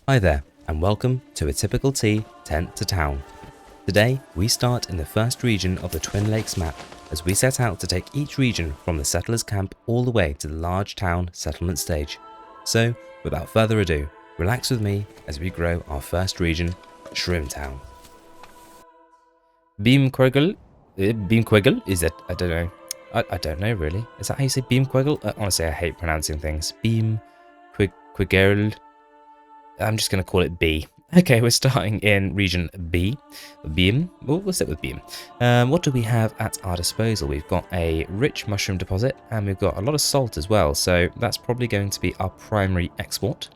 Hi there, and welcome to a typical tea tent to town. Today, we start in the first region of the Twin Lakes map as we set out to take each region from the settlers' camp all the way to the large town settlement stage. So, without further ado, relax with me as we grow our first region, Shroom Town. Beamquiggle? Is it? I don't know. I don't know really. Is that how you say Beamquiggle? Honestly, I hate pronouncing things. Beamquiggle. I'm just going to call it B. Okay, we're starting in region B. Beam. We'll sit with Beam. What do we have at our disposal? We've got a rich mushroom deposit and we've got a lot of salt as well. So that's probably going to be our primary export.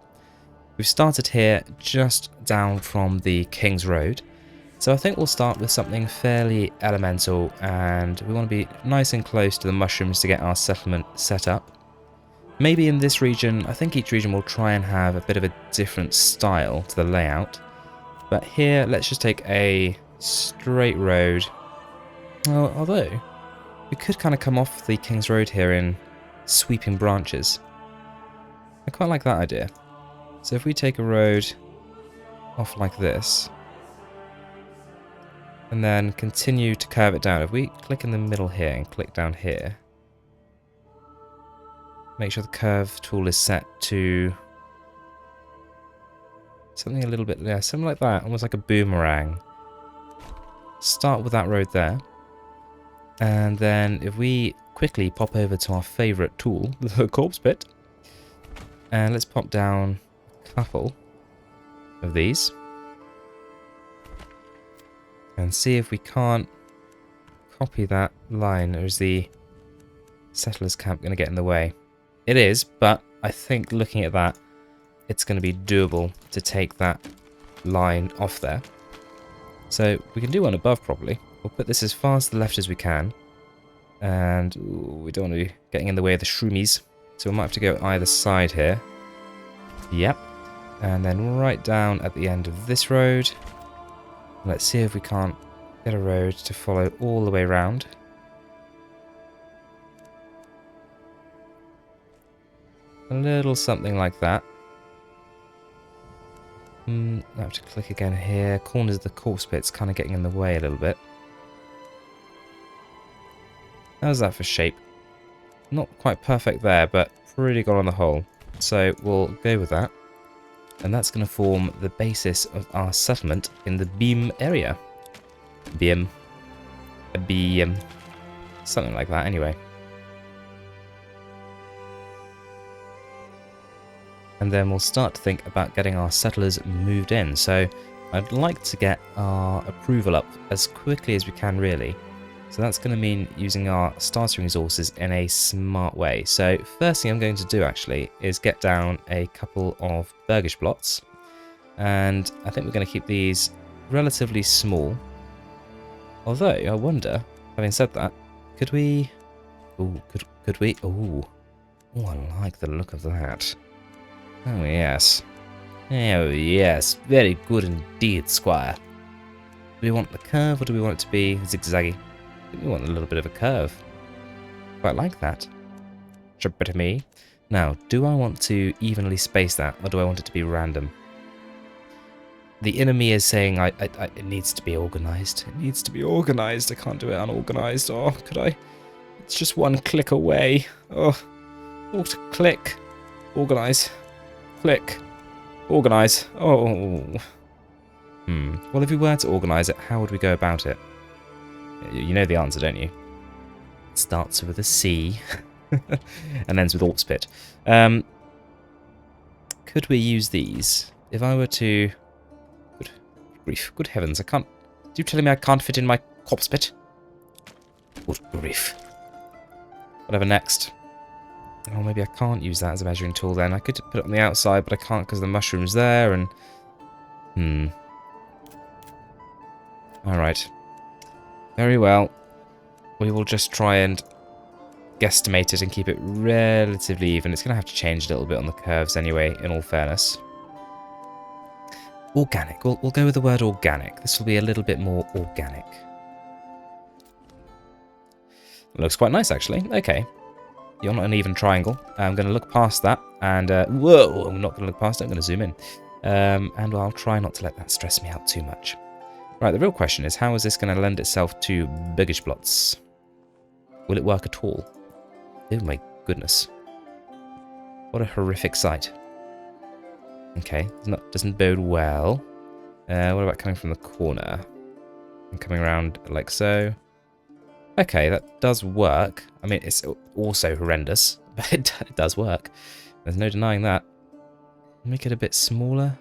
We've started here just down from the King's Road. So I think we'll start with something fairly elemental and we want to be nice and close to the mushrooms to get our settlement set up. Maybe in this region, I think each region will try and have a bit of a different style to the layout. But here, let's just take a straight road. Well, although, we could kind of come off the King's Road here in sweeping branches. I quite like that idea. So if we take a road off like this, and then continue to curve it down. If we click in the middle here and click down here, make sure the curve tool is set to something a little bit, yeah, something like that, almost like a boomerang. Start with that road there. And then if we quickly pop over to our favourite tool, the corpse pit, and let's pop down a couple of these. And see if we can't copy that line, or is the settlers camp going to get in the way? It is, but I think looking at that, it's going to be doable to take that line off there. So we can do one above probably. We'll put this as far to the left as we can. And we don't want to be getting in the way of the shroomies. So we might have to go either side here. Yep. And then right down at the end of this road. Let's see if we can't get a road to follow all the way around. A little something like that. I have to click again here. Corners of the corpse pit's kind of getting in the way a little bit. How's that for shape? Not quite perfect there, but pretty good on the whole. So we'll go with that. And that's going to form the basis of our settlement in the Beam area. Beam. Something like that anyway. And then we'll start to think about getting our settlers moved in. So I'd like to get our approval up as quickly as we can really. So that's going to mean using our starting resources in a smart way. So first thing I'm going to do actually is get down a couple of burgage plots. And I think we're going to keep these relatively small. Although, I wonder, having said that, could we... Ooh, could we... Ooh, I like the look of that. Oh, yes. Oh, yes. Very good indeed, Squire. Do we want the curve or do we want it to be zigzaggy? I think we want a little bit of a curve. Quite like that. It's a bit of me. Now, do I want to evenly space that or do I want it to be random? The inner me is saying it needs to be organised. It needs to be organised. I can't do it unorganised. Oh, could I? It's just one click away. Oh, click. Organise. Click. Organise. Oh. Well, if we were to organise it, how would we go about it? You know the answer, don't you? It starts with a C and ends with Ortspit. Could we use these? If I were to... Good grief. Good heavens, I can't... Are you telling me I can't fit in my corpse pit? Good grief. Whatever next. Oh, maybe I can't use that as a measuring tool then. I could put it on the outside, but I can't because the mushroom's there and... Alright. Very well. We will just try and guesstimate it and keep it relatively even. It's going to have to change a little bit on the curves anyway, in all fairness. Organic. We'll go with the word organic. This will be a little bit more organic. Looks quite nice, actually. Okay. You're not an even triangle. I'm going to look past that, and whoa, I'm not going to look past it, I'm going to zoom in. And I'll try not to let that stress me out too much. Right, the real question is, how is this going to lend itself to burgage plots? Will it work at all? Oh my goodness. What a horrific sight. Okay, doesn't bode well. What about coming from the corner? And coming around like so. Okay, that does work. I mean, it's also horrendous, but it does work. There's no denying that. Make it a bit smaller.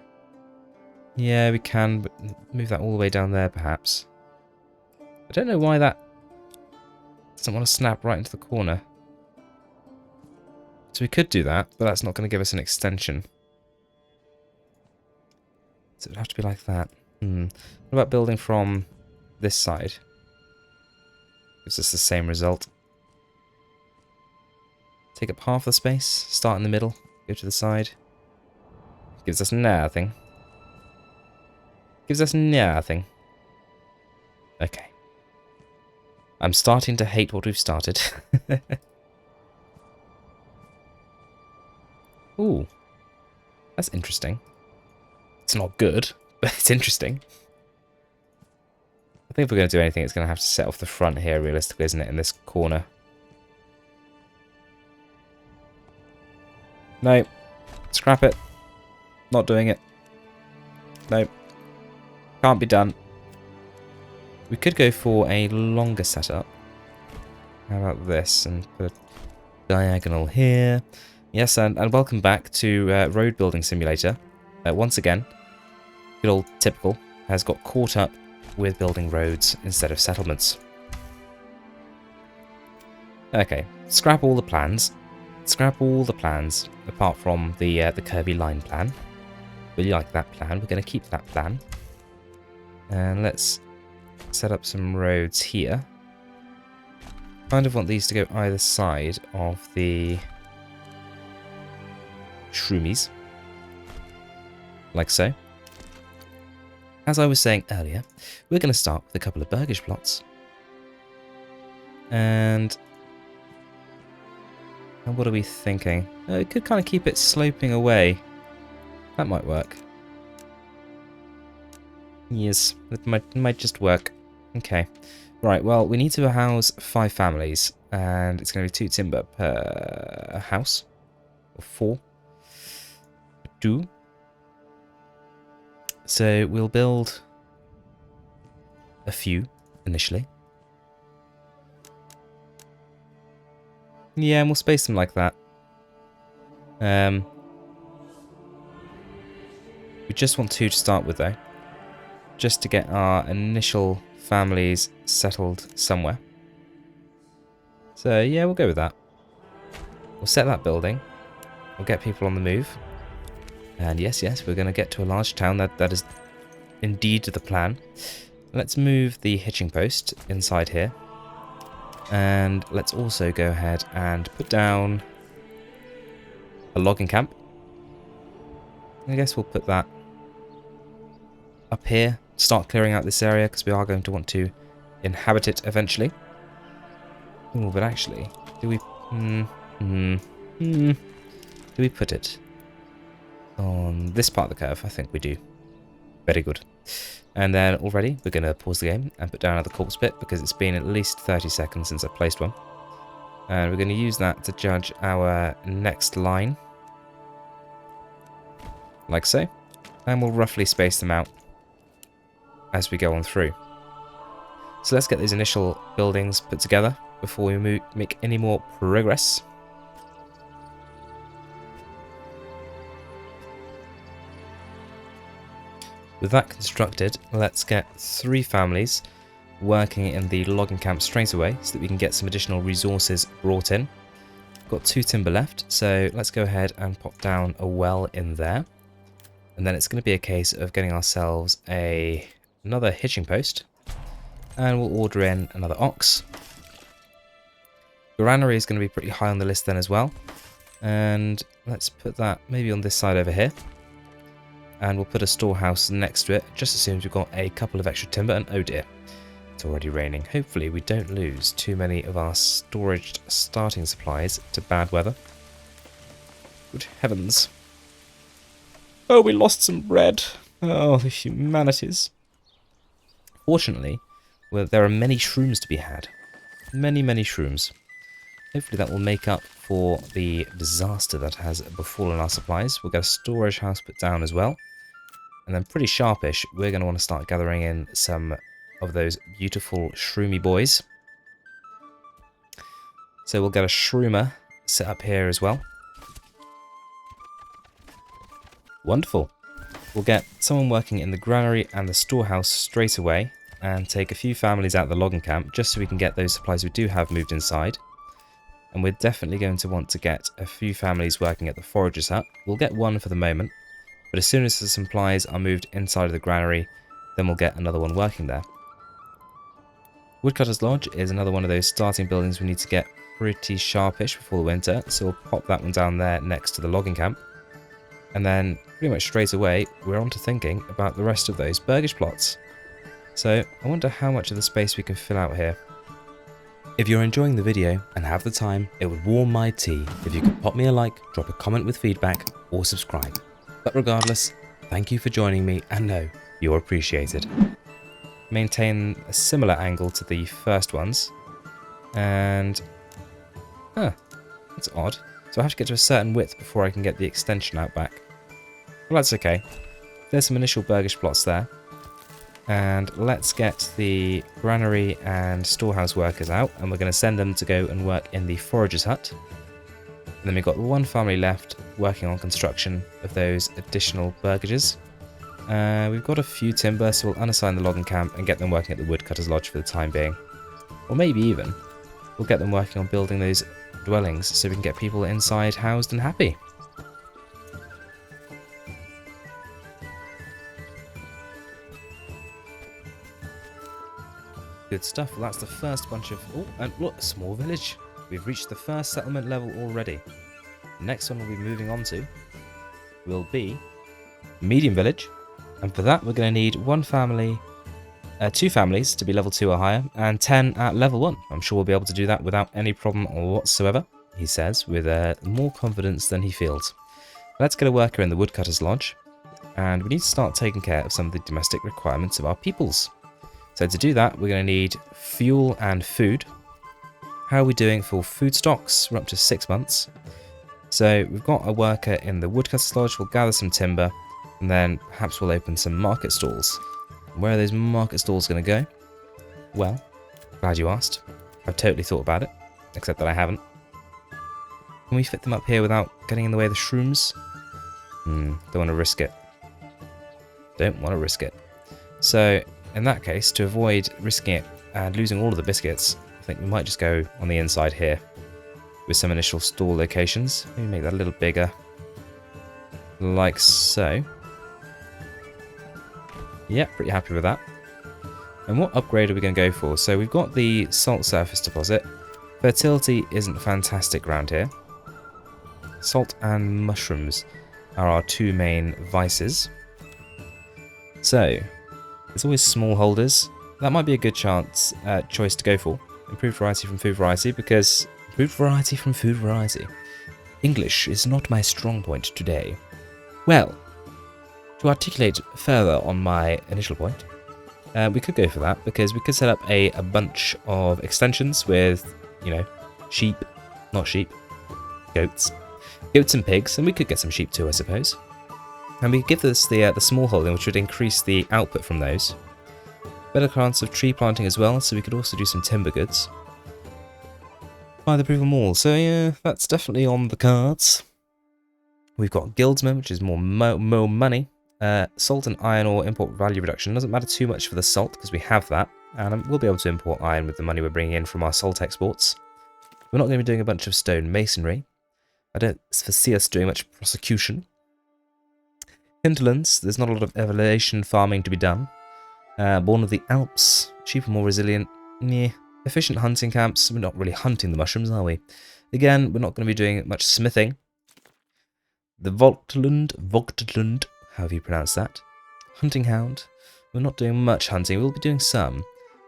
Yeah, we can, but move that all the way down there, perhaps. I don't know why that doesn't want to snap right into the corner. So we could do that, but that's not going to give us an extension. So it would have to be like that. What about building from this side? Gives us the same result. Take up half the space, start in the middle, go to the side. Gives us nothing. Gives us nothing. Okay. I'm starting to hate what we've started. Ooh. That's interesting. It's not good, but it's interesting. I think if we're going to do anything, it's going to have to set off the front here, realistically, isn't it, in this corner? No. Scrap it. Not doing it. No. Can't be done. We could go for a longer setup. How about this? And put a diagonal here. Yes, and welcome back to Road Building Simulator. Once again, good old typical has got caught up with building roads instead of settlements. Okay, scrap all the plans. Scrap all the plans apart from the Kirby line plan. Really like that plan. We're going to keep that plan. And let's set up some roads here. Kind of want these to go either side of the Shroomies. Like so. As I was saying earlier, we're going to start with a couple of burgage plots. And what are we thinking? It could kind of keep it sloping away. That might work. Yes, it might just work. Okay. Right, well, we need to house 5 families. And it's going to be 2 timber per house. Or 4. 2. So we'll build a few initially. Yeah, and we'll space them like that. We just want 2 to start with though. Just to get our initial families settled somewhere. So yeah, we'll go with that. We'll set that building. We'll get people on the move. And yes, we're going to get to a large town. That is indeed the plan. Let's move the hitching post inside here. And let's also go ahead and put down a logging camp. I guess we'll put that up here. Start clearing out this area because we are going to want to inhabit it eventually. Oh, but actually, do we... do we put it on this part of the curve? I think we do. Very good. And then already we're going to pause the game and put down another corpse bit because it's been at least 30 seconds since I placed one. And we're going to use that to judge our next line. Like so. And we'll roughly space them out as we go on through. So let's get these initial buildings put together before we make any more progress. With that constructed, let's get 3 families working in the logging camp straight away so that we can get some additional resources brought in. Got 2 timber left, so let's go ahead and pop down a well in there. And then it's going to be a case of getting ourselves another hitching post. And we'll order in another ox. Granary is going to be pretty high on the list then as well. And let's put that maybe on this side over here. And we'll put a storehouse next to it, just as soon as we've got a couple of extra timber. And oh dear, it's already raining. Hopefully we don't lose too many of our storage starting supplies to bad weather. Good heavens. Oh, we lost some bread. Oh, the humanities. Fortunately, well, there are many shrooms to be had. Many, many shrooms. Hopefully that will make up for the disaster that has befallen our supplies. We'll get a storage house put down as well. And then pretty sharpish, we're going to want to start gathering in some of those beautiful shroomy boys. So we'll get a shroomer set up here as well. Wonderful. We'll get someone working in the granary and the storehouse straight away and take a few families out of the logging camp just so we can get those supplies we do have moved inside. And we're definitely going to want to get a few families working at the forager's hut. We'll get one for the moment, but as soon as the supplies are moved inside of the granary, then we'll get another one working there. Woodcutter's Lodge is another one of those starting buildings we need to get pretty sharpish before the winter, so we'll pop that one down there next to the logging camp. And then pretty much straight away, we're on to thinking about the rest of those burgage plots. So I wonder how much of the space we can fill out here. If you're enjoying the video and have the time, it would warm my tea if you could pop me a like, drop a comment with feedback, or subscribe. But regardless, thank you for joining me and know you're appreciated. Maintain a similar angle to the first ones. And... that's odd. So I have to get to a certain width before I can get the extension out back. Well, that's okay. There's some initial burgage plots there. And let's get the granary and storehouse workers out, and we're going to send them to go and work in the forager's hut. And then we've got one family left working on construction of those additional burgages. We've got a few timber, so we'll unassign the logging camp and get them working at the woodcutter's lodge for the time being. Or maybe even we'll get them working on building those dwellings so we can get people inside housed and happy. Good stuff. Well, that's the first bunch of... Oh, and look, a small village. We've reached the first settlement level already. The next one we'll be moving on to will be medium village. And for that, we're going to need two families to be level 2 or higher, and 10 at level 1. I'm sure we'll be able to do that without any problem whatsoever, he says, with more confidence than he feels. Let's get a worker in the woodcutter's lodge, and we need to start taking care of some of the domestic requirements of our peoples. So to do that, we're going to need fuel and food. How are we doing for food stocks? We're up to 6 months. So we've got a worker in the woodcutter's lodge. We'll gather some timber, and then perhaps we'll open some market stalls. Where are those market stalls going to go? Well, glad you asked. I've totally thought about it, except that I haven't. Can we fit them up here without getting in the way of the shrooms? Don't want to risk it. Don't want to risk it. So, in that case, to avoid risking it and losing all of the biscuits, I think we might just go on the inside here with some initial stall locations. Maybe make that a little bigger, like so. Yeah, pretty happy with that. And what upgrade are we going to go for? So we've got the salt surface deposit. Fertility isn't fantastic around here. Salt and mushrooms are our two main vices. So, there's always smallholders. That might be a good choice to go for. Improved variety from food variety, because improved variety from food variety. English is not my strong point today. Well, to articulate further on my initial point, we could go for that, because we could set up a bunch of extensions with, sheep, not sheep, goats and pigs, and we could get some sheep too, I suppose. And we could give this the small holding, which would increase the output from those. Better chance of tree planting as well, so we could also do some timber goods. Buy the approval mall, so yeah, that's definitely on the cards. We've got guildsmen, which is more money. Salt and iron ore import value reduction doesn't matter too much for the salt, because we have that, and we'll be able to import iron with the money we're bringing in from our salt exports. We're not going to be doing a bunch of stone masonry. I don't foresee us doing much prosecution. Hinterlands, there's not a lot of elevation farming to be done. Born of the Alps, cheaper, more resilient. Efficient hunting camps. We're not really hunting the mushrooms, are we? Again, we're not going to be doing much smithing. The Vogtland, however you pronounce that. Hunting hound. We're not doing much hunting. We'll be doing some.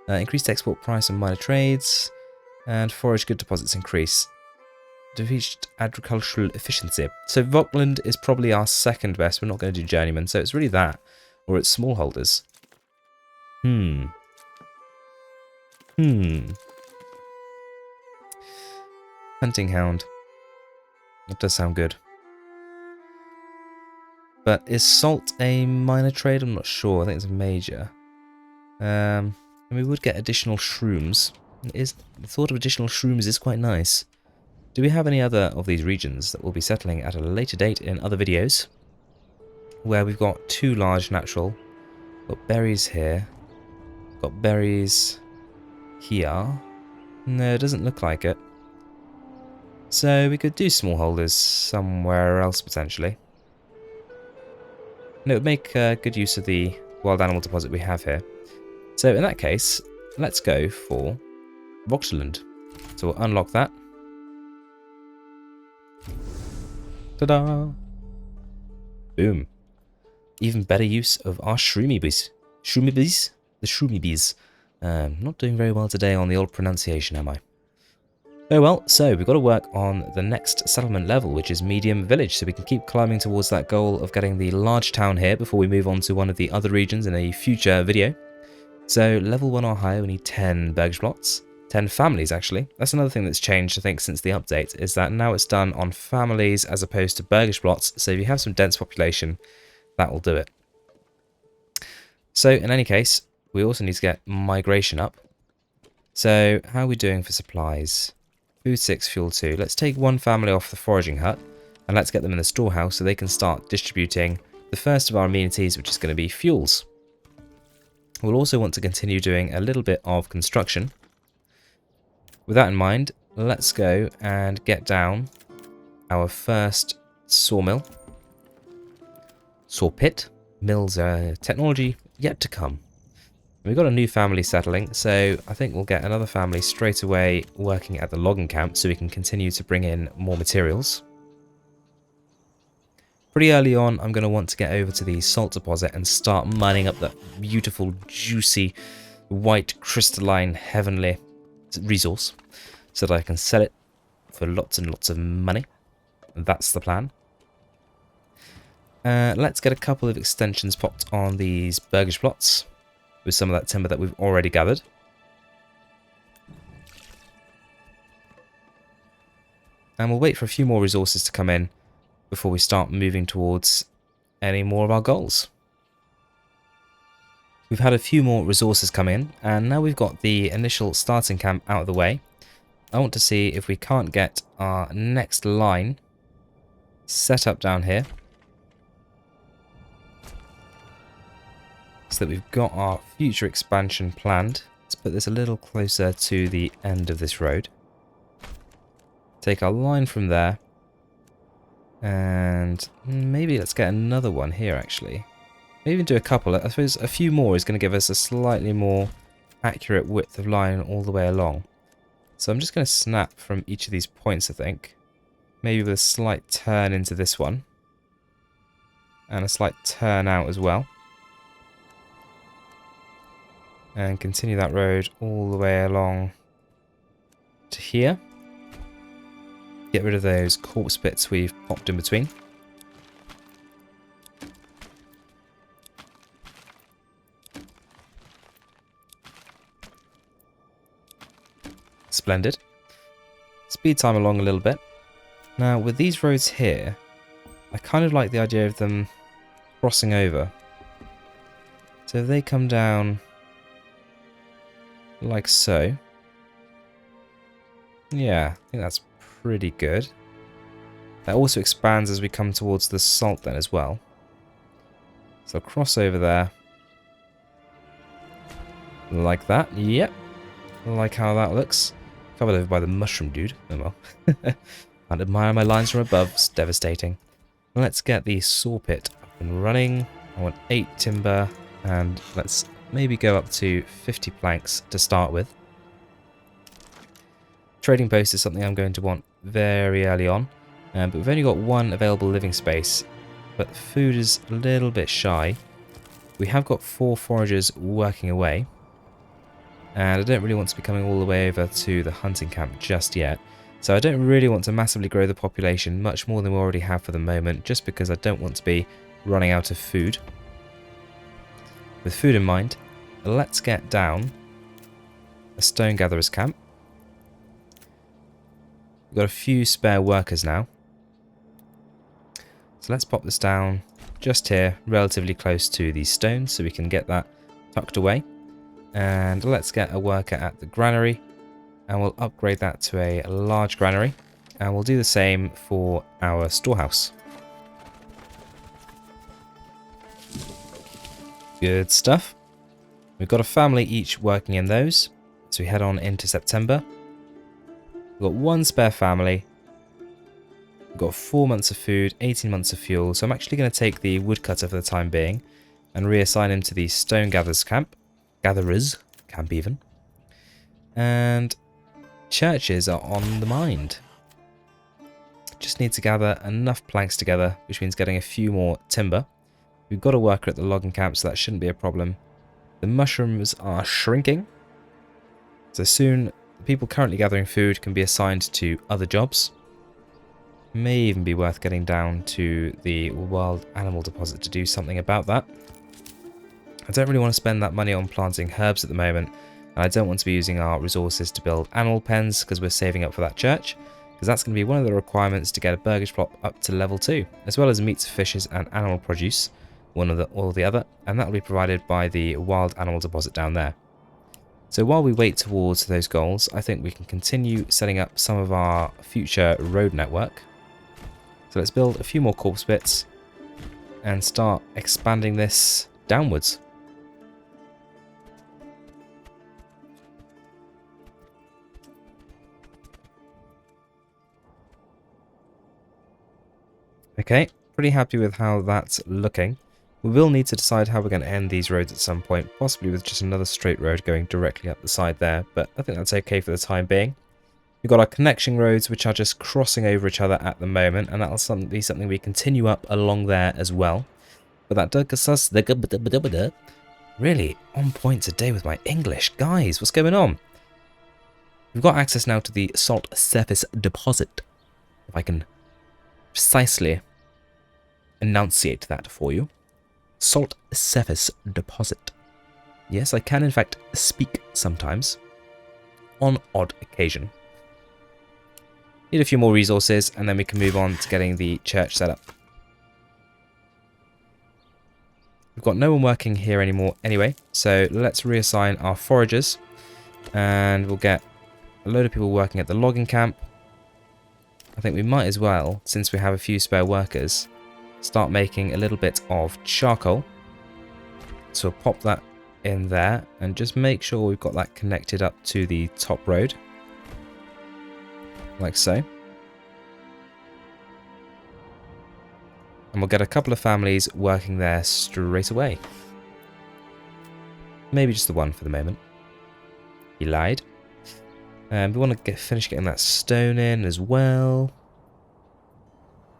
Increased export price on minor trades. And forage good deposits increase. reached agricultural efficiency. So Vogtland is probably our second best. We're not going to do journeyman, so it's really that, or it's smallholders. Hunting hound. That does sound good. But is salt a minor trade? I'm not sure. I think it's a major. And we would get additional shrooms. The thought of additional shrooms is quite nice. Do we have any other of these regions that we'll be settling at a later date in other videos? Where we've got 2 large natural. Got berries here. Got berries here. No, it doesn't look like it. So we could do smallholders somewhere else potentially. And it would make good use of the wild animal deposit we have here. So in that case, let's go for Vogtland. So we'll unlock that. Ta-da! Boom. Even better use of our shroomies. Shroomies? The shroomies. Not doing very well today on the old pronunciation, am I? Oh well, so we've got to work on the next settlement level, which is medium village, so we can keep climbing towards that goal of getting the large town here before we move on to one of the other regions in a future video. So level 1 or higher, we need 10 burgage plots. 10 families, actually. That's another thing that's changed, I think, since the update, is that now it's done on families as opposed to burgage plots, so if you have some dense population, that will do it. So in any case, we also need to get migration up. So how are we doing for supplies? Food 6, fuel 2. Let's take one family off the foraging hut, and let's get them in the storehouse so they can start distributing the first of our amenities, which is going to be fuels. We'll also want to continue doing a little bit of construction. With that in mind, let's go and get down our first sawmill. Saw pit. Mills technology yet to come. We've got a new family settling, so I think we'll get another family straight away working at the logging camp so we can continue to bring in more materials. Pretty early on, I'm going to want to get over to the salt deposit and start mining up that beautiful, juicy, white, crystalline, heavenly resource so that I can sell it for lots and lots of money. That's the plan. Let's get a couple of extensions popped on these burgage plots with some of that timber that we've already gathered. And we'll wait for a few more resources to come in before we start moving towards any more of our goals. We've had a few more resources come in, and now we've got the initial starting camp out of the way. I want to see if we can't get our next line set up down here, so that we've got our future expansion planned. Let's put this a little closer to the end of this road. Take our line from there, and maybe let's get another one here actually. Maybe even do a couple. I suppose a few more is going to give us a slightly more accurate width of line all the way along. So I'm just going to snap from each of these points, I think. Maybe with a slight turn into this one. And a slight turn out as well. And continue that road all the way along to here. Get rid of those corpse bits we've popped in between. Splendid. Speed time along a little bit. Now with these roads here, I kind of like the idea of them crossing over. So if they come down like so. Yeah, I think that's pretty good. That also expands as we come towards the salt then as well. So cross over there. Like that. Yep. Like how that looks. Covered over by the mushroom dude. Oh well. Can't admire my lines from above. It's devastating. Let's get the saw pit up and running. I want 8 timber, and let's maybe go up to 50 planks to start with. Trading post is something I'm going to want very early on, but we've only got 1 available living space, but food is a little bit shy. We have got 4 foragers working away, and I don't really want to be coming all the way over to the hunting camp just yet, So I don't really want to massively grow the population, much more than we already have for the moment, just because I don't want to be running out of food. With food in mind, let's get down a stone gatherer's camp. We've got a few spare workers now. So let's pop this down just here, relatively close to these stones, so we can get that tucked away. And let's get a worker at the granary, and we'll upgrade that to a large granary. And we'll do the same for our storehouse. Good stuff. We've got a family each working in those, so we head on into September. We've got one spare family. We've got 4 months of food, 18 months of fuel, so I'm actually going to take the woodcutter for the time being and reassign him to the stone gatherer's camp even. And churches are on the mind. Just need to gather enough planks together, which means getting a few more timber. We've got a worker at the logging camp, so that shouldn't be a problem. The mushrooms are shrinking, so soon the people currently gathering food can be assigned to other jobs. May even be worth getting down to the wild animal deposit to do something about that. I don't really want to spend that money on planting herbs at the moment, and I don't want to be using our resources to build animal pens because we're saving up for that church, because that's going to be one of the requirements to get a burgage plot up to level 2, as well as meats, fishes and animal produce, one or the other, and that will be provided by the wild animal deposit down there. So while we wait towards those goals, I think we can continue setting up some of our future road network. So let's build a few more corpse bits and start expanding this downwards. Okay, pretty happy with how that's looking. We will need to decide how we're going to end these roads at some point, possibly with just another straight road going directly up the side there, but I think that's okay for the time being. We've got our connection roads, which are just crossing over each other at the moment, and that'll be something we continue up along there as well. But that does us really on point today with my English. Guys, what's going on? We've got access now to the salt surface deposit, if I can precisely enunciate that for you. Salt surface deposit. Yes, I can in fact speak sometimes, on odd occasion. Need a few more resources and then we can move on to getting the church set up. We've got no one working here anymore anyway, so let's reassign our foragers and we'll get a load of people working at the logging camp. I think we might as well, since we have a few spare workers, start making a little bit of charcoal. So we'll pop that in there and just make sure we've got that connected up to the top road. Like so. And we'll get a couple of families working there straight away. Maybe just the one for the moment. He lied. And we want to finish getting that stone in as well.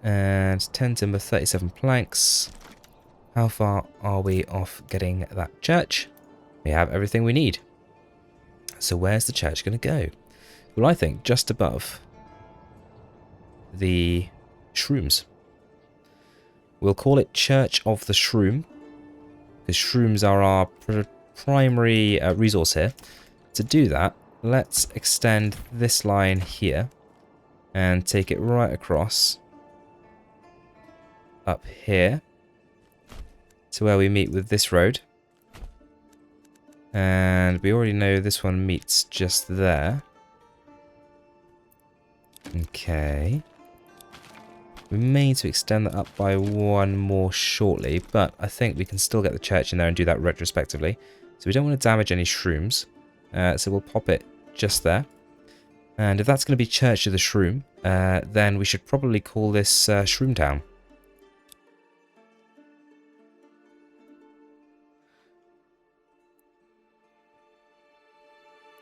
And 10 timber, 37 planks. How far are we off getting that church? We have everything we need. So where's the church going to go? Well, I think just above the shrooms. We'll call it Church of the Shroom, because shrooms are our primary resource here. To do that, let's extend this line here and take it right across up here to where we meet with this road. And we already know this one meets just there. Okay. We may need to extend that up by one more shortly, but I think we can still get the church in there and do that retrospectively. So we don't want to damage any shrooms. So we'll pop it just there. And if that's going to be Church of the Shroom, then we should probably call this Shroom Town.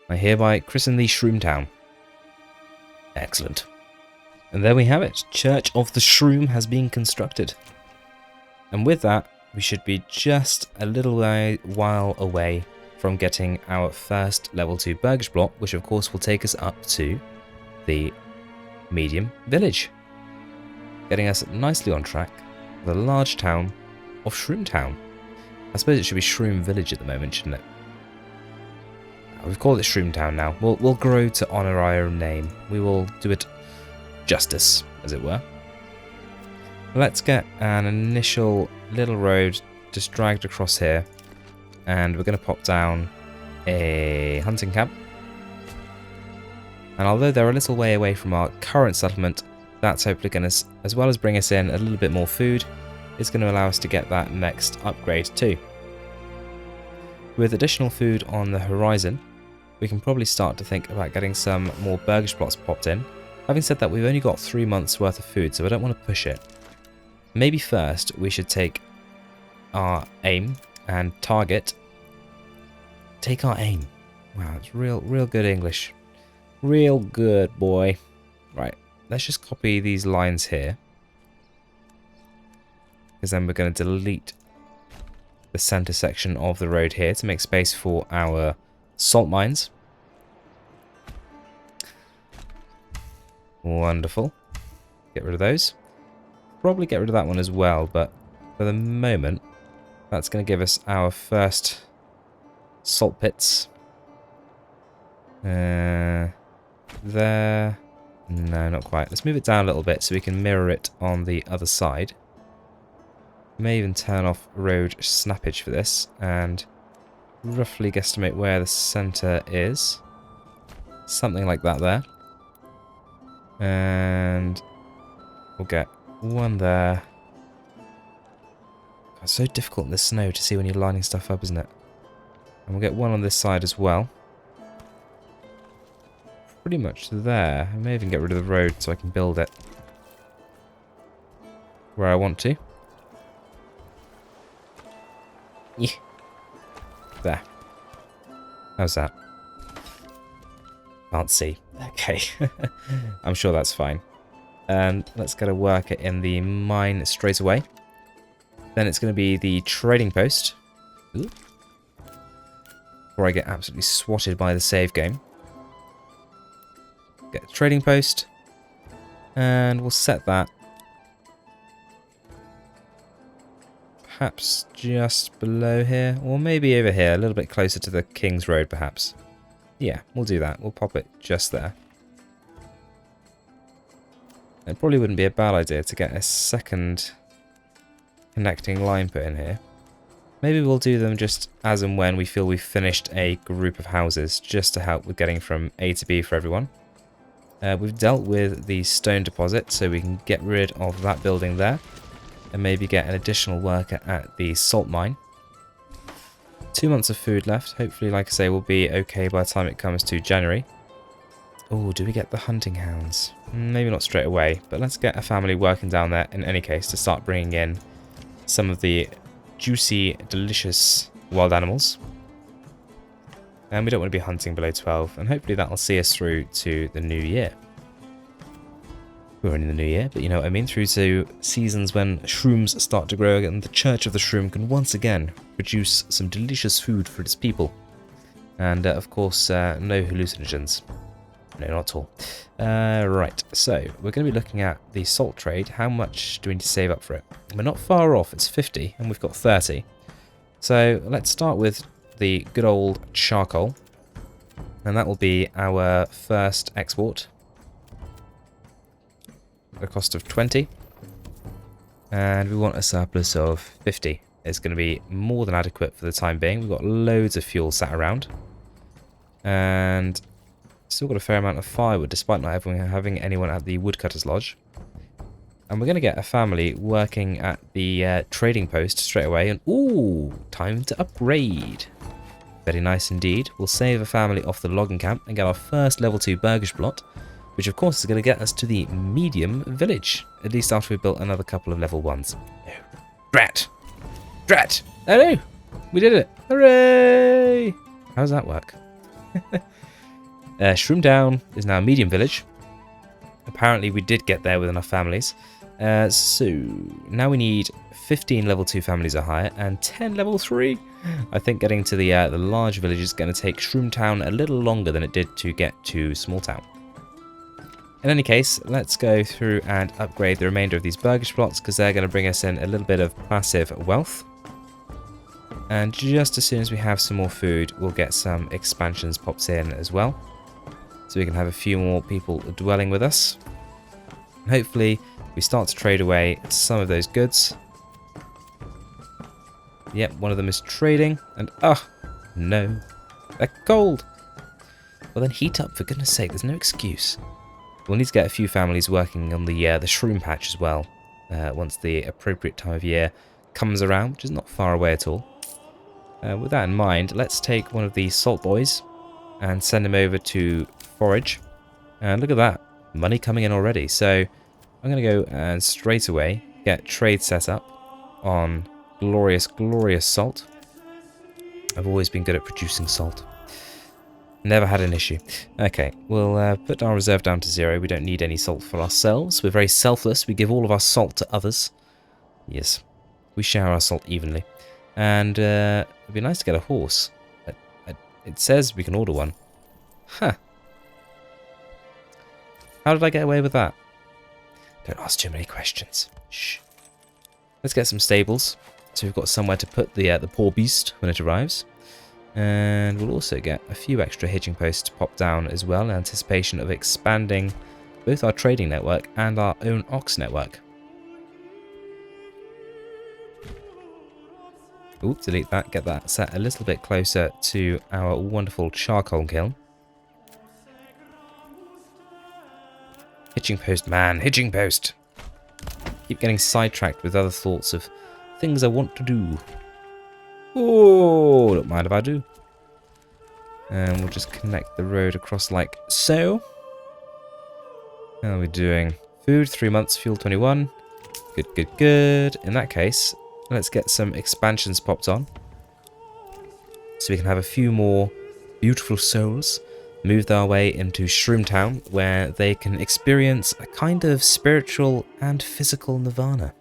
I hereby christen thee Shroom Town. Excellent. And there we have it. Church of the Shroom has been constructed. And with that, we should be just a little while away from getting our first level 2 burgage block, which of course will take us up to the medium village. Getting us nicely on track for the large town of Shroom Town. I suppose it should be Shroom Village at the moment, shouldn't it? We've called it Shroom Town now. We'll grow to honour our own name. We will do it justice, as it were. Let's get an initial little road just dragged across here. And we're going to pop down a hunting camp. And although they're a little way away from our current settlement, that's hopefully going to, as well as bring us in a little bit more food, is going to allow us to get that next upgrade too. With additional food on the horizon, we can probably start to think about getting some more burgage plots popped in. Having said that, we've only got 3 months worth of food, so I don't want to push it. Maybe first we should take our aim and target. Take our aim. Wow, it's real good English. Real good, boy. Right, let's just copy these lines here. Because then we're going to delete the center section of the road here to make space for our salt mines. Wonderful. Get rid of those. Probably get rid of that one as well, but for the moment, that's going to give us our first salt pits. There. No, not quite. Let's move it down a little bit so we can mirror it on the other side. May even turn off road snappage for this and roughly guesstimate where the center is. Something like that there. And we'll get one there. God, it's so difficult in the snow to see when you're lining stuff up, isn't it? And we'll get one on this side as well. Pretty much there. I may even get rid of the road so I can build it where I want to. Yeah. There. How's that? Can't see. Okay. I'm sure that's fine. And let's get a worker in the mine straight away. Then it's going to be the trading post. Ooh. Before I get absolutely swatted by the save game. Get a trading post. And we'll set that. Perhaps just below here. Or maybe over here. A little bit closer to the King's Road, perhaps. Yeah, we'll do that. We'll pop it just there. It probably wouldn't be a bad idea to get a second connecting line put in here. Maybe we'll do them just as and when we feel we've finished a group of houses, just to help with getting from A to B for everyone. We've dealt with the stone deposit, so we can get rid of that building there. And maybe get an additional worker at the salt mine. 2 months of food left. Hopefully, like I say, we'll be okay by the time it comes to January. Oh, do we get the hunting hounds? Maybe not straight away, but let's get a family working down there in any case to start bringing in some of the juicy, delicious wild animals. And we don't want to be hunting below 12, and hopefully that'll see us through to the new year. We're in the new year, but you know what I mean, through to seasons when shrooms start to grow and the Church of the Shroom can once again produce some delicious food for its people. And of course, no hallucinogens. No, not at all. Right, so we're going to be looking at the salt trade. How much do we need to save up for it? We're not far off, it's 50, and we've got 30. So let's start with the good old charcoal. And that will be our first export. A cost of 20. And we want a surplus of 50. It's going to be more than adequate for the time being. We've got loads of fuel sat around. And still got a fair amount of firewood, despite not having anyone at the woodcutter's lodge. And we're going to get a family working at the trading post straight away. And ooh, time to upgrade. Very nice indeed. We'll save a family off the logging camp and get our first level 2 burgage plot, which of course is going to get us to the medium village, at least after we've built another couple of level 1s. No. Drat! Drat! Oh no! We did it! Hooray! How does that work? Shroom Town is now a medium village. Apparently we did get there with enough families. So now we need 15 level 2 families or higher and 10 level 3. I think getting to the large village is going to take Shroom Town a little longer than it did to get to Small Town. In any case, let's go through and upgrade the remainder of these burgage plots because they're going to bring us in a little bit of passive wealth. And just as soon as we have some more food, we'll get some expansions popped in as well. So we can have a few more people dwelling with us. And hopefully we start to trade away some of those goods. Yep, one of them is trading. And no, they're cold. Well then heat up, for goodness sake, there's no excuse. We'll need to get a few families working on the shroom patch as well. Once the appropriate time of year comes around, which is not far away at all. With that in mind, let's take one of these salt boys and send him over to forage. And look at that, money coming in already. So I'm going to go and straight away get trade set up on glorious, glorious salt. I've always been good at producing salt. Never had an issue. Okay, we'll put our reserve down to 0. We don't need any salt for ourselves. We're very selfless. We give all of our salt to others. Yes, we share our salt evenly. And it'd be nice to get a horse. It says we can order one. Huh. How did I get away with that? Don't ask too many questions. Shh. Let's get some stables. So we've got somewhere to put the poor beast when it arrives. And we'll also get a few extra hitching posts to pop down as well in anticipation of expanding both our trading network and our own ox network. Ooh, delete that, get that set a little bit closer to our wonderful charcoal kiln. Hitching post, man, hitching post! Keep getting sidetracked with other thoughts of things I want to do. Oh, don't mind if I do. And we'll just connect the road across like so. How are we doing? Food, 3 months, fuel 21. Good, good, good. In that case, let's get some expansions popped on. So we can have a few more beautiful souls move their way into Shroom Town, where they can experience a kind of spiritual and physical nirvana.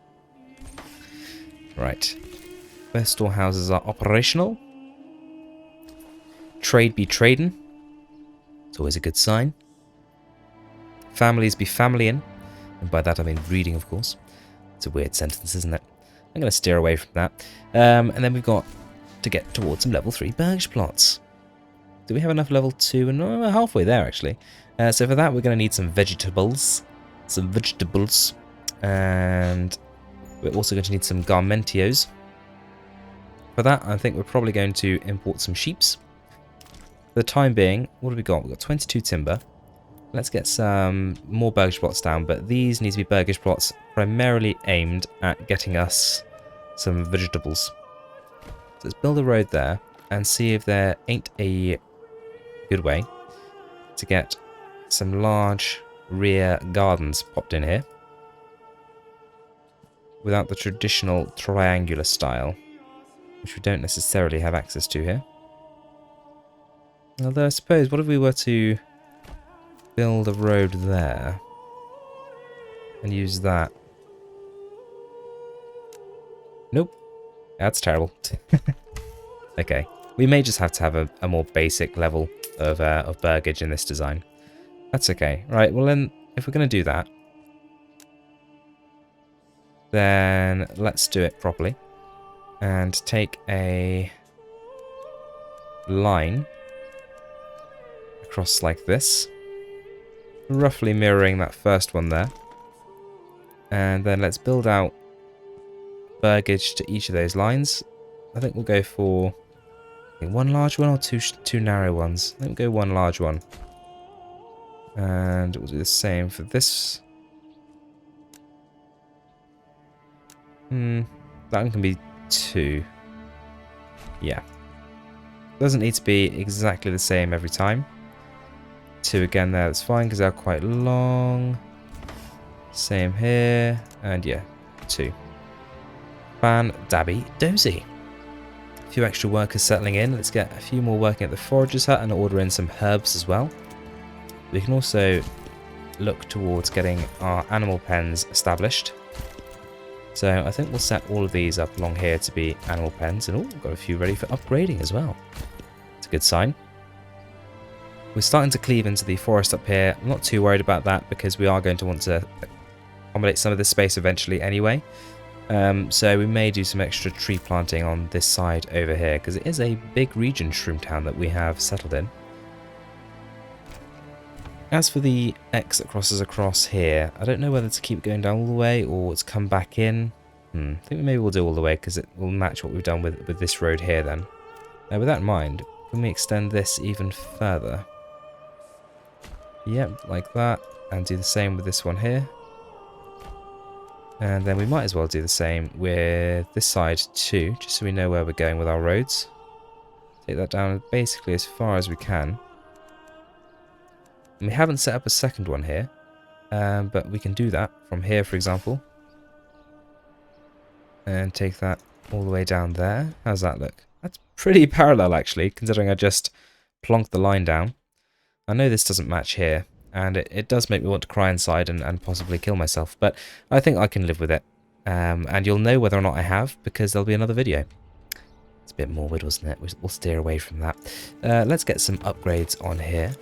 Right. Both storehouses are operational. Trade be trading. It's always a good sign. Families be familying. And by that I mean reading, of course. It's a weird sentence, isn't it? I'm going to steer away from that. And then we've got to get towards some level 3 burgage plots. Do we have enough level 2? And we're halfway there, actually. So for that, we're going to need some vegetables. And we're also going to need some garmentios. For that, I think we're probably going to import some sheeps. For the time being, what have we got? We've got 22 timber. Let's get some more burgage plots down, but these need to be burgage plots primarily aimed at getting us some vegetables. So let's build a road there and see if there ain't a good way to get some large rear gardens popped in here without the traditional triangular style, which we don't necessarily have access to here. Although I suppose, what if we were to build a road there and use that? Nope. That's terrible. Okay. We may just have to have a more basic level of burgage in this design. That's okay. Right, well then, if we're going to do that, then let's do it properly. And take a line across like this, roughly mirroring that first one there. And then let's build out burgage to each of those lines. I think we'll go for one large one or two narrow ones. I think we'll go one large one. And we'll do the same for this. That one can be 2. Yeah. Doesn't need to be exactly the same every time. 2 again there, that's fine because they're quite long. Same here. And yeah, 2. Fan-dabby dozy. A few extra workers settling in. Let's get a few more working at the forager's hut and order in some herbs as well. We can also look towards getting our animal pens established. So I think we'll set all of these up along here to be animal pens. And we've got a few ready for upgrading as well. It's a good sign. We're starting to cleave into the forest up here. I'm not too worried about that because we are going to want to accommodate some of this space eventually anyway. So we may do some extra tree planting on this side over here because it is a big region, Shroom Town, that we have settled in. As for the X that crosses across here, I don't know whether to keep going down all the way or to come back in. I think maybe we'll do all the way because it will match what we've done with this road here then. With that in mind, can we extend this even further? Yep, like that, and do the same with this one here. And then we might as well do the same with this side too, just so we know where we're going with our roads. Take that down basically as far as we can. And we haven't set up a second one here, but we can do that from here, for example. And take that all the way down there. How's that look? That's pretty parallel, actually, considering I just plonked the line down. I know this doesn't match here, and it does make me want to cry inside and possibly kill myself, but I think I can live with it. And you'll know whether or not I have, because there'll be another video. It's a bit morbid, wasn't it? We'll steer away from that. Let's get some upgrades on here.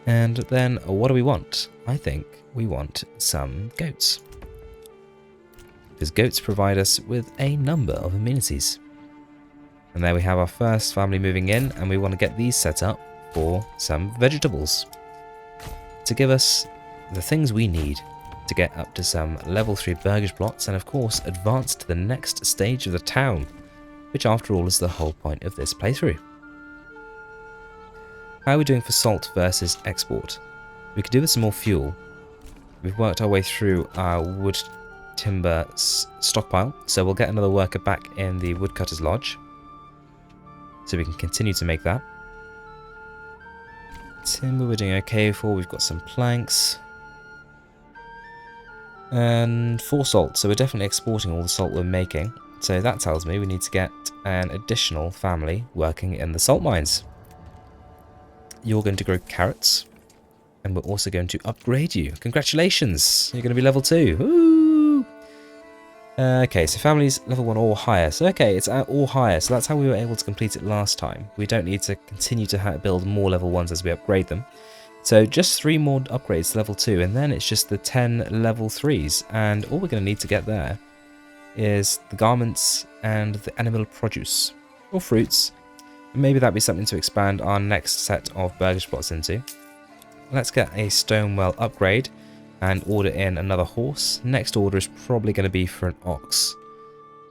And then, what do we want? I think we want some goats. Because goats provide us with a number of amenities. And there we have our first family moving in, and we want to get these set up for some vegetables. To give us the things we need to get up to some level 3 burgage plots, and of course advance to the next stage of the town, which after all is the whole point of this playthrough. How are we doing for salt versus export? We could do with some more fuel. We've worked our way through our wood timber stockpile, so we'll get another worker back in the woodcutter's lodge, so we can continue to make that. Timber we're doing okay for, we've got some planks. And 4 salt, so we're definitely exporting all the salt we're making. So that tells me we need to get an additional family working in the salt mines. You're going to grow carrots, and we're also going to upgrade you. Congratulations, you're going to be level 2. Woo! Okay, so families level 1 or higher. So okay, it's at or higher, so that's how we were able to complete it last time. We don't need to continue to build more level 1s as we upgrade them. So just 3 more upgrades to level 2, and then it's just the 10 level 3s. And all we're going to need to get there is the garments and the animal produce, or fruits. And maybe that'd be something to expand our next set of burgage plots into. Let's get a stonewell upgrade and order in another horse. Next order is probably going to be for an ox.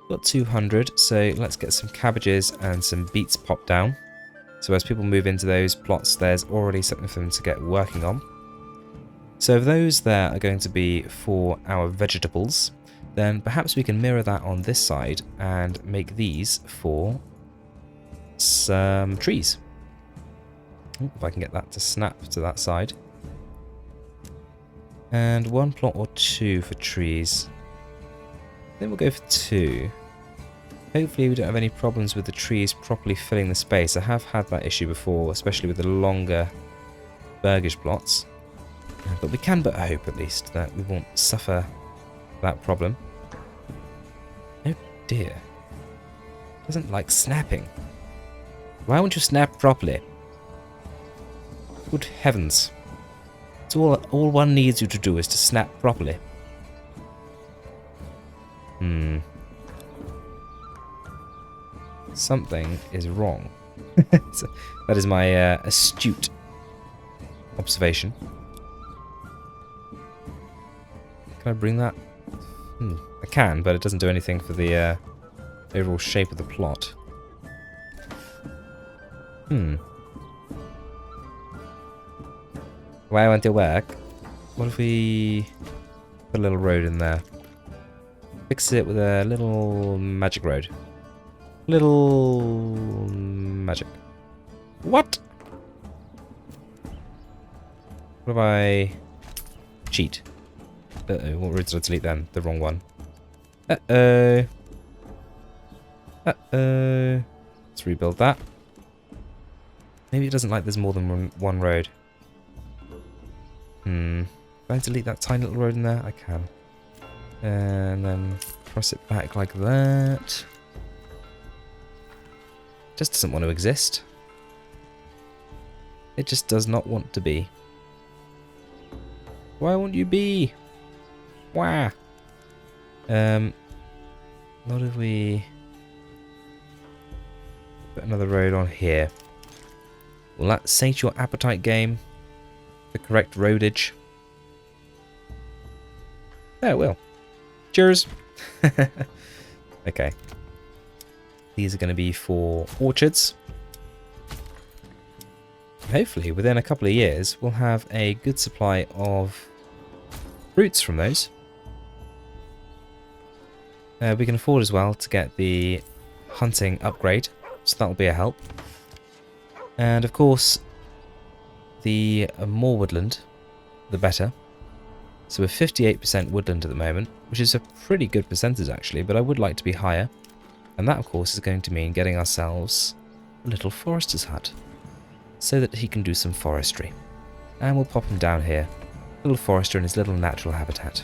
Got 200, so let's get some cabbages and some beets popped down. So as people move into those plots, there's already something for them to get working on. So if those there are going to be for our vegetables, then perhaps we can mirror that on this side and make these for some trees. If I can get that to snap to that side. And 1 plot or 2 for trees. Then we'll go for 2. Hopefully we don't have any problems with the trees properly filling the space. I have had that issue before, especially with the longer burgage plots. But we can but hope at least that we won't suffer that problem. Oh dear. Doesn't like snapping. Why won't you snap properly? Good heavens. It's all one needs you to do is to snap properly. Something is wrong. So that is my astute observation. Can I bring that? I can, but it doesn't do anything for the overall shape of the plot. Why I want to work? What if we put a little road in there? Fix it with a little magic road. Little magic. What? What if I cheat? Uh-oh, what road did I delete then? The wrong one. Uh-oh. Uh-oh. Let's rebuild that. Maybe it doesn't like there's more than one road. Can I delete that tiny little road in there? I can. And then cross it back like that. Just doesn't want to exist. It just does not want to be. Why won't you be? Wah! What if we put another road on here? Will that sate your appetite, game? The correct roadage? Yeah, it will. Cheers! Okay. These are going to be for orchards. Hopefully, within a couple of years, we'll have a good supply of fruits from those. We can afford as well to get the hunting upgrade, so that'll be a help. And of course, the more woodland, the better. So we're 58% woodland at the moment, which is a pretty good percentage actually, but I would like to be higher. And that of course is going to mean getting ourselves a little forester's hut, so that he can do some forestry. And we'll pop him down here, little forester in his little natural habitat.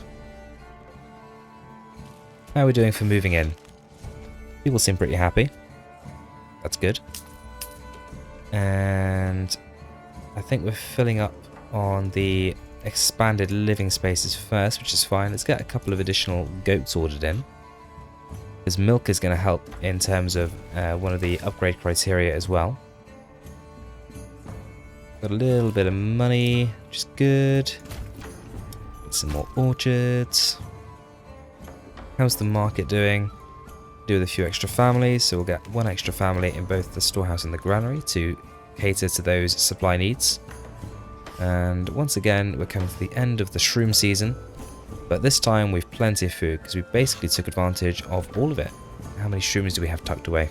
How are we doing for moving in? People seem pretty happy. That's good. And I think we're filling up on the expanded living spaces first, which is fine. Let's get a couple of additional goats ordered in, because milk is going to help in terms of one of the upgrade criteria as well. Got a little bit of money, which is good. Get some more orchards. How's the market doing? Do with a few extra families, so we'll get one extra family in both the storehouse and the granary to cater to those supply needs. And once again, we're coming to the end of the shroom season, but this time we've plenty of food because we basically took advantage of all of it. How many shrooms do we have tucked away?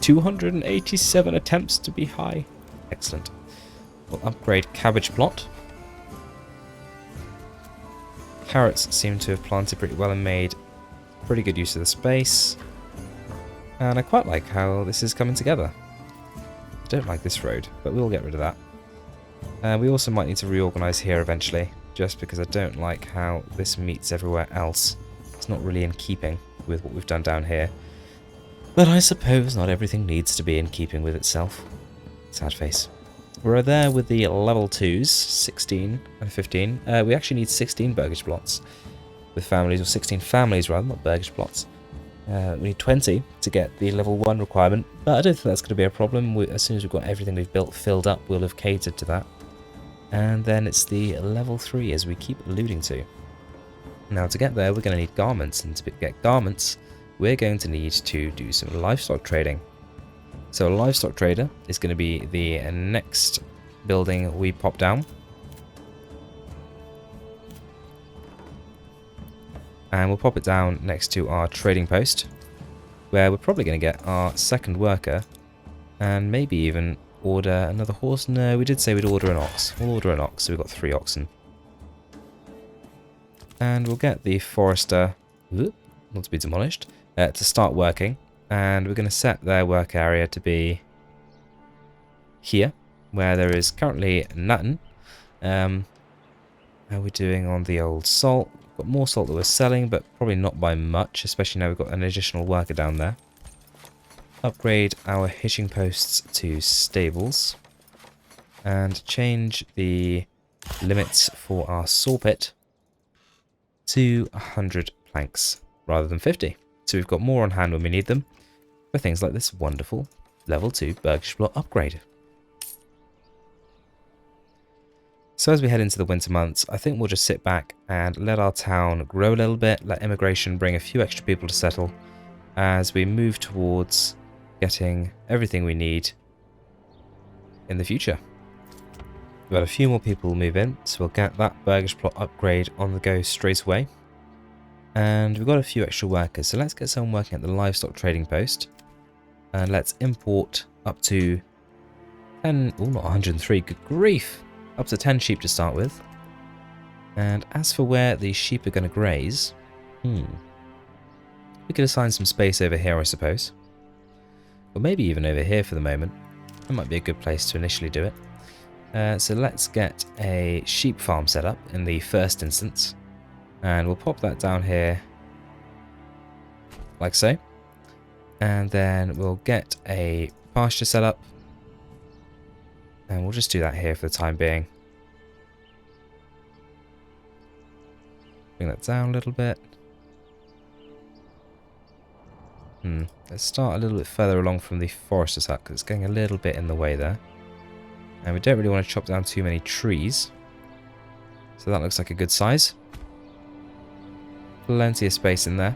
287 attempts to be high. Excellent. We'll upgrade cabbage plot. Carrots seem to have planted pretty well and made pretty good use of the space. And I quite like how this is coming together. I don't like this road, but we'll get rid of that. We also might need to reorganise here eventually, just because I don't like how this meets everywhere else. It's not really in keeping with what we've done down here. But I suppose not everything needs to be in keeping with itself. Sad face. We're there with the level 2s, 16 and 15. We actually need 16 burgage plots with families, or 16 families rather, not burgage plots. We need 20 to get the level 1 requirement, but I don't think that's going to be a problem. As soon as we've got everything we've built filled up, we'll have catered to that. And then it's the level 3, as we keep alluding to. Now to get there, we're going to need garments, and to get garments, we're going to need to do some livestock trading. So a livestock trader is going to be the next building we pop down. And we'll pop it down next to our trading post, where we're probably going to get our second worker, and maybe even order another horse. No, we did say we'd order an ox. We'll order an ox, so we've got 3 oxen. And we'll get the forester, not to be demolished, to start working. And we're going to set their work area to be here, where there is currently nothing. How are we doing on the old salt? Got more salt that we're selling, but probably not by much, especially now we've got an additional worker down there. Upgrade our hitching posts to stables. And change the limits for our saw pit to 100 planks rather than 50. So we've got more on hand when we need them for things like this wonderful level 2 burgage plot upgrade. So as we head into the winter months, I think we'll just sit back and let our town grow a little bit, let immigration bring a few extra people to settle as we move towards getting everything we need in the future. We've got a few more people move in, so we'll get that burgage plot upgrade on the go straight away. And we've got a few extra workers, so let's get someone working at the livestock trading post. And let's import up to 10, oh not 103, good grief! Up to 10 sheep to start with. And as for where the sheep are going to graze, we could assign some space over here, I suppose. Or maybe even over here for the moment. That might be a good place to initially do it. So let's get a sheep farm set up in the first instance. And we'll pop that down here, like so. And then we'll get a pasture set up. And we'll just do that here for the time being. Bring that down a little bit. Let's start a little bit further along from the forester's hut because it's getting a little bit in the way there. And we don't really want to chop down too many trees. So that looks like a good size. Plenty of space in there.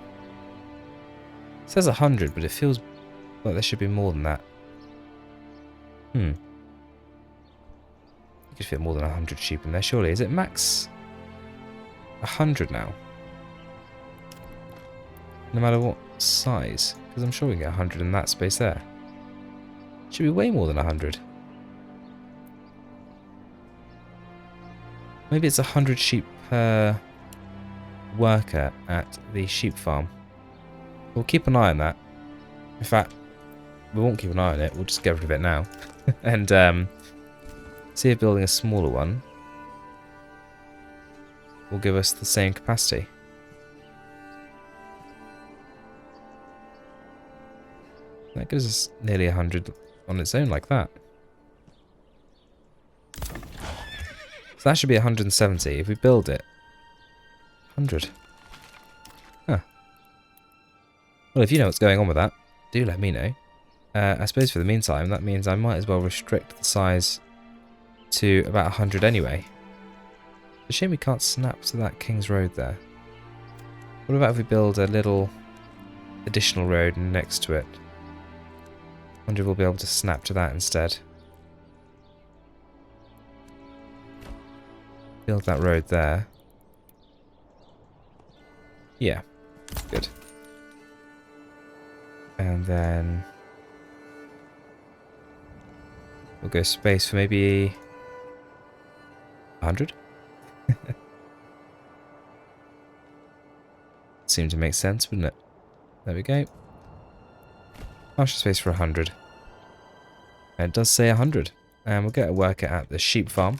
It says 100, but it feels like there should be more than that. You could fit more than 100 sheep in there, surely. Is it max 100 now? No matter what size? Because I'm sure we can get 100 in that space there. Should be way more than 100. Maybe it's 100 sheep per worker at the sheep farm. We'll keep an eye on that. In fact, we won't keep an eye on it. We'll just get rid of it now. And see if building a smaller one will give us the same capacity. That gives us nearly 100 on its own like that. So that should be 170 if we build it. 100. Huh. Well, if you know what's going on with that, do let me know. I suppose for the meantime, that means I might as well restrict the size to about 100 anyway. It's a shame we can't snap to that King's Road there. What about if we build a little additional road next to it? Wonder if we'll be able to snap to that instead. Build that road there. Yeah, good. And then we'll go space for maybe 100. Seemed to make sense, wouldn't it? There we go. Partial space for 100. And it does say 100. And we'll get a worker at the sheep farm.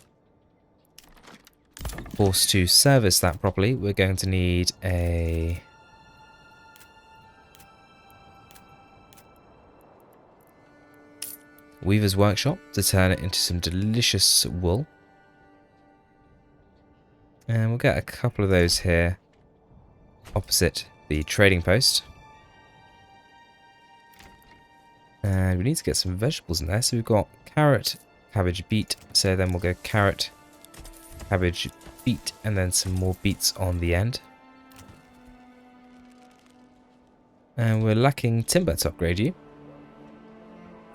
Of course, to service that properly, we're going to need a weaver's workshop to turn it into some delicious wool. And we'll get a couple of those here opposite the trading post. And we need to get some vegetables in there. So we've got carrot, cabbage, beet. So then we'll go carrot, cabbage, beet, and then some more beets on the end. And we're lacking timber to upgrade you.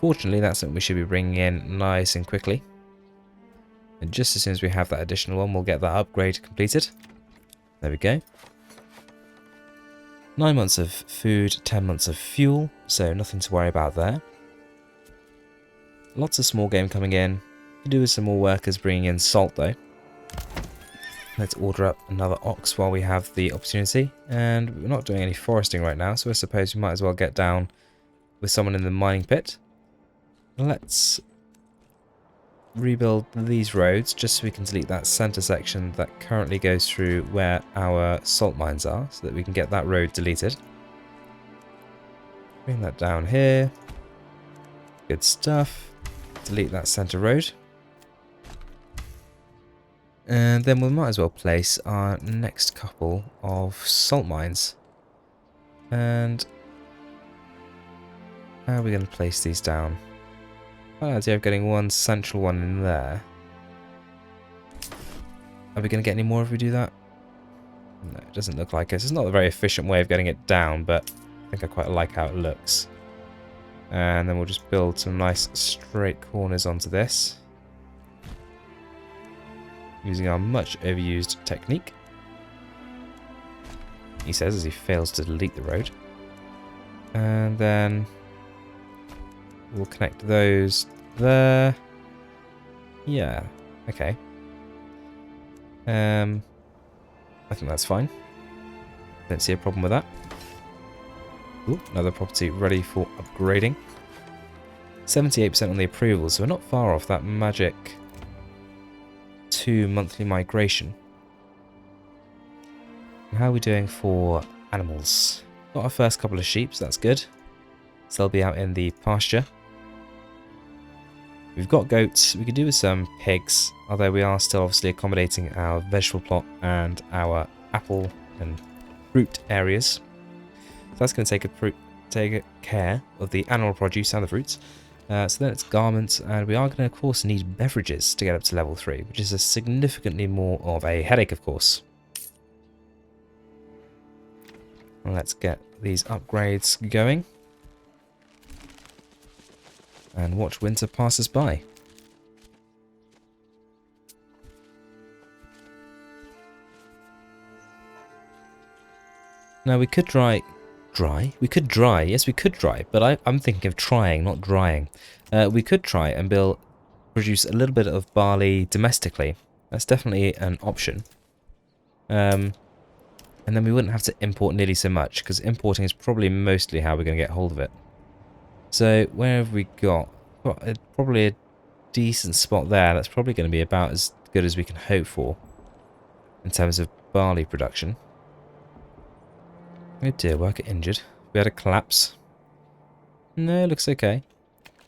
Fortunately, that's something we should be bringing in nice and quickly. And just as soon as we have that additional one, we'll get that upgrade completed. There we go. 9 months of food, 10 months of fuel, so nothing to worry about there. Lots of small game coming in. Could do with some more workers bringing in salt though. Let's order up another ox while we have the opportunity. And we're not doing any foresting right now, so I suppose we might as well get down with someone in the mining pit. Let's rebuild these roads just so we can delete that center section that currently goes through where our salt mines are, so that we can get that road deleted. Bring that down here. Good stuff. Delete that center road. And then we might as well place our next couple of salt mines. And how are we going to place these down? I like the idea of getting one central one in there. Are we going to get any more if we do that? No, it doesn't look like it. It's not a very efficient way of getting it down, but I think I quite like how it looks. And then we'll just build some nice straight corners onto this. Using our much overused technique. He says as he fails to delete the road. And then we'll connect those there. Yeah, okay. I think that's fine. Don't see a problem with that. Ooh, another property ready for upgrading. 78% on the approval, so we're not far off that magic 2 monthly migration. And how are we doing for animals? Got our first couple of sheep, so that's good. So they'll be out in the pasture. We've got goats. We could do with some pigs, although we are still obviously accommodating our vegetable plot and our apple and fruit areas. So that's going to take care of the animal produce and the fruits. So then it's garments, and we are going to, of course, need beverages to get up to level 3, which is a significantly more of a headache, of course. Well, let's get these upgrades going and watch winter pass us by. Now we could we could dry, yes we could dry, but I'm thinking of trying, not drying. We could try and produce a little bit of barley domestically. That's definitely an option. And then we wouldn't have to import nearly so much, because importing is probably mostly how we're going to get hold of it. So where have we got? Probably a decent spot there. That's probably going to be about as good as we can hope for in terms of barley production. Oh dear, worker injured. We had a collapse. No, looks okay.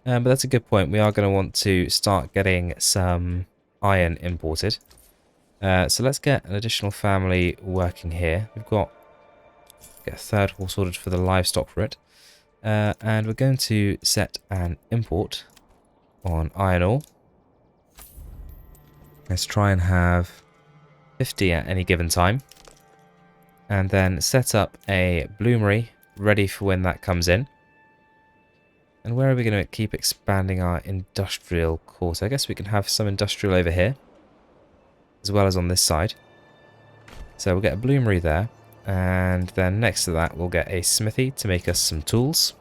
But that's a good point. We are going to want to start getting some iron imported. So let's get an additional family working here. We've got get a third horse ordered for the livestock for it. And we're going to set an import on iron ore. Let's try and have 50 at any given time. And then set up a bloomery ready for when that comes in. And where are we going to keep expanding our industrial course? I guess we can have some industrial over here, as well as on this side. So we'll get a bloomery there, and then next to that we'll get a smithy to make us some tools.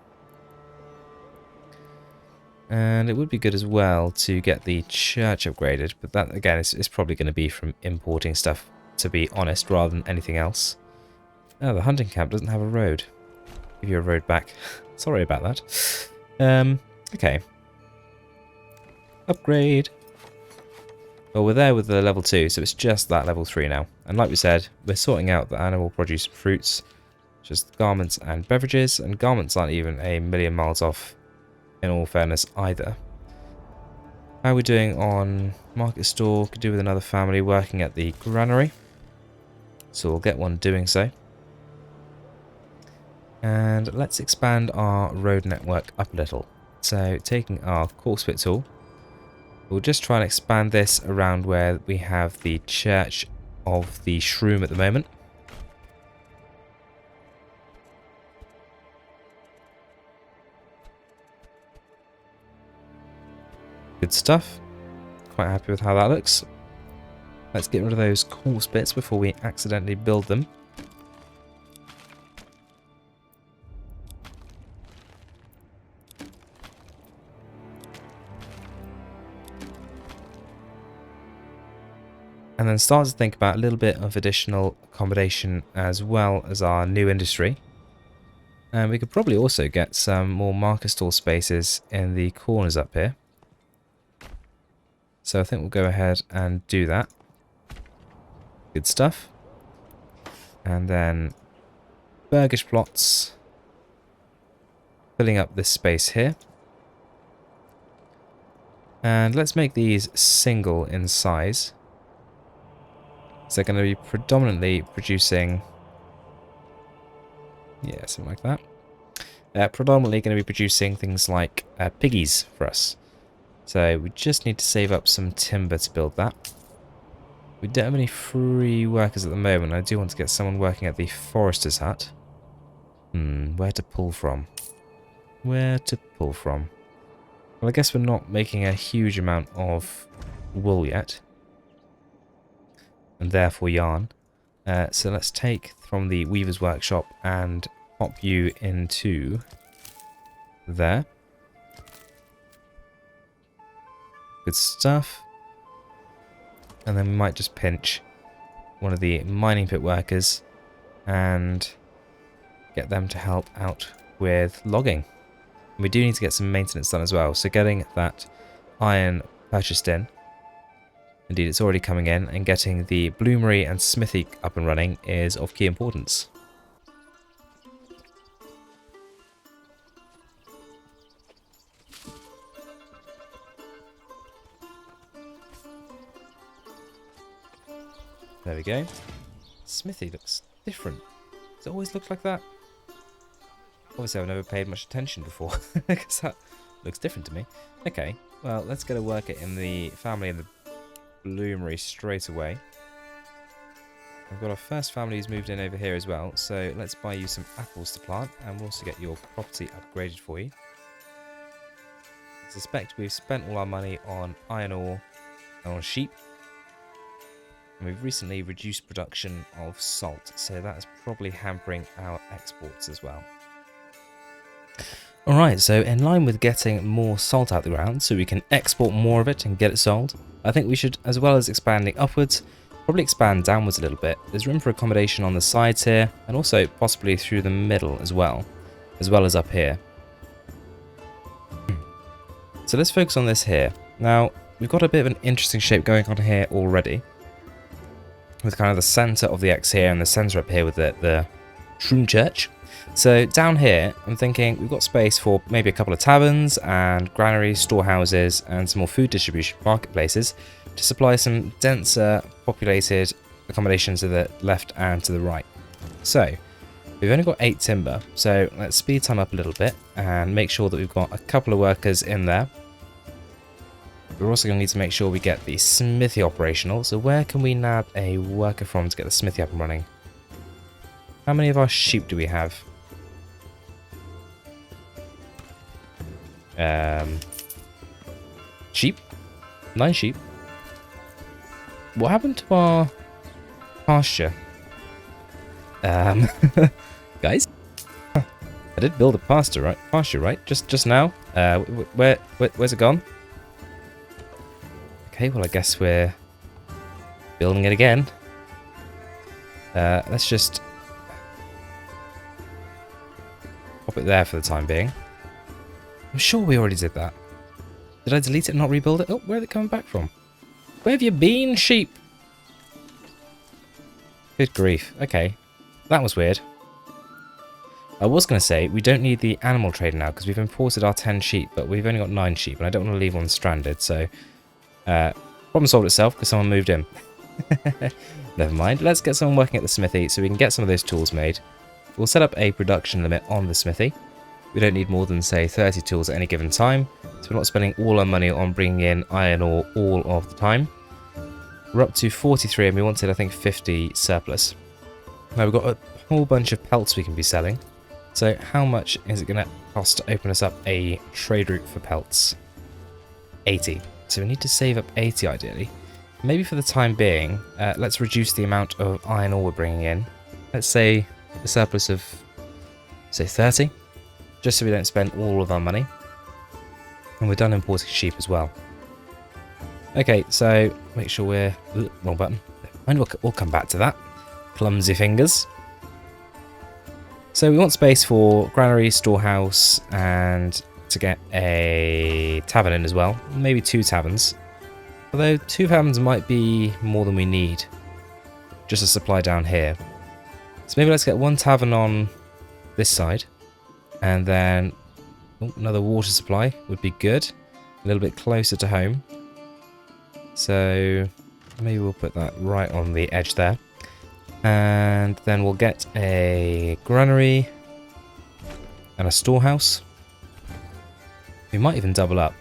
And it would be good as well to get the church upgraded, but that again is probably going to be from importing stuff, to be honest, rather than anything else. Oh, the hunting camp doesn't have a road. Give you a road back. Sorry about that. Okay. Upgrade. Well, we're there with the level 2, so it's just that level 3 now. And like we said, we're sorting out the animal produce and fruits, just garments and beverages, and garments aren't even a million miles off, in all fairness, either. How are we doing on market store? Could do with another family working at the granary. So we'll get one doing so. And let's expand our road network up a little. So taking our course fit tool, we'll just try and expand this around where we have the church of the Shroom at the moment. Good stuff. Quite happy with how that looks. Let's get rid of those course bits before we accidentally build them. And then start to think about a little bit of additional accommodation as well as our new industry. And we could probably also get some more market stall spaces in the corners up here. So I think we'll go ahead and do that. Good stuff. And then burgage plots. Filling up this space here. And let's make these single in size. So they're going to be predominantly producing, yeah, something like that. Predominantly going to be producing things like piggies for us. So we just need to save up some timber to build that. We don't have any free workers at the moment. I do want to get someone working at the forester's hut. Where to pull from? Where to pull from? Well, I guess we're not making a huge amount of wool yet. And therefore yarn. So let's take from the weaver's workshop and pop you into there. Good stuff. And then we might just pinch one of the mining pit workers and get them to help out with logging. And we do need to get some maintenance done as well. So getting that iron purchased in. Indeed, it's already coming in, and getting the bloomery and smithy up and running is of key importance. There we go. Smithy looks different. Does it always look like that? Obviously, I've never paid much attention before, because that looks different to me. Okay, well, let's get a worker in the family in the bloomery straight away. We've got our first family who's moved in over here as well, so let's buy you some apples to plant, and we'll also get your property upgraded for you. I suspect we've spent all our money on iron ore and on sheep. And we've recently reduced production of salt, so that is probably hampering our exports as well. Alright, so in line with getting more salt out the ground so we can export more of it and get it sold, I think we should, as well as expanding upwards, probably expand downwards a little bit. There's room for accommodation on the sides here, and also possibly through the middle as well as up here. So let's focus on this here. Now, we've got a bit of an interesting shape going on here already, with kind of the centre of the X here and the centre up here with the Shroom Church. So down here, I'm thinking we've got space for maybe a couple of taverns and granaries, storehouses, and some more food distribution marketplaces to supply some denser populated accommodation to the left and to the right. So we've only got 8 timber, so let's speed time up a little bit and make sure that we've got a couple of workers in there. We're also going to need to make sure we get the smithy operational. So where can we nab a worker from to get the smithy up and running? How many of our sheep do we have? Sheep? 9 sheep. What happened to our pasture? Guys? I did build a pasture, right? Just now? Where's it gone? Okay, well I guess we're building it again. Let's just pop it there for the time being. I'm sure we already did that. Did I delete it and not rebuild it? Oh, where are they coming back from? Where have you been, sheep? Good grief. Okay. That was weird. I was going to say, we don't need the animal trader now because we've imported our 10 sheep, but we've only got 9 sheep and I don't want to leave one stranded, so... problem solved itself because someone moved in. Never mind. Let's get someone working at the smithy so we can get some of those tools made. We'll set up a production limit on the smithy. We don't need more than, say, 30 tools at any given time, so we're not spending all our money on bringing in iron ore all of the time. We're up to 43 and we wanted, I think, 50 surplus. Now we've got a whole bunch of pelts we can be selling. So how much is it going to cost to open us up a trade route for pelts? 80. So we need to save up 80 ideally. Maybe for the time being, let's reduce the amount of iron ore we're bringing in. Let's say a surplus of, say, 30. Just so we don't spend all of our money. And we're done importing sheep as well. Okay, so make sure we're... Ooh, wrong button. And we'll come back to that. Clumsy fingers. So we want space for granary, storehouse, and to get a tavern in as well. Maybe 2 taverns. Although 2 taverns might be more than we need. Just a supply down here. So maybe let's get 1 tavern on this side. And then another water supply would be good. A little bit closer to home. So maybe we'll put that right on the edge there. And then we'll get a granary and a storehouse. We might even double up.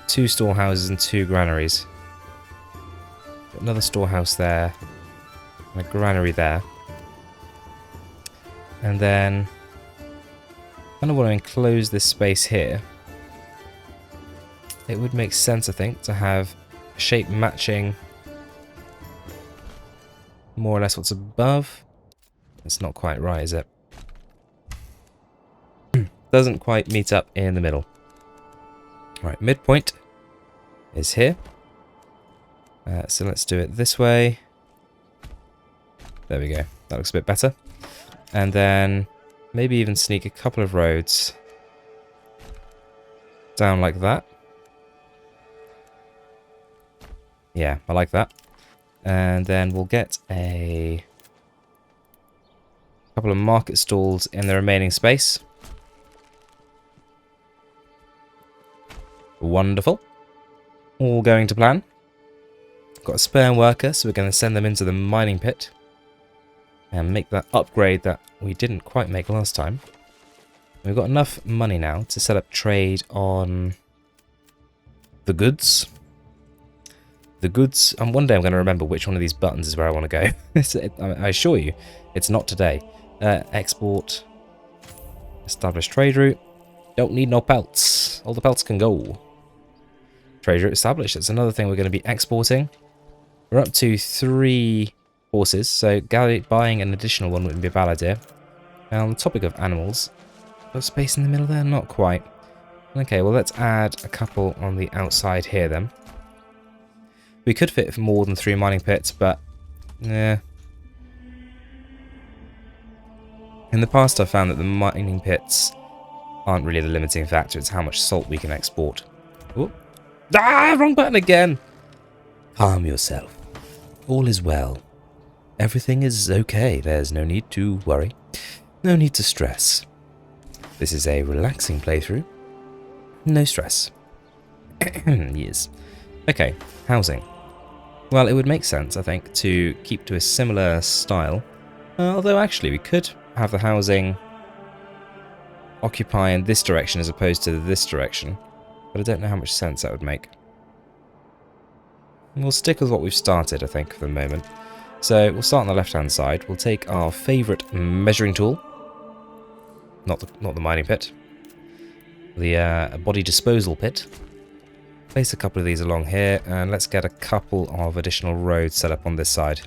2 storehouses and 2 granaries. Got another storehouse there. And a granary there. And then... I kind of want to enclose this space here. It would make sense, I think, to have a shape matching more or less what's above. It's not quite right, is it? Doesn't quite meet up in the middle. Right, midpoint is here. So let's do it this way. There we go. That looks a bit better. And then... maybe even sneak a couple of roads down like that. Yeah, I like that. And then we'll get a couple of market stalls in the remaining space. Wonderful. All going to plan. Got a spare worker, so we're going to send them into the mining pit and make that upgrade that we didn't quite make last time. We've got enough money now to set up trade on the goods. The goods, and one day I'm going to remember which one of these buttons is where I want to go. I assure you, it's not today. Export, establish trade route. Don't need no pelts. All the pelts can go. Trade route established. That's another thing we're going to be exporting. We're up to 3 horses, so buying an additional one wouldn't be a bad idea. And on the topic of animals, got space in the middle there? Not quite. Okay, well let's add a couple on the outside here then. We could fit more than 3 mining pits, but yeah. In the past I've found that the mining pits aren't really the limiting factor, it's how much salt we can export. Ooh. Ah, wrong button again! Calm yourself. All is well. Everything is okay, there's no need to worry. No need to stress. This is a relaxing playthrough. No stress. Yes. Okay, housing. Well, it would make sense, I think, to keep to a similar style. Although, actually, we could have the housing occupy in this direction as opposed to this direction. But I don't know how much sense that would make. We'll stick with what we've started, I think, for the moment. So, we'll start on the left-hand side. We'll take our favourite measuring tool. Not the mining pit. The body disposal pit. Place a couple of these along here, and let's get a couple of additional roads set up on this side.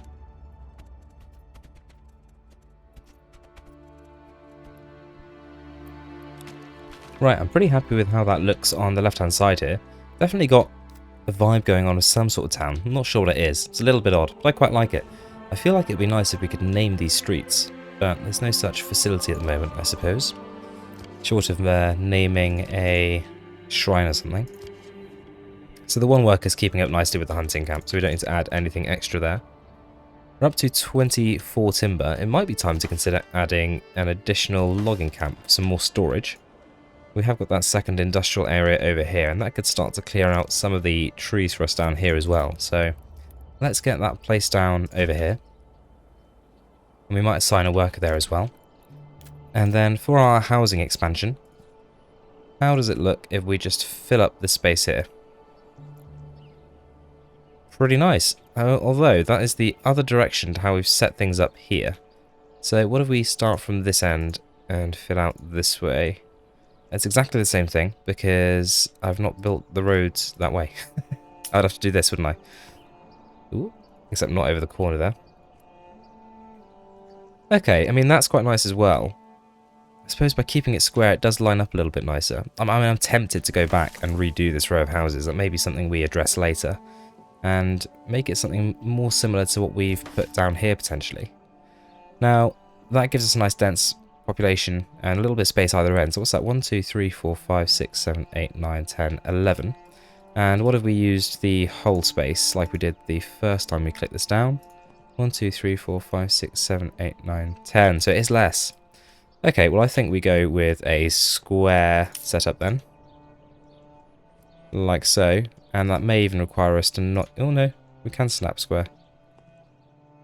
Right, I'm pretty happy with how that looks on the left-hand side here. Definitely got a vibe going on with some sort of town. I'm not sure what it is. It's a little bit odd, but I quite like it. I feel like it'd be nice if we could name these streets, but there's no such facility at the moment, I suppose. Short of naming a shrine or something. So the one worker's keeping up nicely with the hunting camp, so we don't need to add anything extra there. We're up to 24 timber. It might be time to consider adding an additional logging camp for some more storage. We have got that second industrial area over here, and that could start to clear out some of the trees for us down here as well. So let's get that place down over here. And we might assign a worker there as well. And then for our housing expansion, how does it look if we just fill up this space here? Pretty nice. Although that is the other direction to how we've set things up here. So what if we start from this end and fill out this way? It's exactly the same thing because I've not built the roads that way. I'd have to do this, wouldn't I? Ooh, except not over the corner there. Okay, I mean that's quite nice as well. I suppose by keeping it square it does line up a little bit nicer. I mean I'm tempted to go back and redo this row of houses. That may be something we address later. And make it something more similar to what we've put down here potentially. Now, that gives us a nice dense population and a little bit of space either end. So what's that? 1, 2, 3, 4, 5, 6, 7, 8, 9, 10, 11. And what if we used the whole space like we did the first time we clicked this down? 1, 2, 3, 4, 5, 6, 7, 8, 9, 10. So it is less. Okay, well I think we go with a square setup then. Like so. And that may even require us to not... Oh no, we can snap square.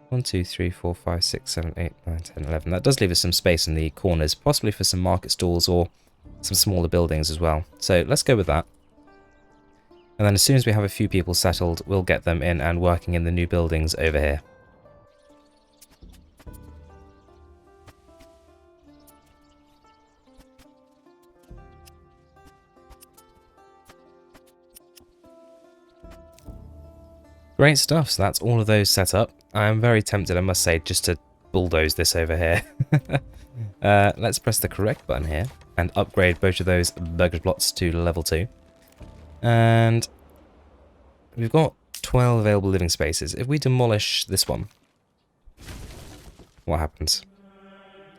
1, 2, 3, 4, 5, 6, 7, 8, 9, 10, 11. That does leave us some space in the corners, possibly for some market stalls or some smaller buildings as well. So let's go with that. And then as soon as we have a few people settled, we'll get them in and working in the new buildings over here. Great stuff, so that's all of those set up. I am very tempted, I must say, just to bulldoze this over here. Let's press the correct button here and upgrade both of those burgage plots to level 2. And we've got 12 available living spaces. If we demolish this one, what happens?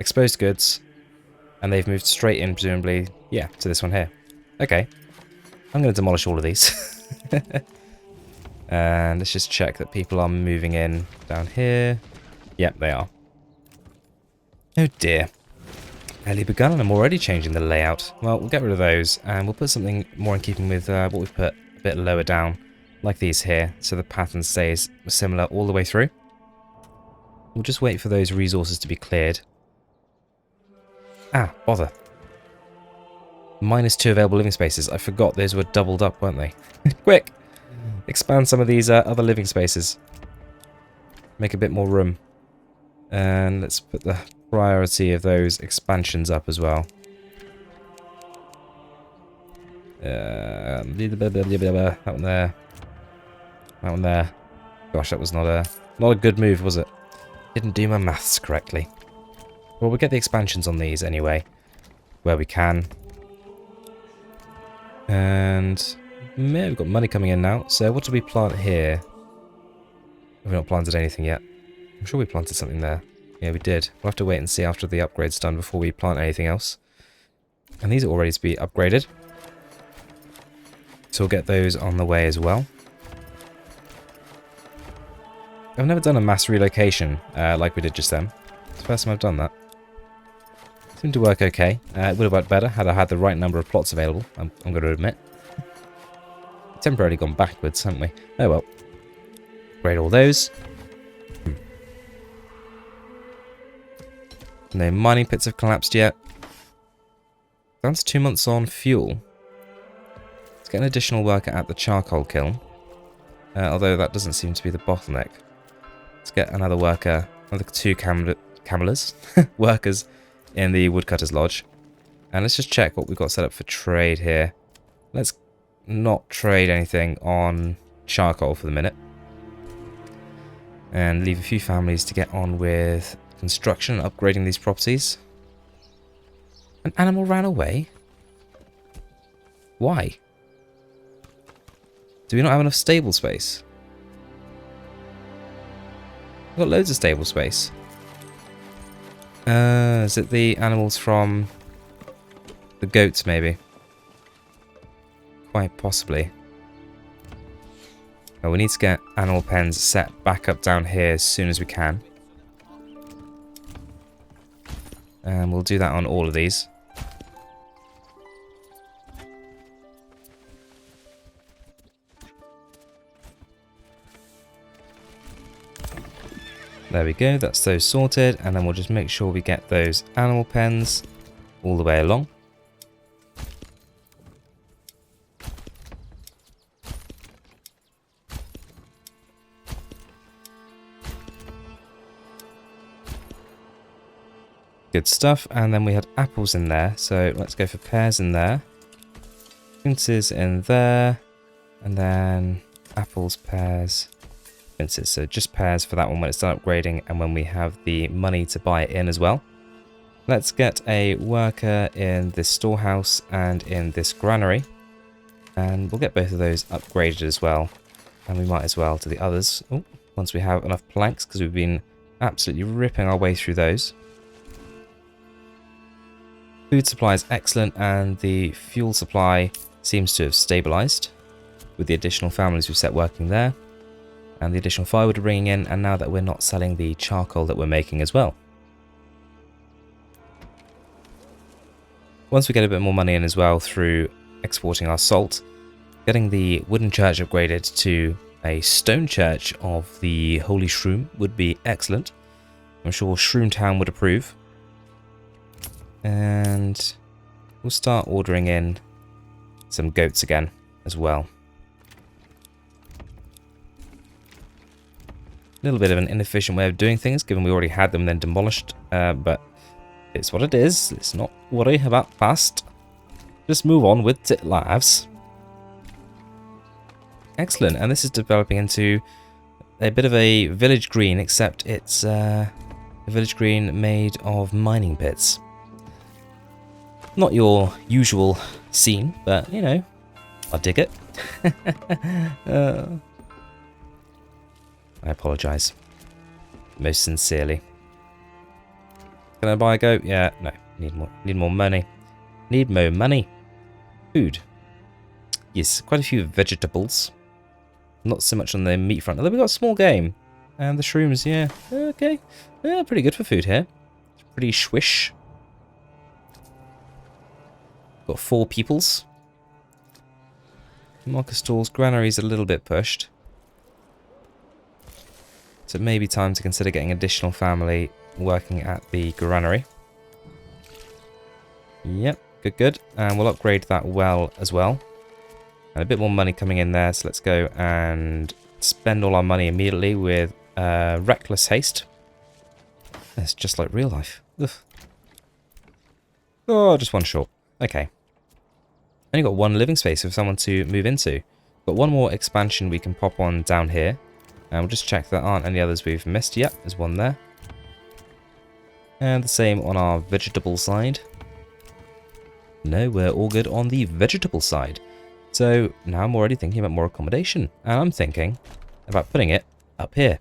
Exposed goods, and they've moved straight in, presumably, yeah, to this one here. Okay, I'm going to demolish all of these. And let's just check that people are moving in down here. Yep, they are. Oh dear. Early begun and I'm already changing the layout. Well, we'll get rid of those and we'll put something more in keeping with what we've put a bit lower down. like these here, so the pattern stays similar all the way through. We'll just wait for those resources to be cleared. Ah, bother. -2 available living spaces. I forgot those were doubled up, weren't they? Quick! Expand some of these other living spaces. Make a bit more room. And let's put the priority of those expansions up as well. That one there. That one there. Gosh, that was not a good move, was it? Didn't do my maths correctly. Well, we'll get the expansions on these anyway, where we can. And yeah, we've got money coming in now. So what did we plant here? We've not planted anything yet. I'm sure we planted something there. Yeah, we did. We'll have to wait and see after the upgrade's done before we plant anything else. And these are all ready to be upgraded. So we'll get those on the way as well. I've never done a mass relocation like we did just then. It's the first time I've done that. Seemed to work okay. It would have worked better had I had the right number of plots available, I'm going to admit. Temporarily gone backwards, haven't we? Oh well. Upgrade all those. No mining pits have collapsed yet. That's 2 months on fuel. Let's get an additional worker at the charcoal kiln. Although that doesn't seem to be the bottleneck. Let's get another worker, another 2 camelers, workers in the woodcutter's lodge. And let's just check what we've got set up for trade here. Let's not trade anything on charcoal for the minute. And leave a few families to get on with construction and upgrading these properties. An animal ran away? Why? Do we not have enough stable space? We've got loads of stable space. Is it the animals from the goats, maybe? Quite possibly. Oh, we need to get animal pens set back up down here as soon as we can. And we'll do that on all of these. There we go, that's those sorted, and then we'll just make sure we get those animal pens all the way along. Good stuff, and then we had apples in there, so let's go for pears in there. Quinces in there, and then apples, pears, quinces. So just pears for that one when it's done upgrading and when we have the money to buy it in as well. Let's get a worker in this storehouse and in this granary, and we'll get both of those upgraded as well. And we might as well to the others once we have enough planks, because we've been absolutely ripping our way through those. Food supply is excellent, and the fuel supply seems to have stabilised with the additional families we've set working there, and the additional firewood we're bringing in, and now that we're not selling the charcoal that we're making as well. Once we get a bit more money in as well through exporting our salt, getting the wooden church upgraded to a stone church of the Holy Shroom would be excellent. I'm sure Shroom Town would approve. And we'll start ordering in some goats again as well. A little bit of an inefficient way of doing things, given we already had them then demolished, but it's what it is. Let's not worry about past. Just move on with it lives. Excellent, and this is developing into a bit of a village green, except it's a village green made of mining pits. Not your usual scene, but, you know, I dig it. I apologise. Most sincerely. Can I buy a goat? Yeah, no. Need more money. Need more money. Food. Yes, quite a few vegetables. Not so much on the meat front. Although we've got a small game. And the shrooms, yeah. Okay. Yeah, pretty good for food here. It's pretty swish. Got 4 peoples. Marcus Stalls, granary's a little bit pushed. So it may be time to consider getting additional family working at the granary. Yep, good, good. And we'll upgrade that well as well. And a bit more money coming in there, so let's go and spend all our money immediately with reckless haste. It's just like real life. Ugh. Oh, just one short. Okay. Only got one living space for someone to move into. Got one more expansion we can pop on down here. And we'll just check there aren't any others we've missed. Yep, there's one there. And the same on our vegetable side. No, we're all good on the vegetable side. So now I'm already thinking about more accommodation. And I'm thinking about putting it up here.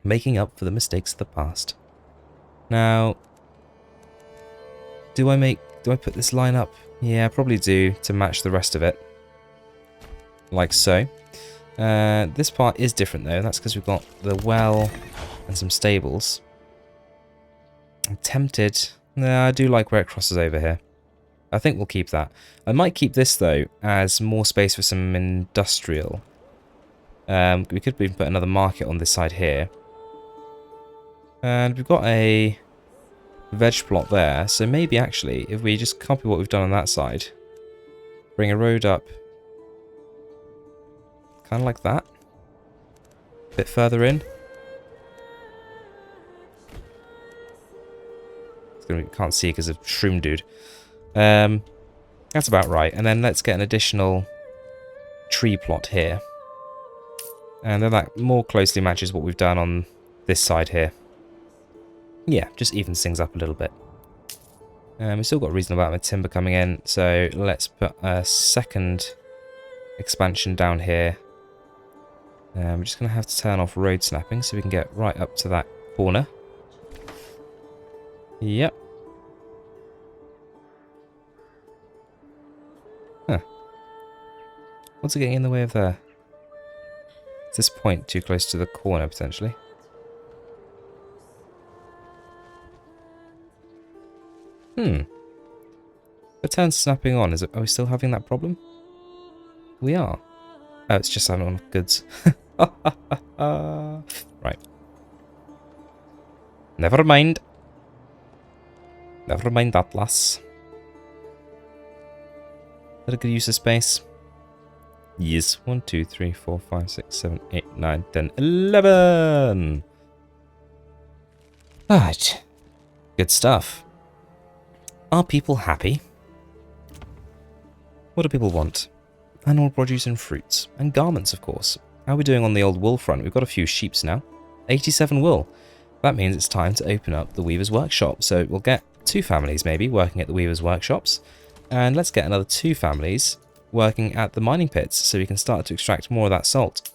Making up for the mistakes of the past. Now, do I put this line up? Yeah, I probably do to match the rest of it. Like so. This part is different though. That's because we've got the well and some stables. I'm tempted. No, I do like where it crosses over here. I think we'll keep that. I might keep this though as more space for some industrial. We could even put another market on this side here. And we've got a veg plot there. So maybe actually if we just copy what we've done on that side. Bring a road up. Kind of like that. A bit further in. Can't see because of Shroom Dude. That's about right. And then let's get an additional tree plot here. And then that more closely matches what we've done on this side here. Yeah, just evens things up a little bit. We've still got a reasonable amount of timber coming in. So let's put a second expansion down here. We're just going to have to turn off road snapping so we can get right up to that corner. Yep. Huh. What's it getting in the way of there? Is this point too close to the corner, potentially? The turn snapping on, are we still having that problem? We are. Oh, it's just having enough goods. Right. Never mind. Never mind that, lass. Is that a good use of space? Yes. 1, 2, 3, 4, 5, 6, 7, 8, 9, 10, 11! Right. Good stuff. Are people happy? What do people want? Animal produce and fruits. And garments, of course. How are we doing on the old wool front? We've got a few sheeps now. 87 wool. That means it's time to open up the Weaver's Workshop. So we'll get 2 families, maybe, working at the Weaver's Workshops. And let's get another 2 families working at the mining pits so we can start to extract more of that salt.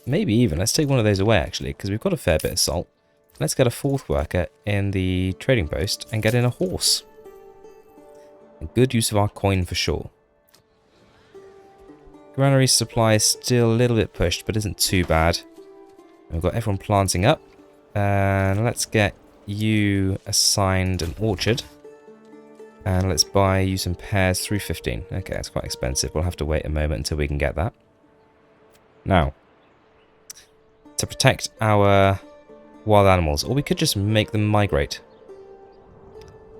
Maybe even, let's take one of those away, actually, because we've got a fair bit of salt. Let's get a 4th worker in the trading post and get in a horse. A good use of our coin for sure. Granary supply is still a little bit pushed, but isn't too bad. We've got everyone planting up. And let's get you assigned an orchard. And let's buy you some pears through 15. Okay, that's quite expensive. We'll have to wait a moment until we can get that. Now, to protect our wild animals, or we could just make them migrate.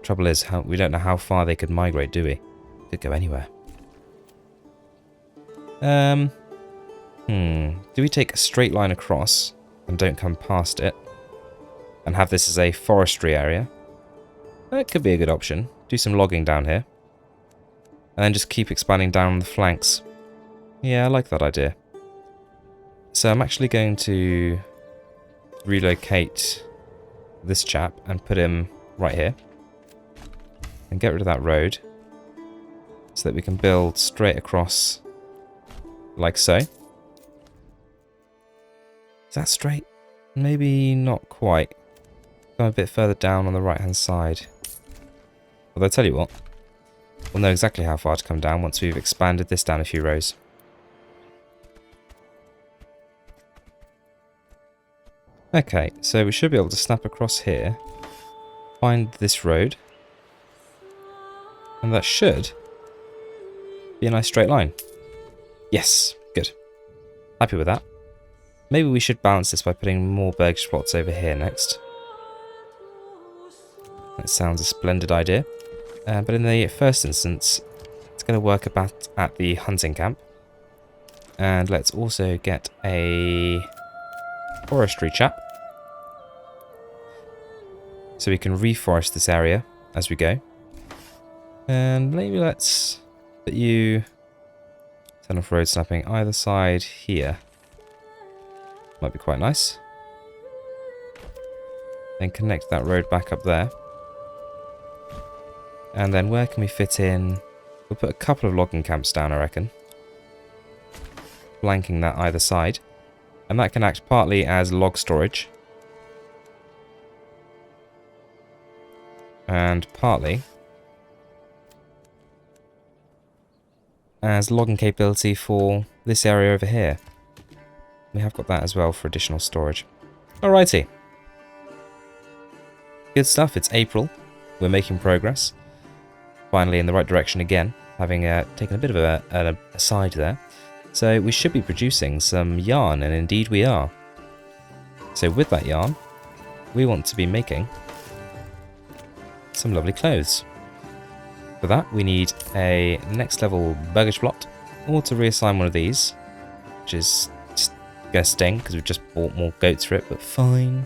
Trouble is, we don't know how far they could migrate, do we? Could go anywhere. Do we take a straight line across and don't come past it? And have this as a forestry area? That could be a good option. Do some logging down here. And then just keep expanding down the flanks. Yeah, I like that idea. So I'm actually going to relocate this chap and put him right here. And get rid of that road. So that we can build straight across like so. Is that straight? Maybe not quite. Go a bit further down on the right hand side. Although I'll tell you what, we'll know exactly how far to come down once we've expanded this down a few rows. Okay, so we should be able to snap across here, find this road, and that should be a nice straight line. Yes, good. Happy with that. Maybe we should balance this by putting more burgage plots over here next. That sounds a splendid idea. But in the first instance, it's going to work about at the hunting camp. And let's also get a forestry chap. So we can reforest this area as we go. And maybe let's put you... turn off road snapping either side here. Might be quite nice. Then connect that road back up there. And then where can we fit in? We'll put a couple of logging camps down, I reckon. Flanking that either side. And that can act partly as log storage. And partly as logging capability for this area over here. We have got that as well for additional storage. Alrighty. Good stuff, it's April. We're making progress. Finally in the right direction again, having taken a bit of a aside there. So we should be producing some yarn, and indeed we are. So with that yarn, we want to be making some lovely clothes. For that, we need a next level burgage plot, or to reassign one of these, which is just going to sting because we've just bought more goats for it, but fine.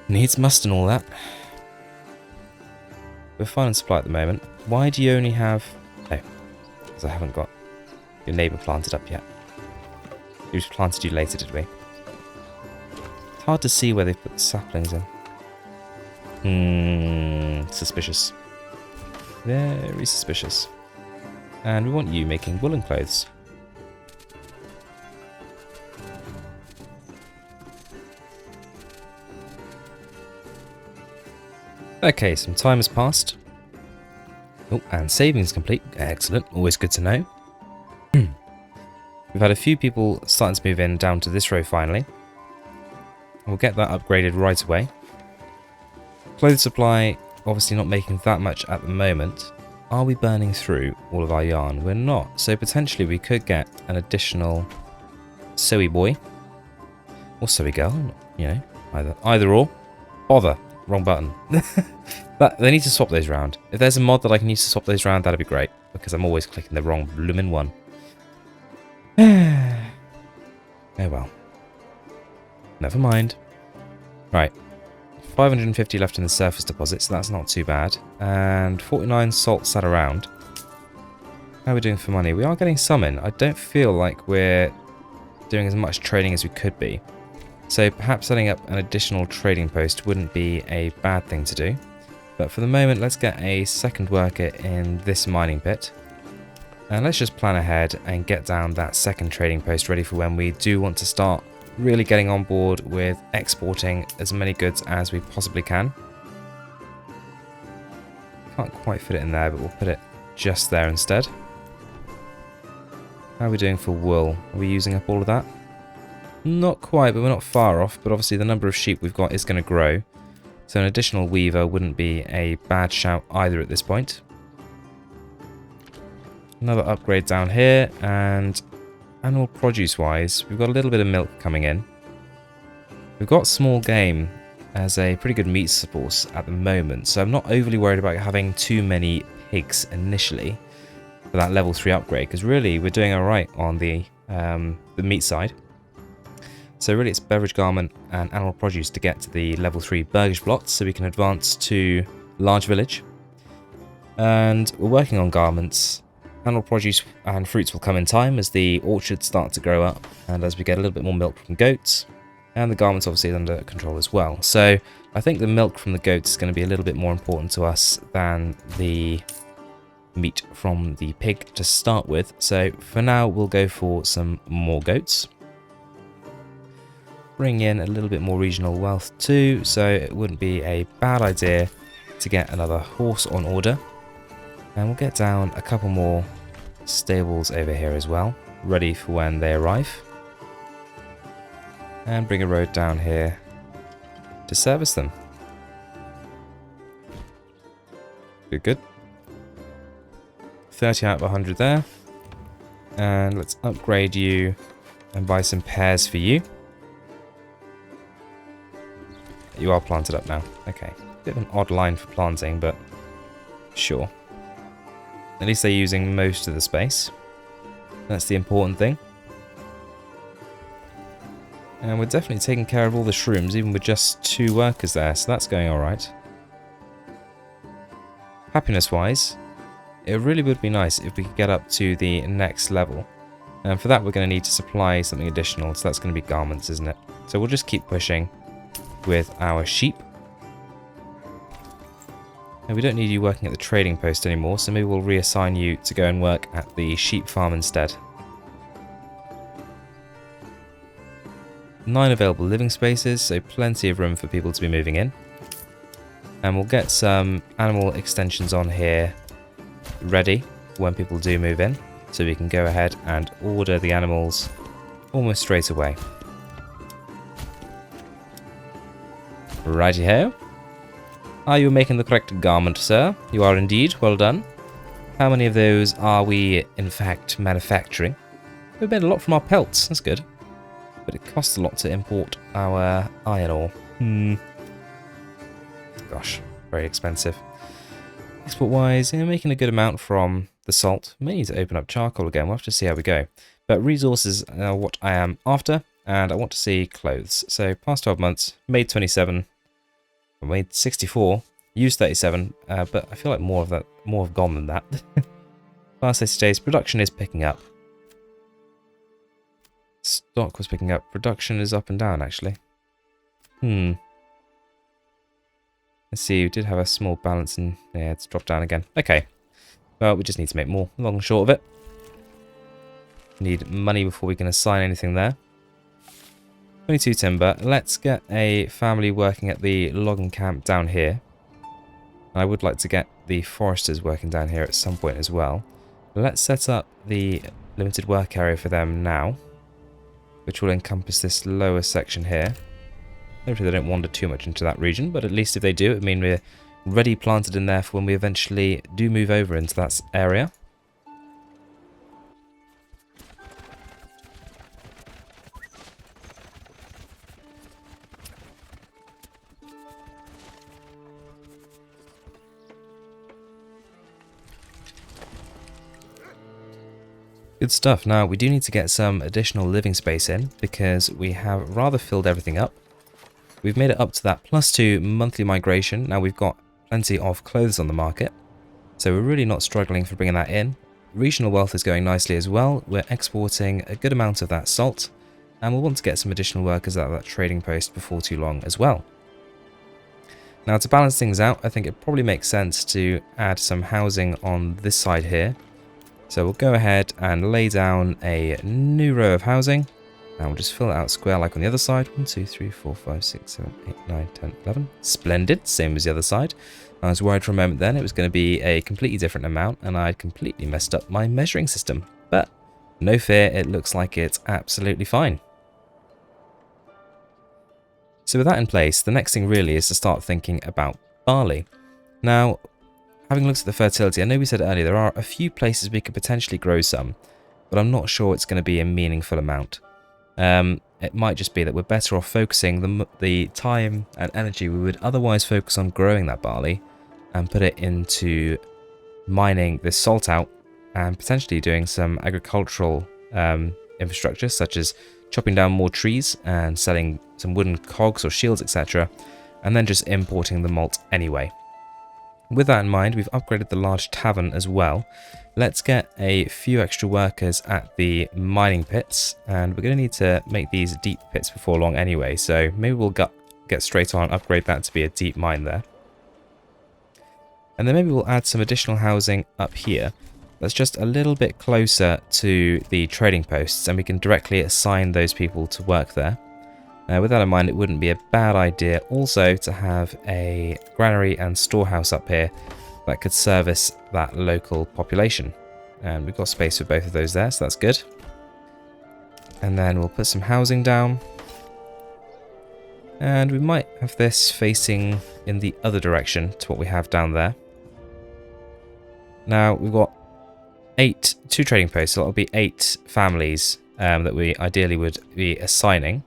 Needs must and all that. We're fine on supply at the moment. Why do you only have... oh, because I haven't got your neighbour planted up yet. We just planted you later, did we? It's hard to see where they've put the saplings in. Suspicious. Very suspicious. And we want you making woolen clothes. Okay, some time has passed. Oh, and savings complete. Excellent. Always good to know. We've had a few people starting to move in down to this row finally. We'll get that upgraded right away. Clothes supply, obviously not making that much at the moment. Are we burning through all of our yarn? We're not. So potentially we could get an additional sewy boy. Or sewy girl. You know, either or. Bother. Wrong button. They need to swap those round. If there's a mod that I can use to swap those round, that'd be great. Because I'm always clicking the wrong bloomin' one. Oh well. Never mind. Right. 550 left in the surface deposit, so that's not too bad. And 49 salt sat around. How are we doing for money? We are getting some in. I don't feel like we're doing as much trading as we could be. So perhaps setting up an additional trading post wouldn't be a bad thing to do. But for the moment, let's get a second worker in this mining pit. And let's just plan ahead and get down that second trading post ready for when we do want to start really getting on board with exporting as many goods as we possibly can. Can't quite fit it in there, but we'll put it just there instead. How are we doing for wool? Are we using up all of that? Not quite, but we're not far off. But obviously the number of sheep we've got is going to grow. So an additional weaver wouldn't be a bad shout either at this point. Another upgrade down here, and animal produce wise, we've got a little bit of milk coming in. We've got small game as a pretty good meat source at the moment, so I'm not overly worried about having too many pigs initially for that level 3 upgrade, because really we're doing alright on the meat side. So really it's beverage garment and animal produce to get to the level 3 burgage plots so we can advance to large village. And we're working on garments. Animal produce and fruits will come in time as the orchards start to grow up and as we get a little bit more milk from goats. And the garments obviously is under control as well. So I think the milk from the goats is going to be a little bit more important to us than the meat from the pig to start with. So for now we'll go for some more goats. Bring in a little bit more regional wealth too, so it wouldn't be a bad idea to get another horse on order. And we'll get down a couple more stables over here as well, ready for when they arrive. And bring a road down here to service them. Good, good. 30 out of 100 there. And let's upgrade you and buy some pears for you. You are planted up now. Okay. Bit of an odd line for planting, but sure. At least they're using most of the space. That's the important thing. And we're definitely taking care of all the shrooms, even with just 2 workers there, so that's going alright. Happiness-wise, it really would be nice if we could get up to the next level. And for that we're going to need to supply something additional, so that's going to be garments, isn't it? So we'll just keep pushing with our sheep. And we don't need you working at the trading post anymore, so maybe we'll reassign you to go and work at the sheep farm instead. 9 available living spaces, so plenty of room for people to be moving in. And we'll get some animal extensions on here ready when people do move in, so we can go ahead and order the animals almost straight away. Righty-ho. Are you making the correct garment, sir? You are indeed. Well done. How many of those are we, in fact, manufacturing? We've made a lot from our pelts. That's good. But it costs a lot to import our iron ore. Gosh, very expensive. Export-wise, making a good amount from the salt. May need to open up charcoal again. We'll have to see how we go. But resources are what I am after, and I want to see clothes. So, past 12 months, made 27. I made 64, used 37, but I feel like more have gone than that. Past 60 days, production is picking up. Stock was picking up. Production is up and down, actually. Let's see, we did have a small balance and yeah, it's dropped down again. Okay. Well, we just need to make more. Long and short of it. Need money before we can assign anything there. 22 timber. Let's get a family working at the logging camp down here. I would like to get the foresters working down here at some point as well. Let's set up the limited work area for them now, which will encompass this lower section here. Hopefully they don't wander too much into that region, but at least if they do, it would mean we're ready planted in there for when we eventually do move over into that area. Good stuff. Now, we do need to get some additional living space in because we have rather filled everything up. We've made it up to that +2 monthly migration. Now we've got plenty of clothes on the market, so we're really not struggling for bringing that in. Regional wealth is going nicely as well. We're exporting a good amount of that salt, and we'll want to get some additional workers out of that trading post before too long as well. Now, to balance things out, I think it probably makes sense to add some housing on this side here. So we'll go ahead and lay down a new row of housing. And we'll just fill it out square like on the other side. 1, 2, 3, 4, 5, 6, 7, 8, 9, 10, 11. Splendid. Same as the other side. I was worried for a moment then it was going to be a completely different amount. And I'd completely messed up my measuring system. But no fear, it looks like it's absolutely fine. So with that in place, the next thing really is to start thinking about barley. Now, having looked at the fertility, I know we said earlier there are a few places we could potentially grow some, but I'm not sure it's going to be a meaningful amount. It might just be that we're better off focusing the time and energy we would otherwise focus on growing that barley and put it into mining this salt out and potentially doing some agricultural infrastructure, such as chopping down more trees and selling some wooden cogs or shields, etc., and then just importing the malt anyway. With that in mind, we've upgraded the large tavern as well. Let's get a few extra workers at the mining pits, and we're going to need to make these deep pits before long anyway, so maybe we'll get straight on and upgrade that to be a deep mine there. And then maybe we'll add some additional housing up here that's just a little bit closer to the trading posts, and we can directly assign those people to work there. With that in mind, it wouldn't be a bad idea also to have a granary and storehouse up here that could service that local population. And we've got space for both of those there, so that's good. And then we'll put some housing down. And we might have this facing in the other direction to what we have down there. Now, we've got two trading posts, so that'll be 8 families that we ideally would be assigning.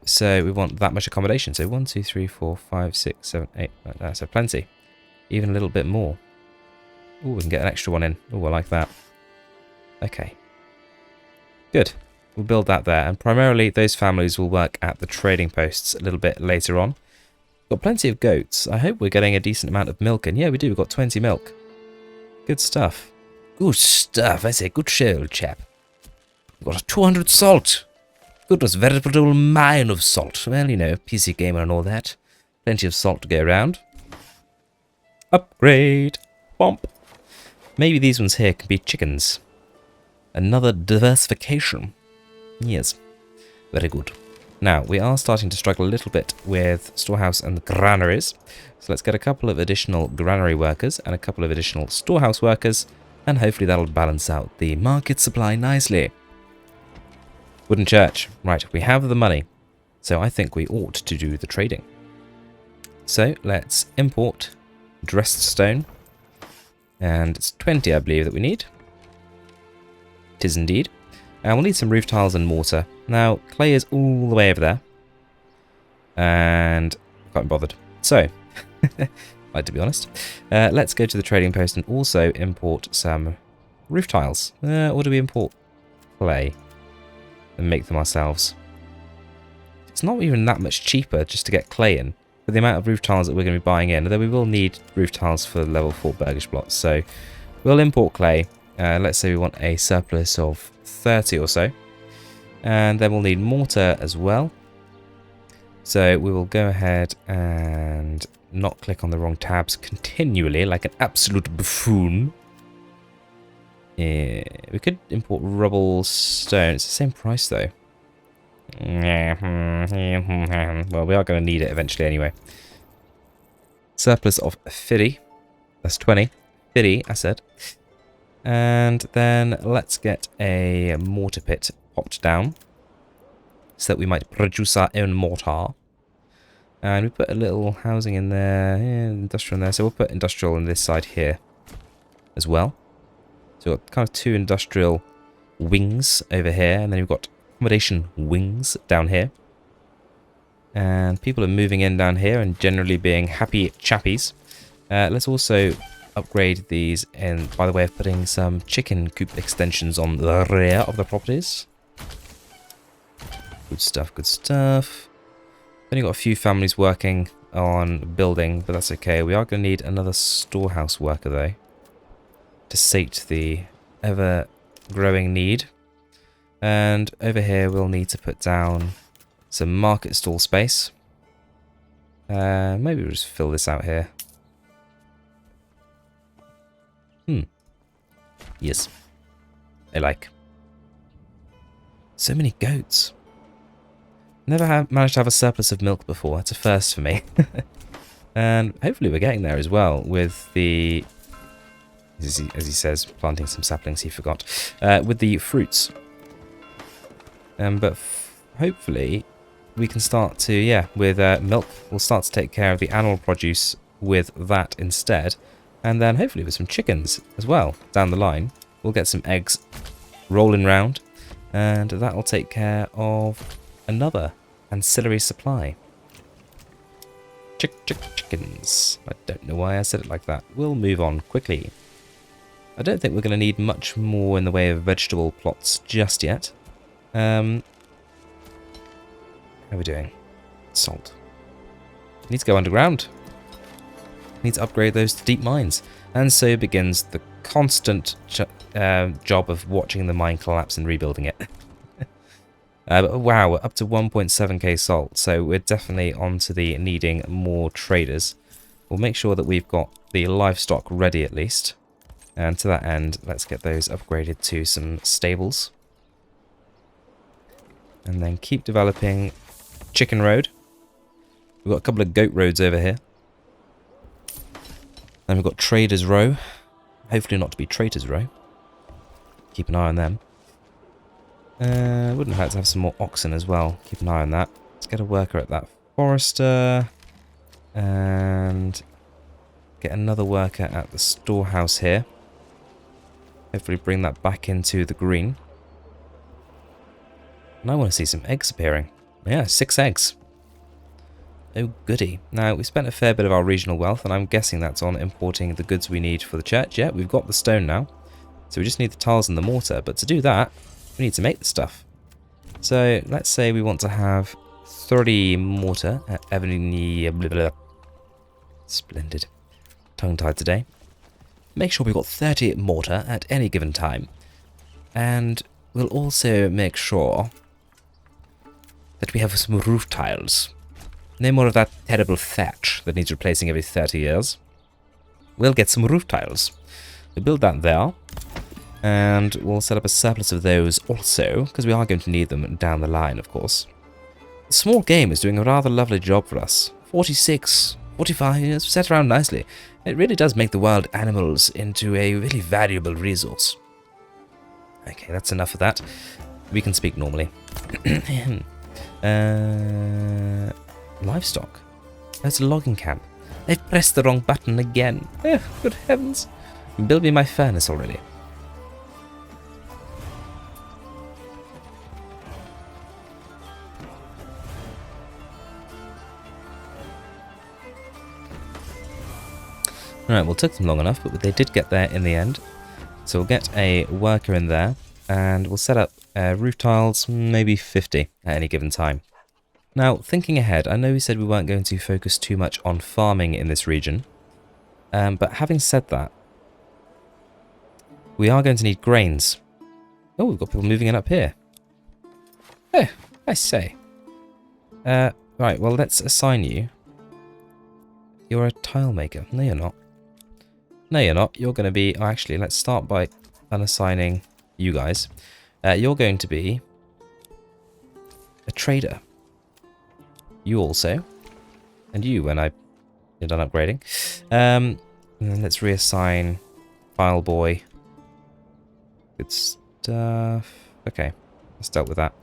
So we want that much accommodation. So 1, 2, 3, 4, 5, 6, 7, 8. Like that. So plenty. Even a little bit more. Oh, we can get an extra one in. Oh, I like that. Okay. Good. We'll build that there. And primarily those families will work at the trading posts a little bit later on. Got plenty of goats. I hope we're getting a decent amount of milk in. Yeah, we do. We've got 20 milk. Good stuff. Good stuff. I say, good show, old chap. We've got 200 salt. Goodness, veritable mine of salt. Well, you know, PC gamer and all that. Plenty of salt to go around. Upgrade. Bomp. Maybe these ones here can be chickens. Another diversification. Yes. Very good. Now, we are starting to struggle a little bit with storehouse and granaries. So let's get a couple of additional granary workers and a couple of additional storehouse workers. And hopefully that'll balance out the market supply nicely. Wooden church. Right, we have the money. So I think we ought to do the trading. So let's import dressed stone. And it's 20, I believe, that we need. It is indeed. And we'll need some roof tiles and mortar. Now, clay is all the way over there. And I can't be bothered. So, like to be honest, let's go to the trading post and also import some roof tiles. Or do we import clay and make them ourselves? It's not even that much cheaper just to get clay in for the amount of roof tiles that we're going to be buying in. Although we will need roof tiles for level 4 burgage plots. So we'll import clay. Let's say we want a surplus of 30 or so. And then we'll need mortar as well. So we will go ahead and not click on the wrong tabs continually like an absolute buffoon. Yeah, we could import rubble stone. It's the same price though. Well, we are going to need it eventually anyway. Surplus of 50. That's 20. 50, I said. And then let's get a mortar pit popped down so that we might produce our own mortar. And we put a little housing in there, industrial in there. So we'll put industrial on this side here as well. So we've got kind of 2 industrial wings over here, and then we've got accommodation wings down here. And people are moving in down here and generally being happy chappies. Let's also upgrade these and by the way of putting some chicken coop extensions on the rear of the properties. Good stuff, good stuff. Only got a few families working on building, but that's okay. We are going to need another storehouse worker though to sate the ever growing need. And over here we'll need to put down some market stall space. Maybe we'll just fill this out here. Yes. I like. So many goats. Never have managed to have a surplus of milk before. That's a first for me. And hopefully we're getting there as well with the, as he says, planting some saplings he forgot, with the fruits. But hopefully we can start to, yeah, with milk, we'll start to take care of the animal produce with that instead. And then hopefully with some chickens as well down the line. We'll get some eggs rolling round. And that will take care of another ancillary supply. Chickens. I don't know why I said it like that. We'll move on quickly. I don't think we're going to need much more in the way of vegetable plots just yet. How are we doing? Salt. Needs to go underground. Need to upgrade those to deep mines. And so begins the constant job of watching the mine collapse and rebuilding it. But wow, we're up to 1.7k salt, so we're definitely onto the needing more traders. We'll make sure that we've got the livestock ready at least. And to that end, let's get those upgraded to some stables. And then keep developing Chicken Road. We've got a couple of goat roads over here. Then we've got Traders Row. Hopefully not to be Traitors Row. Keep an eye on them. Wouldn't hurt to have some more oxen as well. Keep an eye on that. Let's get a worker at that forester. And get another worker at the storehouse here. Hopefully bring that back into the green. And I want to see some eggs appearing. Yeah, 6 eggs. Oh goody. Now, we spent a fair bit of our regional wealth, and I'm guessing that's on importing the goods we need for the church. Yeah, we've got the stone now. So we just need the tiles and the mortar. But to do that, we need to make the stuff. So let's say we want to have 30 mortar at Ebony... Blah, blah. Splendid. Tongue-tied today. Make sure we've got 30 mortar at any given time. And we'll also make sure that we have some roof tiles. No more of that terrible thatch that needs replacing every 30 years. We'll get some roof tiles. We'll build that there. And we'll set up a surplus of those also, because we are going to need them down the line, of course. The small game is doing a rather lovely job for us. 46, 45 years, set around nicely. It really does make the wild animals into a really valuable resource. Okay, that's enough of that. We can speak normally. Livestock. That's a logging camp. I've pressed the wrong button again. Oh, good heavens. Build me my furnace already. Alright, well, it took them long enough, but they did get there in the end. So we'll get a worker in there, and we'll set up roof tiles, maybe 50 at any given time. Now, thinking ahead, I know we said we weren't going to focus too much on farming in this region, but having said that, we are going to need grains. Oh, we've got people moving in up here. Oh, I say. Right, well, let's assign you. You're a tile maker. No, you're not. No, you're not. You're going to be... Oh, actually, let's start by unassigning you guys. You're going to be a trader. You also. And you, when you're done upgrading. And then let's reassign file boy. Good stuff. Okay, let's dealt with that.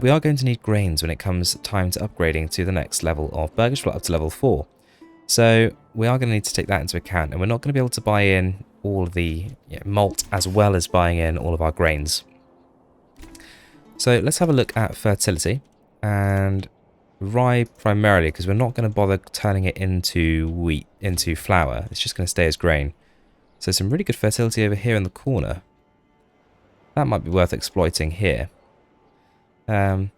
We are going to need grains when it comes time to upgrading to the next level of burgage, up to level 4. So we are going to need to take that into account, and we're not going to be able to buy in all of the malt as well as buying in all of our grains. So let's have a look at fertility and rye primarily, because we're not going to bother turning it into wheat, into flour. It's just going to stay as grain. So some really good fertility over here in the corner. That might be worth exploiting here. Perhaps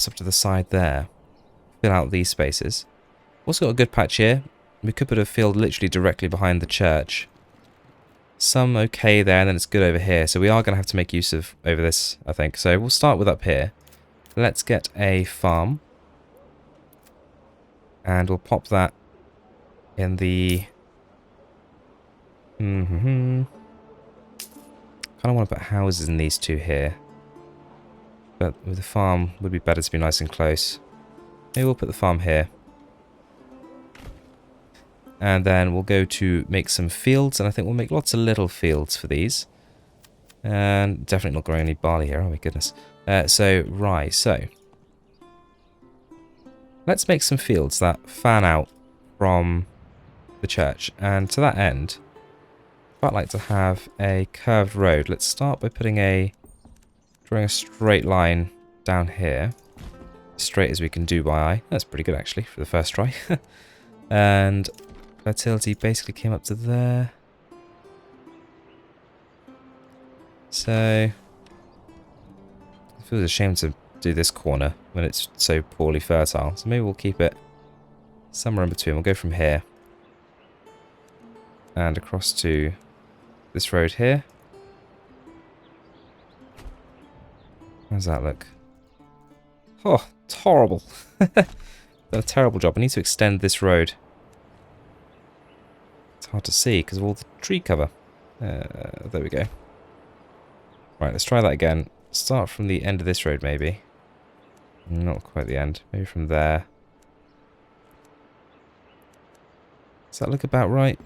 up to the side there. Fill out these spaces. Also got a good patch here. We could put a field literally directly behind the church. Some okay there, and then it's good over here. So we are going to have to make use of over this, I think. So we'll start with up here. Let's get a farm. And we'll pop that in the... Kind of want to put houses in these two here. But with the farm, would be better to be nice and close. Maybe we'll put the farm here. And then we'll go to make some fields, and I think we'll make lots of little fields for these. And definitely not growing any barley here, oh my goodness. So, rye. So, let's make some fields that fan out from the church. And to that end, I'd like to have a curved road. Let's start by drawing a straight line down here. As straight as we can do by eye. That's pretty good actually for the first try. And fertility basically came up to there. So it feels a shame to do this corner when it's so poorly fertile. So maybe we'll keep it somewhere in between. We'll go from here and across to this road here. How does that look? Oh, it's horrible. Done a terrible job. I need to extend this road. It's hard to see because of all the tree cover. There we go. Right, let's try that again. Start from the end of this road, maybe. Not quite the end. Maybe from there. Does that look about right?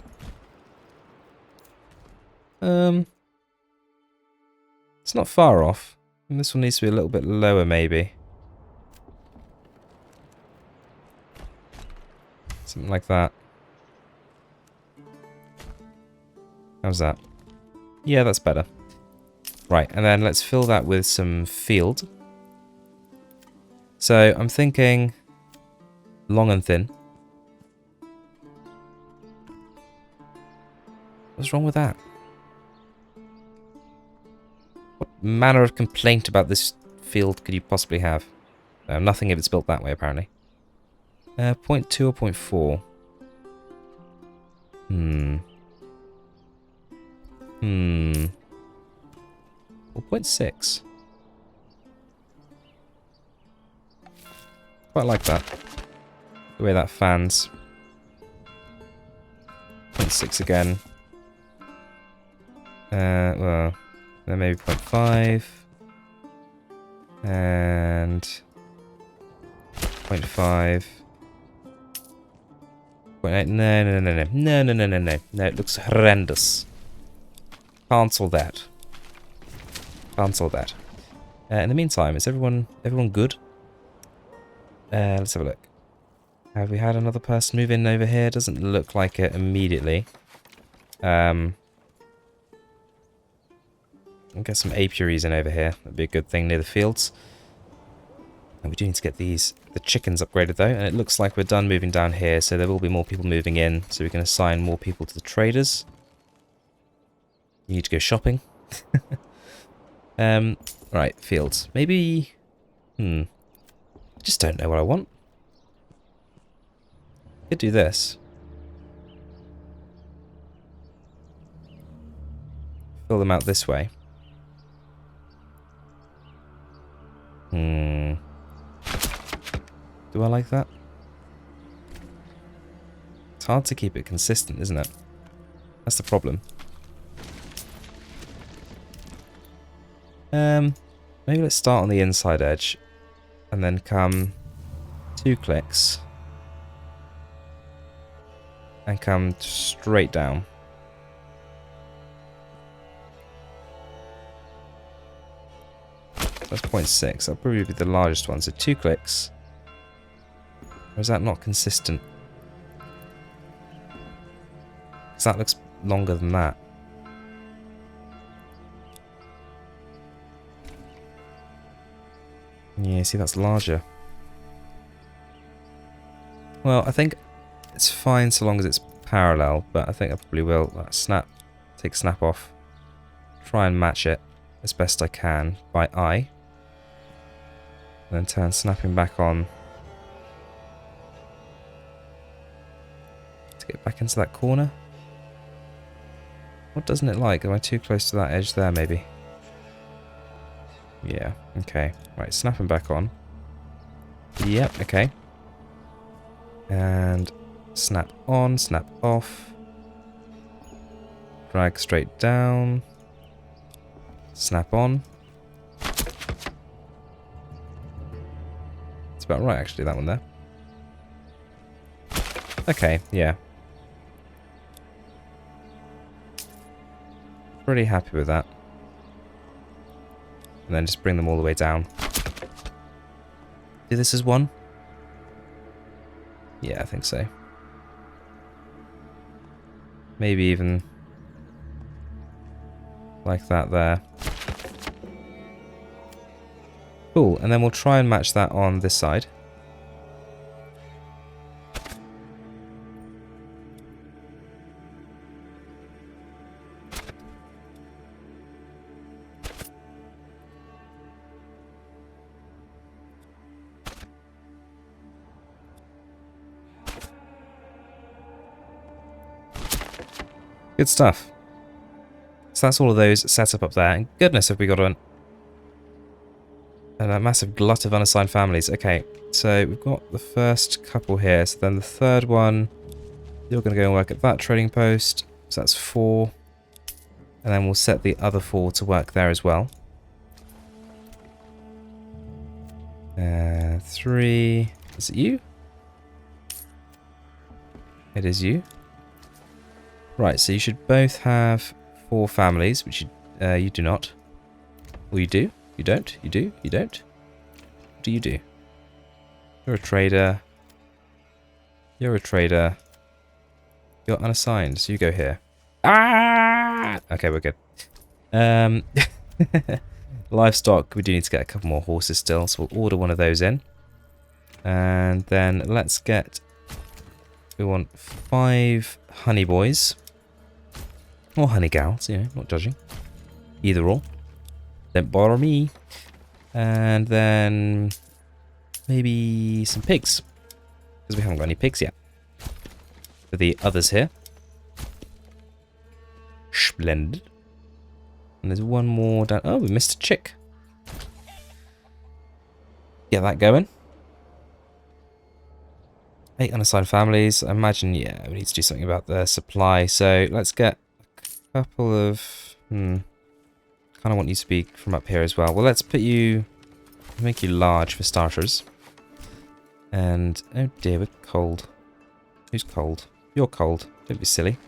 It's not far off. And this one needs to be a little bit lower, maybe. Something like that. How's that? Yeah, that's better. Right, and then let's fill that with some field. So I'm thinking long and thin. What's wrong with that? What manner of complaint about this field could you possibly have? Nothing if it's built that way, apparently. 0.2 or 0.4? Or 0.6? Quite like that. The way that fans. 0.6 again. Well, then maybe 0.5. And 0.5. 0.8. No, it looks horrendous. Cancel that. Cancel that. In the meantime, is everyone good? Let's have a look. Have we had another person move in over here? Doesn't look like it immediately. I'll get some apiaries in over here. That'd be a good thing near the fields. And we do need to get the chickens upgraded though, and it looks like we're done moving down here, so there will be more people moving in, so we can assign more people to the traders. You need to go shopping. Right, fields. Maybe... I just don't know what I want. Could do this. Fill them out this way. Do I like that? It's hard to keep it consistent, isn't it? That's the problem. Maybe let's start on the inside edge and then come 2 clicks and come straight down. That's 0.6. That'll probably be the largest one. So 2 clicks. Or is that not consistent? Because that looks longer than that. Yeah, see, that's larger. Well, I think it's fine so long as it's parallel, but I think I probably will take snap off, try and match it as best I can by eye, and then turn snapping back on to get back into that corner. What doesn't it like? Am I too close to that edge there, maybe? Yeah, okay. Right, snapping back on. Yep, okay. And snap on, snap off. Drag straight down. Snap on. It's about right, actually, that one there. Okay, yeah. Pretty happy with that. And then just bring them all the way down. Do this as one? Yeah, I think so. Maybe even like that there. Cool, and then we'll try and match that on this side. Good stuff. So that's all of those set up there. And goodness, have we got a massive glut of unassigned families. Okay, so we've got the first couple here. So then the third one, you're going to go and work at that trading post. So that's 4. And then we'll set the other 4 to work there as well. 3. Is it you? It is you. Right, so you should both have 4 families, which you do not. Or you do? You don't? You do? You don't? What do you do? You're a trader. You're a trader. You're unassigned, so you go here. Ah! Okay, we're good. Livestock, we do need to get a couple more horses still, so we'll order one of those in. And then let's get... We want 5 honey boys. Or honey gals, you know, not judging. Either or. Don't bother me. And then... maybe some pigs. Because we haven't got any pigs yet. For the others here. Splendid. And there's one more down... Oh, we missed a chick. Get that going. 8 unassigned families. I imagine, yeah, we need to do something about the supply. So let's get a couple of... kind of want you to be from up here as well. Well, let's put you... make you large for starters. And... oh dear, we're cold. Who's cold? You're cold. Don't be silly.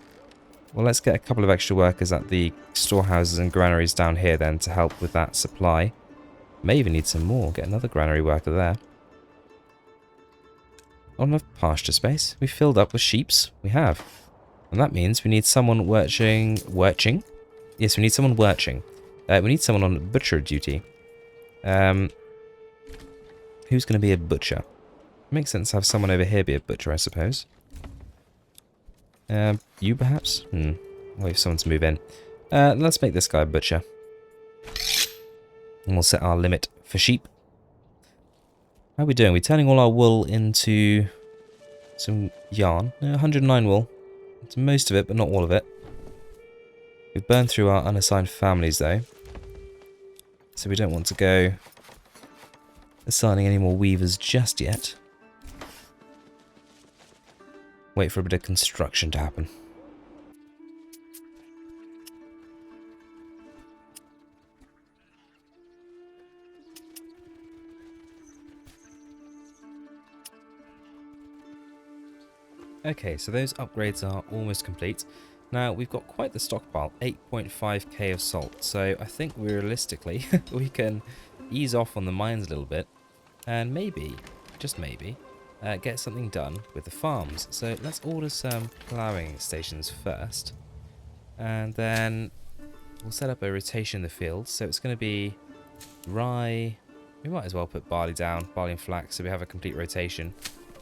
Well, let's get a couple of extra workers at the storehouses and granaries down here then to help with that supply. May even need some more. Get another granary worker there. Not enough pasture space. We filled up with sheeps. We have. And that means we need someone worching? Yes, we need someone worching. We need someone on butcher duty. Who's going to be a butcher? Makes sense to have someone over here be a butcher, I suppose. You perhaps? Wait for someone to move in. Let's make this guy a butcher. And we'll set our limit for sheep. How are we doing? We're turning all our wool into some yarn. 109 wool. It's most of it, but not all of it. We've burned through our unassigned families, though. So we don't want to go assigning any more weavers just yet. Wait for a bit of construction to happen. Okay, so those upgrades are almost complete. Now, we've got quite the stockpile, 8.5k of salt, so I think realistically we can ease off on the mines a little bit and maybe, just maybe, get something done with the farms. So let's order some ploughing stations first, and then we'll set up a rotation in the fields. So it's going to be rye, we might as well put barley down, barley and flax, so we have a complete rotation.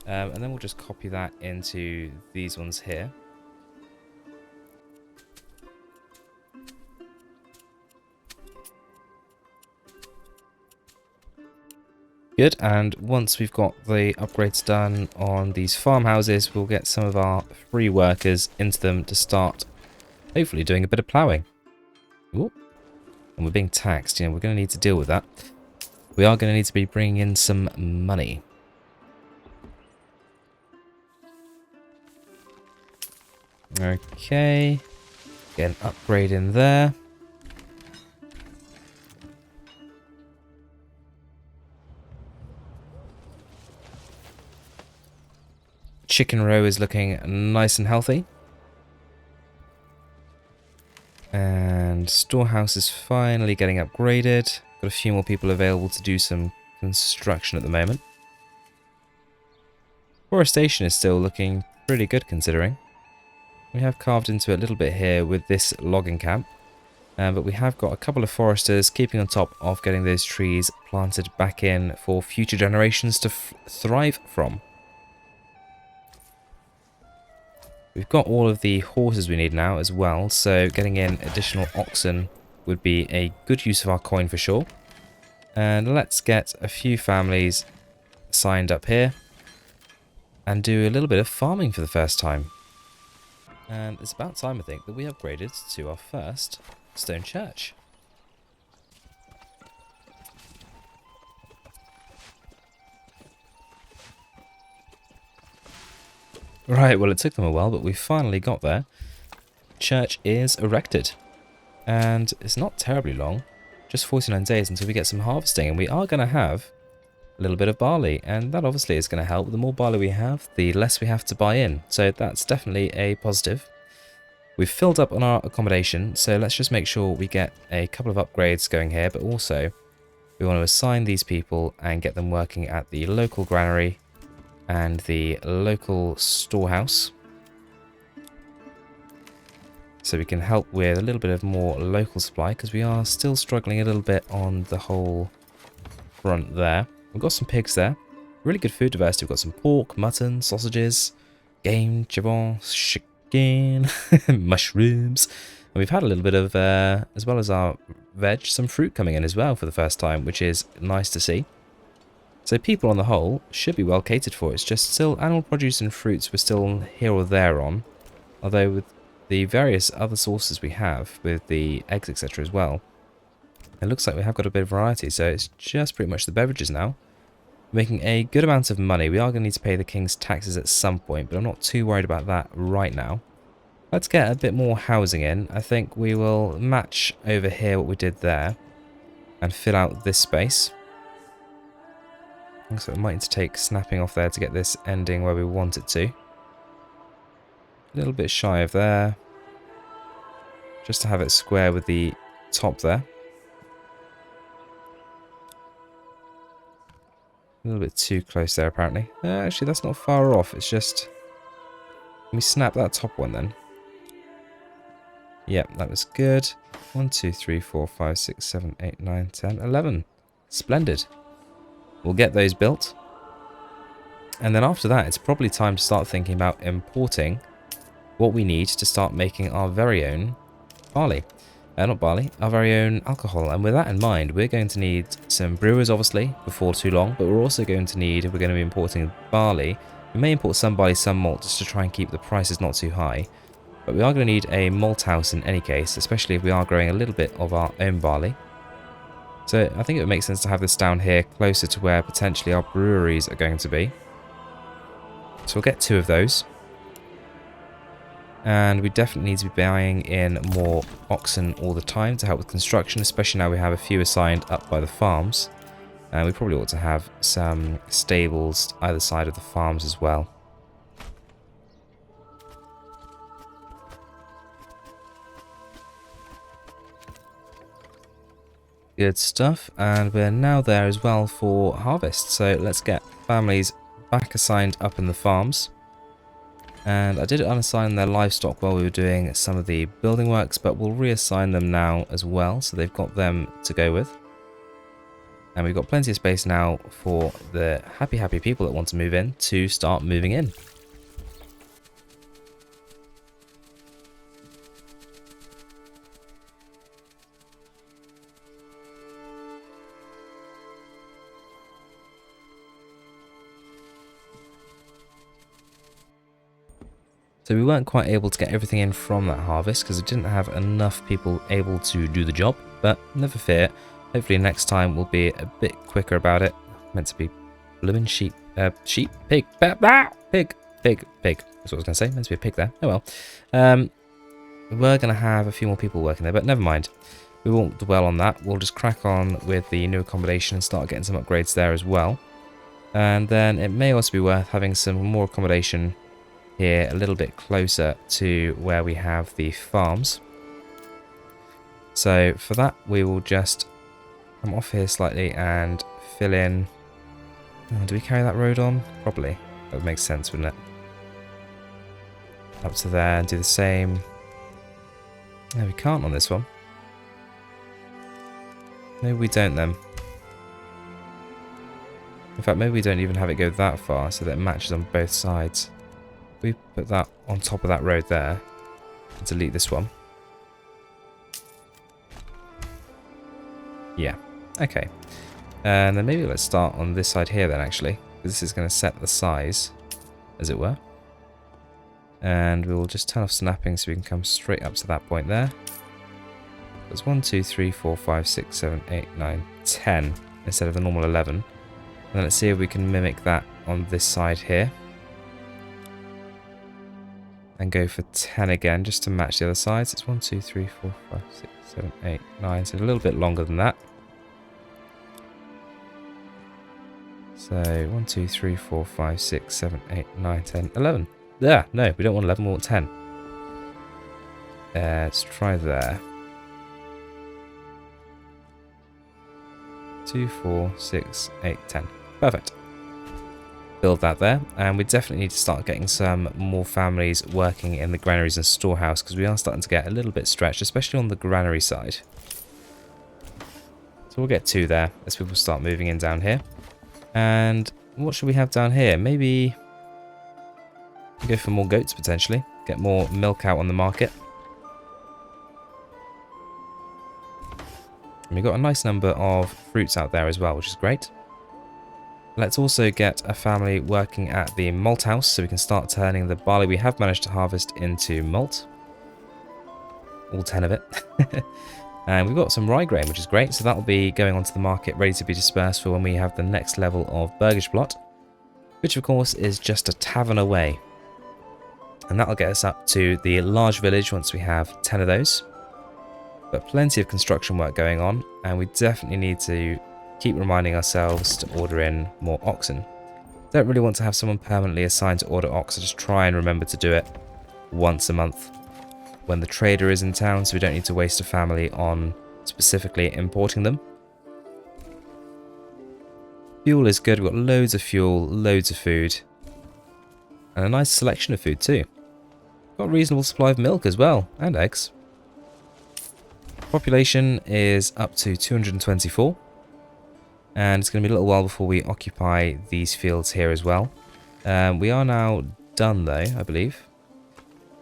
And then we'll just copy that into these ones here. Good, and once we've got the upgrades done on these farmhouses, we'll get some of our free workers into them to start hopefully doing a bit of ploughing. Ooh. And we're being taxed, you know, we're going to need to deal with that. We are going to need to be bringing in some money. Okay, get an upgrade in there. Chicken row is looking nice and healthy. And storehouse is finally getting upgraded. Got a few more people available to do some construction at the moment. Forestation is still looking pretty good considering. We have carved into it a little bit here with this logging camp, but we have got a couple of foresters keeping on top of getting those trees planted back in for future generations to thrive from. We've got all of the horses we need now as well, so getting in additional oxen would be a good use of our coin for sure. And let's get a few families signed up here and do a little bit of farming for the first time. And it's about time, I think, that we upgraded to our first stone church. Right, well, it took them a while, but we finally got there. Church is erected. And it's not terribly long. Just 49 days until we get some harvesting. And we are going to have a little bit of barley. And that obviously is going to help. The more barley we have, the less we have to buy in. So that's definitely a positive. We've filled up on our accommodation. So let's just make sure we get a couple of upgrades going here. But also, we want to assign these people and get them working at the local granary and the local storehouse. So we can help with a little bit of more local supply, because we are still struggling a little bit on the whole front there. We've got some pigs there. Really good food diversity. We've got some pork, mutton, sausages, game, chicken, chicken, mushrooms. And we've had a little bit of, as well as our veg, some fruit coming in as well for the first time, which is nice to see. So people on the whole should be well catered for. It's just still animal produce and fruits we're still here or there on. Although with the various other sources we have, with the eggs etc. as well, it looks like we have got a bit of variety. So it's just pretty much the beverages now. Making a good amount of money. We are going to need to pay the king's taxes at some point, but I'm not too worried about that right now. Let's get a bit more housing in. I think we will match over here what we did there and fill out this space. So we might need to take snapping off there to get this ending where we want it to. A little bit shy of there. Just to have it square with the top there. A little bit too close there apparently. Actually that's not far off, it's just... Let me snap that top one then. Yep, that was good. 1, 2, 3, 4, 5, 6, 7, 8, 9, 10, 11. Splendid. We'll get those built. And then after that, it's probably time to start thinking about importing what we need to start making our very own barley. Not barley, our very own alcohol. And with that in mind, we're going to need some brewers, obviously, before too long. But we're also going to need, if we're going to be importing barley, we may import some barley, some malt, just to try and keep the prices not too high. But we are going to need a malt house in any case, especially if we are growing a little bit of our own barley. So I think it would make sense to have this down here closer to where potentially our breweries are going to be. So we'll get 2 of those. And we definitely need to be buying in more oxen all the time to help with construction, especially now we have a few assigned up by the farms. And we probably ought to have some stables either side of the farms as well. Good stuff, and we're now there as well for harvest. So let's get families back assigned up in the farms. And I did unassign their livestock while we were doing some of the building works, but we'll reassign them now as well, so they've got them to go with. And we've got plenty of space now for the happy people that want to move in to start moving in. So we weren't quite able to get everything in from that harvest because we didn't have enough people able to do the job, but never fear. Hopefully next time we'll be a bit quicker about it. Meant to be blooming pig. That's what I was going to say. Meant to be a pig there. Oh well. We're going to have a few more people working there, but never mind. We won't dwell on that. We'll just crack on with the new accommodation and start getting some upgrades there as well. And then it may also be worth having some more accommodation here a little bit closer to where we have the farms. So for that we will just come off here slightly and fill in. Do we carry that road on? Probably. That would make sense, wouldn't it? Up to there and do the same. No, we can't on this one. Maybe we don't then. In fact, maybe we don't even have it go that far so that it matches on both sides. We put that on top of that road there and delete this one. Yeah, okay. And then maybe let's start on this side here then actually. This is going to set the size, as it were. And we will just turn off snapping so we can come straight up to that point there. There's 1, 2, 3, 4, 5, 6, 7, 8, 9, 10 instead of the normal 11. And then let's see if we can mimic that on this side here. And go for 10 again, just to match the other sides. It's 1, 2, 3, 4, 5, 6, 7, 8, 9. So a little bit longer than that. So 1, 2, 3, 4, 5, 6, 7, 8, 9, 10, 11. Yeah, no, we don't want 11, we want 10. Let's try there. 2, 4, 6, 8, 10. Perfect. build that there. And we definitely need to start getting some more families working in the granaries and storehouse, because we are starting to get a little bit stretched, especially on the granary side. So we'll get 2 there as people start moving in down here. And what should we have down here? Maybe go for more goats potentially. Get more milk out on the market. And we've got a nice number of fruits out there as well, which is great. Let's also get a family working at the malt house so we can start turning the barley we have managed to harvest into malt. All 10 of it. And we've got some rye grain, which is great. So that'll be going onto the market, ready to be dispersed for when we have the next level of burgage plot, which of course is just a tavern away. And that'll get us up to the large village once we have 10 of those. But plenty of construction work going on, and we definitely need to keep reminding ourselves to order in more oxen. Don't really want to have someone permanently assigned to order ox, I just try and remember to do it once a month when the trader is in town, so we don't need to waste a family on specifically importing them. Fuel is good, we've got loads of fuel, loads of food, and a nice selection of food too. Got a reasonable supply of milk as well, and eggs. Population is up to 224. And it's going to be a little while before we occupy these fields here as well. We are now done though, I believe.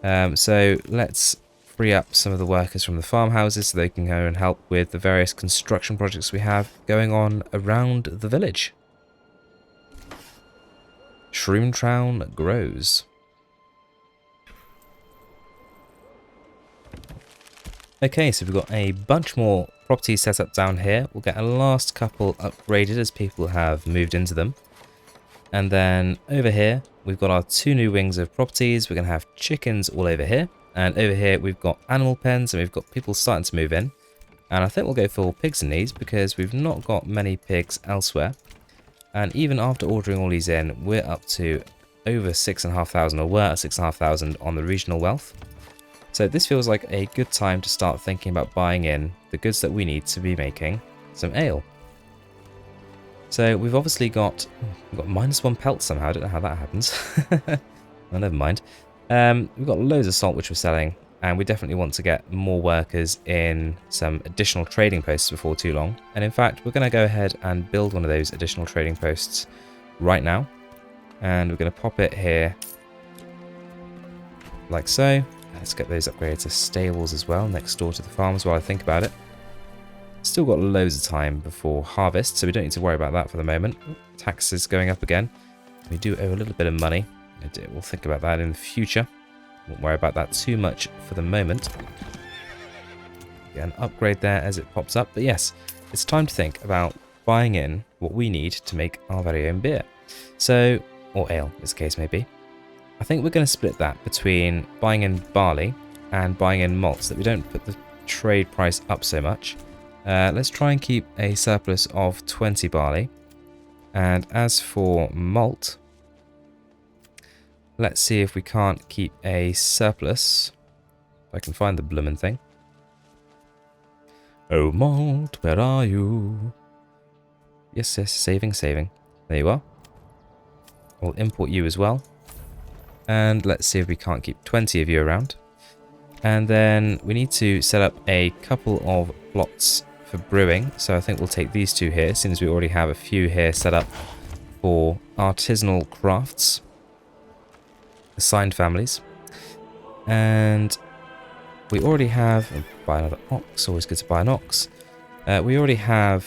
So let's free up some of the workers from the farmhouses so they can go and help with the various construction projects we have going on around the village. Shroom Town grows. Okay, so we've got a bunch more properties set up down here. We'll get a last couple upgraded as people have moved into them. And then over here, we've got our 2 new wings of properties. We're going to have chickens all over here. And over here, we've got animal pens and we've got people starting to move in. And I think we'll go for pigs in these because we've not got many pigs elsewhere. And even after ordering all these in, we're up to over 6,500, or we're at 6,500 on the regional wealth. So this feels like a good time to start thinking about buying in the goods that we need to be making some ale. So we've obviously got -1 pelt somehow. I don't know how that happens. Well, never mind. We've got loads of salt which we're selling, and we definitely want to get more workers in some additional trading posts before too long. And in fact, we're going to go ahead and build one of those additional trading posts right now. And we're going to pop it here like so. Let's get those upgraded to stables as well, next door to the farms while I think about it. Still got loads of time before harvest, so we don't need to worry about that for the moment. Taxes going up again. We do owe a little bit of money. We'll think about that in the future. Won't worry about that too much for the moment. Get an upgrade there as it pops up. But yes, it's time to think about buying in what we need to make our very own beer. So, or ale, as the case may be. I think we're going to split that between buying in barley and buying in malt so that we don't put the trade price up so much. Let's try and keep a surplus of 20 barley. And as for malt, let's see if we can't keep a surplus. If I can find the bloomin' thing. Oh malt, where are you? Yes, saving. There you are. We'll import you as well. And let's see if we can't keep 20 of you around. And then we need to set up a couple of plots for brewing. So I think we'll take these 2 here, since we already have a few here set up for artisanal crafts. Assigned families. And we already have... buy another ox, always good to buy an ox. We already have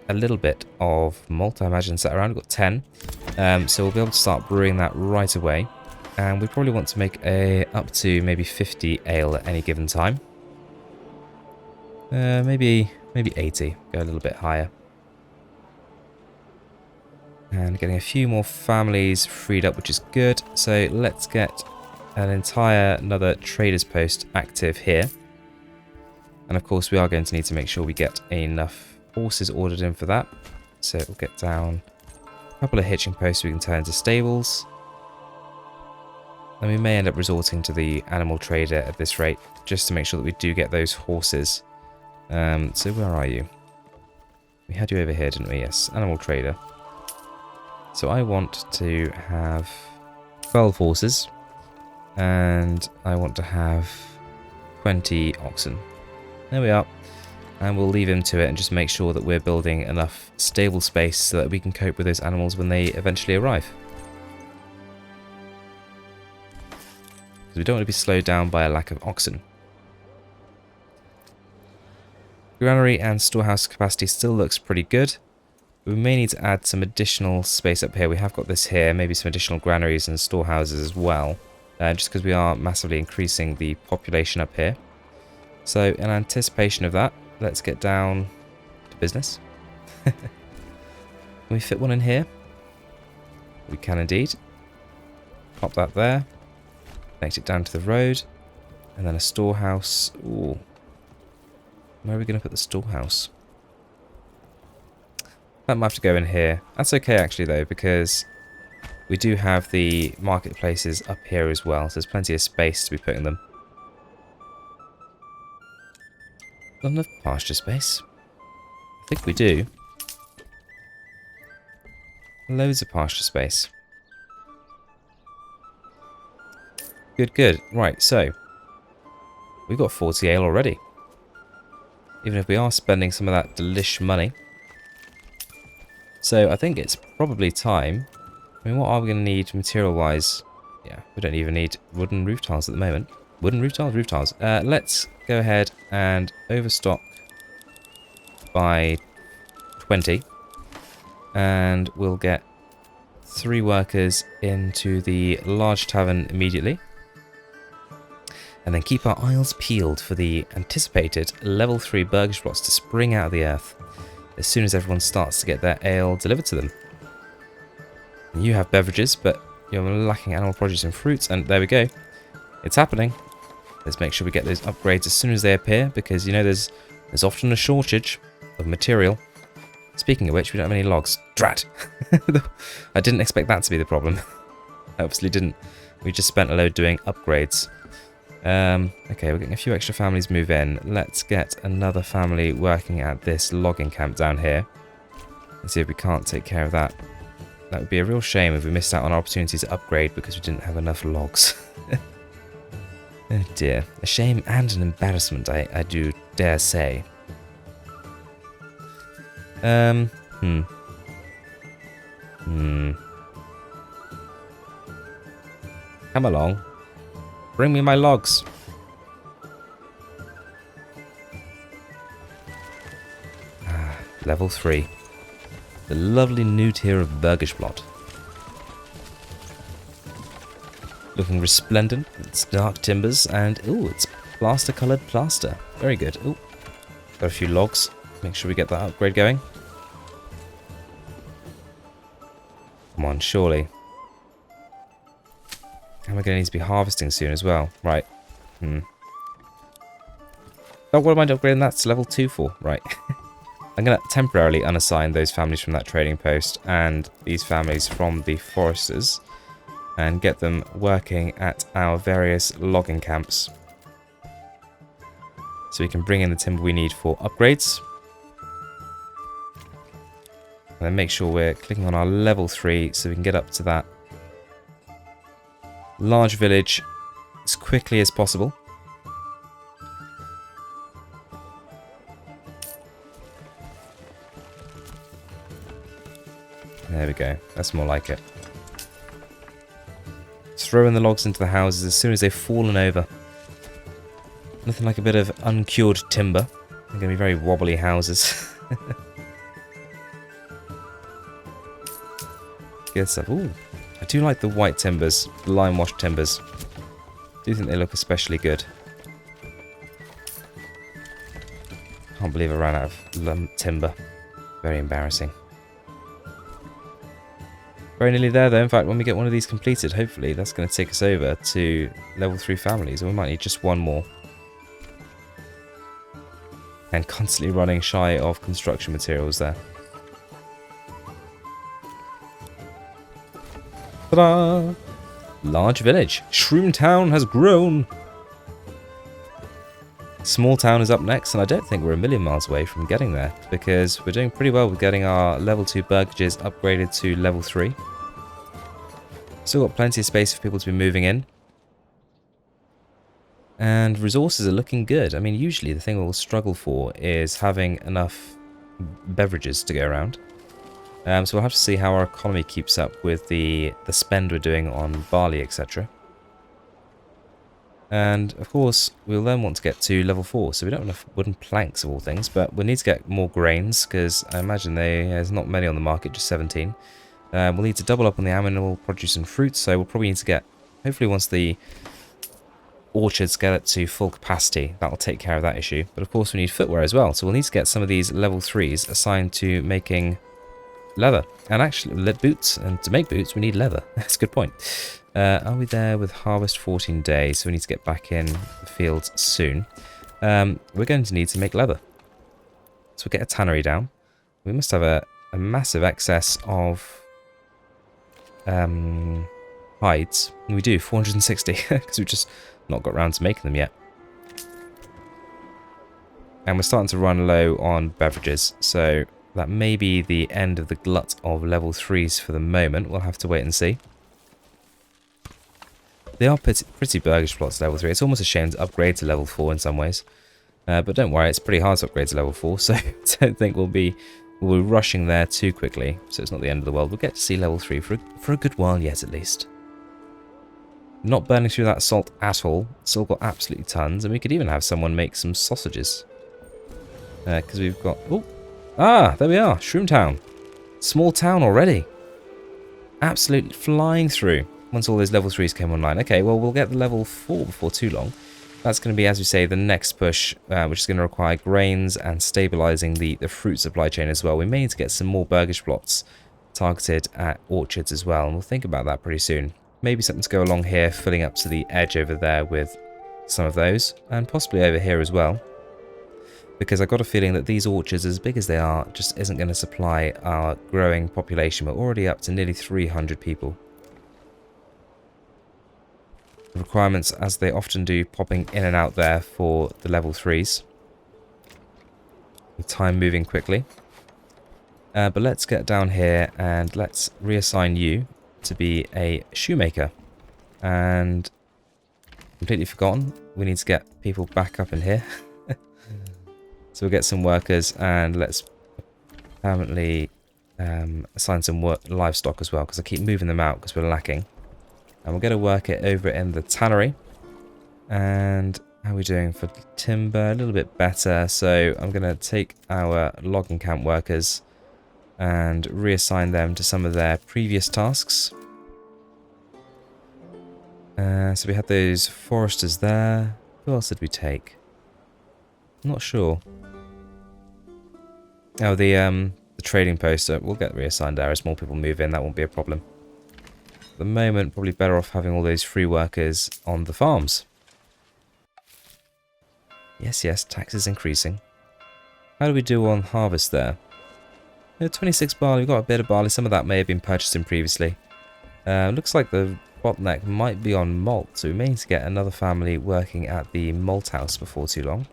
a little bit of malt, I imagine, set around. We've got 10. So we'll be able to start brewing that right away. And we probably want to make up to maybe 50 ale at any given time. Maybe 80. Go a little bit higher. And getting a few more families freed up, which is good. So let's get another trader's post active here. And of course we are going to need to make sure we get enough horses ordered in for that. So we'll get down a couple of hitching posts we can turn into stables. And we may end up resorting to the animal trader at this rate, just to make sure that we do get those horses. So where are you? We had you over here, didn't we? Yes, animal trader. So I want to have 12 horses, and I want to have 20 oxen. There we are. And we'll leave him to it and just make sure that we're building enough stable space so that we can cope with those animals when they eventually arrive. Because we don't want to be slowed down by a lack of oxen. Granary and storehouse capacity still looks pretty good. We may need to add some additional space up here. We have got this here, maybe some additional granaries and storehouses as well. Just because we are massively increasing the population up here. So in anticipation of that, let's get down to business. Can we fit one in here? We can indeed. Pop that there. Connect it down to the road. And then a storehouse. Ooh. Where are we going to put the storehouse? That might have to go in here. That's okay actually though, because we do have the marketplaces up here as well. So there's plenty of space to be putting them. Not enough pasture space? I think we do. Loads of pasture space. Good, good. Right, so we've got 40 ale already. Even if we are spending some of that delish money. So I think it's probably time. I mean, what are we going to need material-wise? Yeah, we don't even need wooden roof tiles at the moment. Wooden roof tiles? Roof tiles. Let's go ahead and overstock by 20. And we'll get 3 workers into the large tavern immediately. And then keep our eyes peeled for the anticipated level 3 burgage plots to spring out of the earth as soon as everyone starts to get their ale delivered to them. You have beverages, but you're lacking animal produce and fruits, and there we go. It's happening. Let's make sure we get those upgrades as soon as they appear, because you know there's often a shortage of material. Speaking of which, we don't have any logs. Drat! I didn't expect that to be the problem. I obviously didn't. We just spent a load doing upgrades. Okay, we're getting a few extra families move in. Let's get another family working at this logging camp down here. Let's see if we can't take care of that. That would be a real shame if we missed out on our opportunity to upgrade because we didn't have enough logs. Oh dear. A shame and an embarrassment, I do dare say. Come along. Bring me my logs. Ah, level 3. The lovely new tier of burgage plot. Looking resplendent. It's dark timbers and ooh, it's plaster coloured plaster. Very good. Ooh, got a few logs. Make sure we get that upgrade going. Come on, surely. And we're going to need to be harvesting soon as well. Right. Oh, what am I upgrading that to level 2 for? Right. I'm going to temporarily unassign those families from that trading post and these families from the foresters and get them working at our various logging camps. So we can bring in the timber we need for upgrades. And then make sure we're clicking on our level 3 so we can get up to that large village as quickly as possible. There we go. That's more like it. Throw in the logs into the houses as soon as they've fallen over. Nothing like a bit of uncured timber. They're going to be very wobbly houses. Good stuff. Ooh. I do like the white timbers, the lime washed timbers. I do think they look especially good. Can't believe I ran out of timber. Very embarrassing. Very nearly there though. In fact, when we get one of these completed, hopefully that's going to take us over to level 3 families. And we might need just one more. And constantly running shy of construction materials there. Ta-da! Large village. Shroom Town has grown. Small Town is up next, and I don't think we're a million miles away from getting there, because we're doing pretty well with getting our level 2 burgages upgraded to level 3. Still got plenty of space for people to be moving in. And resources are looking good. I mean, usually the thing we'll struggle for is having enough beverages to go around. So we'll have to see how our economy keeps up with the spend we're doing on barley, etc. And of course, we'll then want to get to level 4, so we don't have enough wooden planks of all things, but we'll need to get more grains, because I imagine there's not many on the market, just 17. We'll need to double up on the animal produce and fruits, so we'll probably need to get, hopefully once the orchards get up to full capacity, that'll take care of that issue. But of course we need footwear as well, so we'll need to get some of these level 3s assigned to making leather. And actually, boots, and to make boots we need leather. That's a good point. Are we there with harvest 14 days? So we need to get back in the fields soon. We're going to need to make leather. So we'll get a tannery down. We must have a massive excess of hides. And we do, 460, because we've just not got around to making them yet. And we're starting to run low on beverages, so that may be the end of the glut of level 3s for the moment. We'll have to wait and see. They are pretty burgage plots level 3. It's almost a shame to upgrade to level 4 in some ways. But don't worry, it's pretty hard to upgrade to level 4, so I don't think we'll be rushing there too quickly. So it's not the end of the world. We'll get to see level 3 for a good while yet, at least. Not burning through that salt at all. Still got absolutely tons, and we could even have someone make some sausages. Because we've got... Oh! Ah! There we are! Shroom Town. Small town already. Absolutely flying through once all those level 3s came online. Okay, well, we'll get the level 4 before too long. That's going to be, as we say, the next push, which is going to require grains and stabilising the fruit supply chain as well. We may need to get some more burgage plots targeted at orchards as well, and we'll think about that pretty soon. Maybe something to go along here, filling up to the edge over there with some of those, and possibly over here as well. Because I've got a feeling that these orchards, as big as they are, just isn't going to supply our growing population. We're already up to nearly 300 people. The requirements, as they often do, popping in and out there for the level 3s. With time moving quickly. But let's get down here and let's reassign you to be a shoemaker. And completely forgotten, we need to get people back up in here. So we'll get some workers, and let's permanently assign some livestock as well, because I keep moving them out because we're lacking. And we'll get a worker over in the tannery. And how are we doing for timber? A little bit better. So I'm going to take our logging camp workers and reassign them to some of their previous tasks. So we had those foresters there. Who else did we take? I'm not sure. Oh, the trading post. We'll get reassigned there as more people move in. That won't be a problem. At the moment, probably better off having all those free workers on the farms. Yes, yes, taxes increasing. How do we do on harvest there? 26 barley. We've got a bit of barley. Some of that may have been purchased in previously. Looks like the bottleneck might be on malt, so we may need to get another family working at the malt house before too long.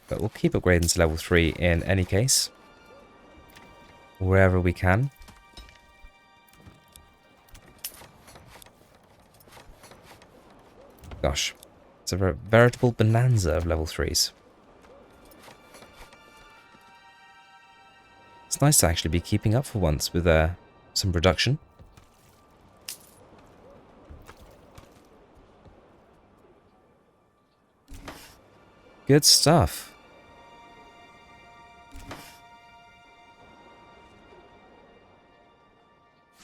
But we'll keep upgrading to level 3 in any case. Wherever we can. Gosh, it's a veritable bonanza of level 3s. It's nice to actually be keeping up for once with some production. Good stuff.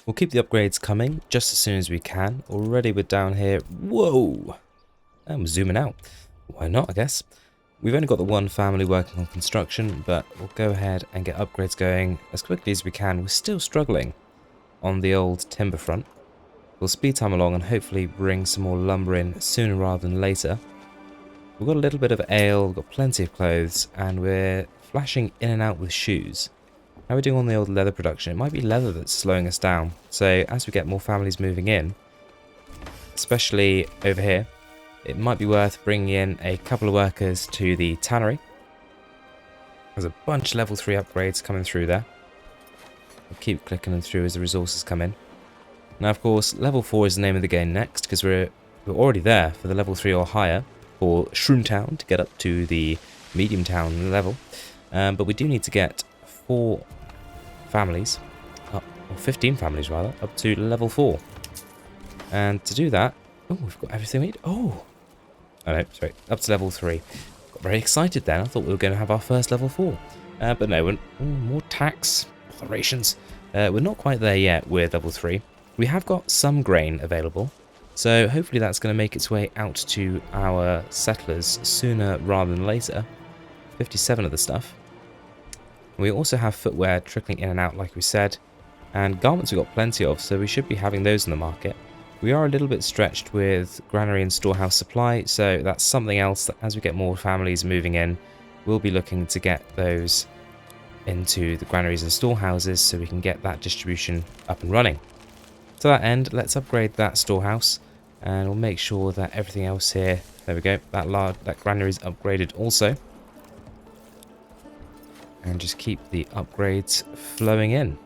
We'll keep the upgrades coming just as soon as we can. Already we're down here. Whoa! I'm zooming out. Why not, I guess. We've only got the one family working on construction, but we'll go ahead and get upgrades going as quickly as we can. We're still struggling on the old timber front. We'll speed time along and hopefully bring some more lumber in sooner rather than later. We've got a little bit of ale, we've got plenty of clothes, and we're flashing in and out with shoes. How are we doing on the old leather production? It might be leather that's slowing us down. So as we get more families moving in, especially over here, it might be worth bringing in a couple of workers to the tannery. There's a bunch of level 3 upgrades coming through there. I'll keep clicking them through as the resources come in. Now, of course, level 4 is the name of the game next, because we're already there for the level 3 or higher for Shroom Town to get up to the medium town level. But we do need to get 4 families, or 15 families rather, up to level 4. And to do that, oh, we've got everything we need. Oh no, sorry, up to level 3. Got very excited then. I thought we were going to have our first level 4. But no, more tax operations. We're not quite there yet with level 3. We have got some grain available, so hopefully that's going to make its way out to our settlers sooner rather than later. 57 of the stuff. We also have footwear trickling in and out, like we said, and garments we've got plenty of, so we should be having those in the market. We are a little bit stretched with granary and storehouse supply, so that's something else that as we get more families moving in, we'll be looking to get those into the granaries and storehouses so we can get that distribution up and running. To that end, let's upgrade that storehouse, and we'll make sure that everything else here, there we go, that granary is upgraded also. And just keep the upgrades flowing in.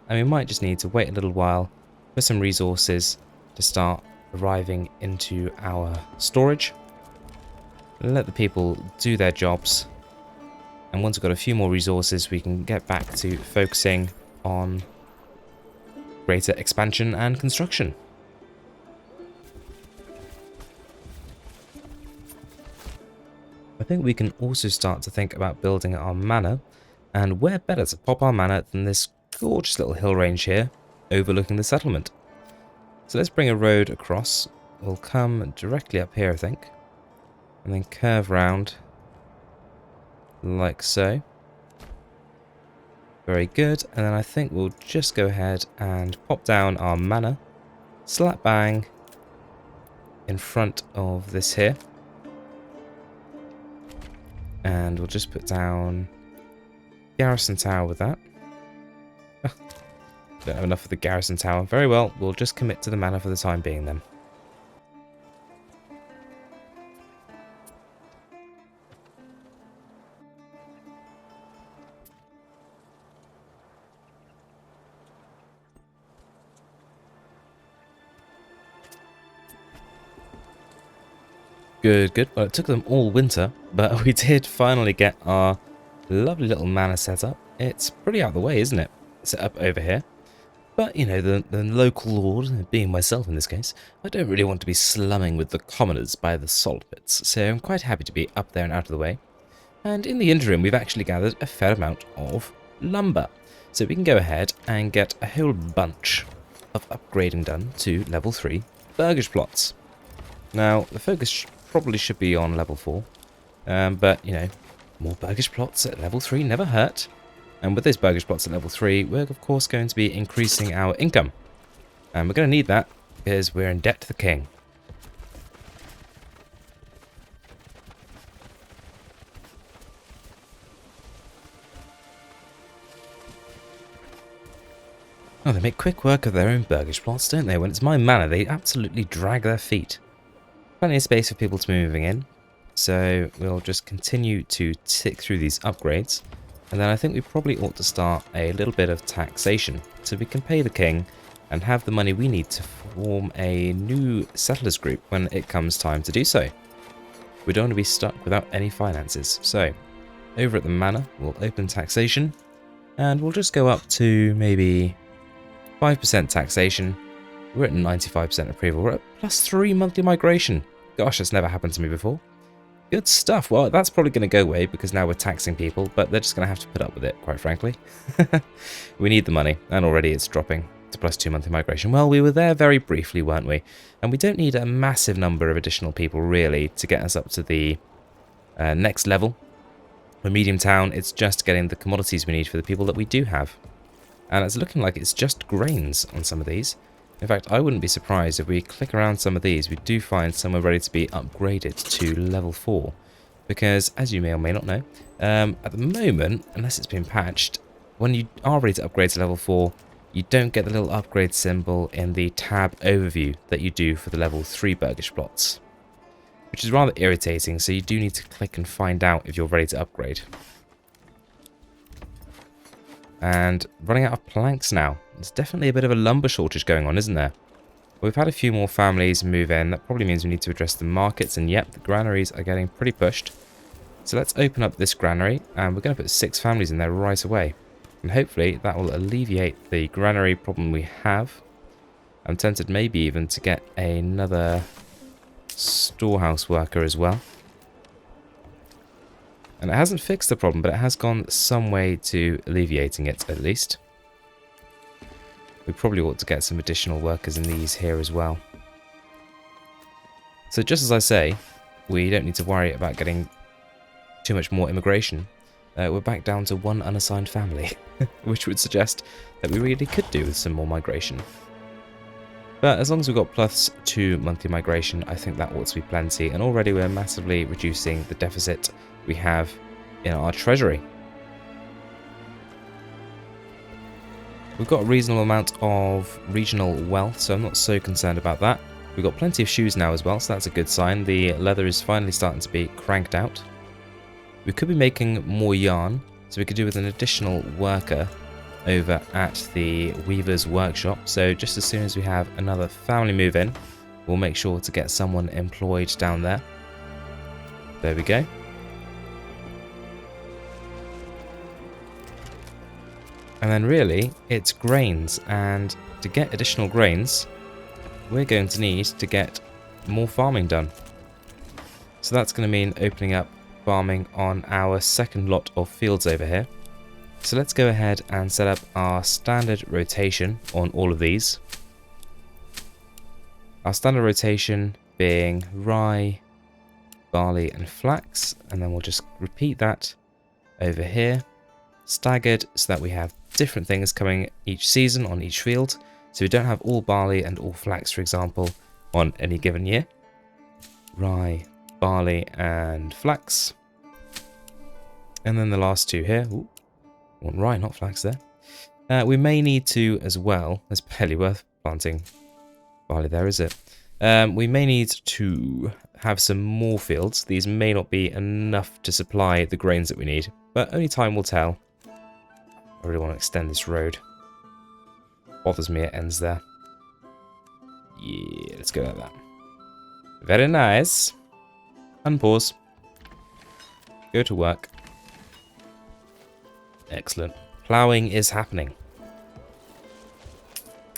And we might just need to wait a little while for some resources to start arriving into our storage. Let the people do their jobs. And once we've got a few more resources, we can get back to focusing on greater expansion and construction. I think we can also start to think about building our manor, and where better to pop our manor than this gorgeous little hill range here, overlooking the settlement. So let's bring a road across. We'll come directly up here, I think, and then curve round like so. Very good, and then I think we'll just go ahead and pop down our manor, slap bang in front of this here. And we'll just put down garrison tower with that. Don't have enough of the garrison tower. Very well, we'll just commit to the manor for the time being then. Good, good. Well, it took them all winter, but we did finally get our lovely little manor set up. It's pretty out of the way, isn't it? Set up over here. But, you know, the local lord, being myself in this case, I don't really want to be slumming with the commoners by the salt pits, so I'm quite happy to be up there and out of the way. And in the interim, we've actually gathered a fair amount of lumber. So we can go ahead and get a whole bunch of upgrading done to level 3 burgage plots. Now, the focus probably should be on level 4, but, you know, more burgage plots at level 3 never hurt. And with those burgage plots at level 3, we're of course going to be increasing our income. And we're going to need that because we're in debt to the king. Oh, they make quick work of their own burgage plots, don't they? When it's my manor, they absolutely drag their feet. Plenty of space for people to be moving in. So we'll just continue to tick through these upgrades. And then I think we probably ought to start a little bit of taxation so we can pay the king and have the money we need to form a new settlers group when it comes time to do so. We don't want to be stuck without any finances. So over at the manor, we'll open taxation and we'll just go up to maybe 5% taxation. We're at 95% approval. We're at +3 monthly migration. Gosh, that's never happened to me before. Good stuff. Well, that's probably going to go away because now we're taxing people, but they're just going to have to put up with it, quite frankly. We need the money, and already it's dropping to +2 monthly migration. Well, we were there very briefly, weren't we? And we don't need a massive number of additional people, really, to get us up to the next level. For medium town, it's just getting the commodities we need for the people that we do have. And it's looking like it's just grains on some of these. In fact, I wouldn't be surprised if we click around some of these, we do find some are ready to be upgraded to level 4. Because, as you may or may not know, at the moment, unless it's been patched, when you are ready to upgrade to level 4, you don't get the little upgrade symbol in the tab overview that you do for the level 3 burgage plots, which is rather irritating, so you do need to click and find out if you're ready to upgrade. And running out of planks now. There's definitely a bit of a lumber shortage going on, isn't there? We've had a few more families move in. That probably means we need to address the markets, and yep, the granaries are getting pretty pushed. So let's open up this granary, and we're going to put 6 families in there right away. And hopefully that will alleviate the granary problem we have. I'm tempted maybe even to get another storehouse worker as well. And it hasn't fixed the problem, but it has gone some way to alleviating it at least. We probably ought to get some additional workers in these here as well. So just as I say, we don't need to worry about getting too much more immigration. We're back down to 1 unassigned family, which would suggest that we really could do with some more migration. But as long as we've got +2 monthly migration, I think that ought to be plenty, and already we're massively reducing the deficit we have in our treasury. We've got a reasonable amount of regional wealth, so I'm not so concerned about that. We've got plenty of shoes now as well, so that's a good sign. The leather is finally starting to be cranked out. We could be making more yarn, so we could do with an additional worker over at the weaver's workshop. So just as soon as we have another family move in, we'll make sure to get someone employed down there. There we go. And then really, it's grains, and to get additional grains, we're going to need to get more farming done. So that's going to mean opening up farming on our second lot of fields over here. So let's go ahead and set up our standard rotation on all of these. Our standard rotation being rye, barley and flax, and then we'll just repeat that over here, staggered, so that we have different things coming each season on each field, so we don't have all barley and all flax, for example, on any given year. Rye, barley and flax, and then the last 2 here. Ooh, want rye, not flax there. We may need to as well, it's barely worth planting barley there, is it? We may need to have some more fields. These may not be enough to supply the grains that we need, but only time will tell. I really want to extend this road. Bothers me it ends there. Yeah, let's go like that. Very nice. Unpause. Go to work. Excellent. Ploughing is happening.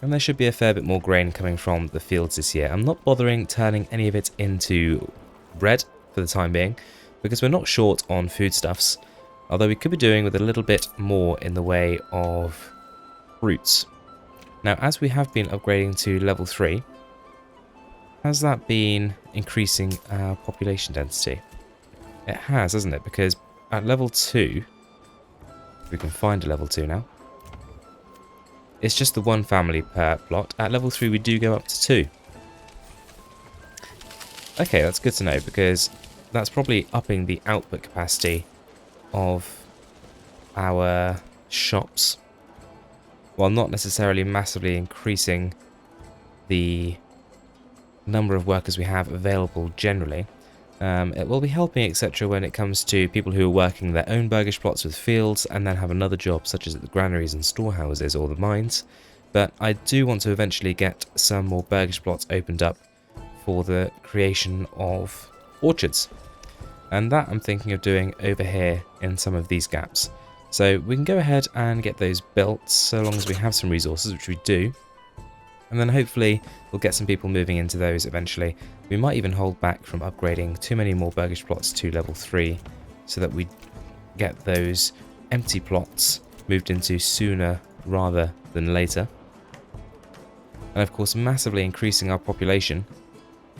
And there should be a fair bit more grain coming from the fields this year. I'm not bothering turning any of it into bread for the time being, because we're not short on foodstuffs. Although we could be doing with a little bit more in the way of fruits. Now, as we have been upgrading to level 3, has that been increasing our population density? It has, hasn't it? Because at level 2, we can find a level 2 now. It's just the 1 family per plot. At level 3, we do go up to 2. Okay, that's good to know, because that's probably upping the output capacity of our shops, while not necessarily massively increasing the number of workers we have available generally. It will be helping, etc., when it comes to people who are working their own burgage plots with fields and then have another job, such as at the granaries and storehouses or the mines. But I do want to eventually get some more burgage plots opened up for the creation of orchards. And that I'm thinking of doing over here in some of these gaps. So we can go ahead and get those built, so long as we have some resources, which we do. And then hopefully we'll get some people moving into those eventually. We might even hold back from upgrading too many more burgage plots to level 3, so that we get those empty plots moved into sooner rather than later. And of course, massively increasing our population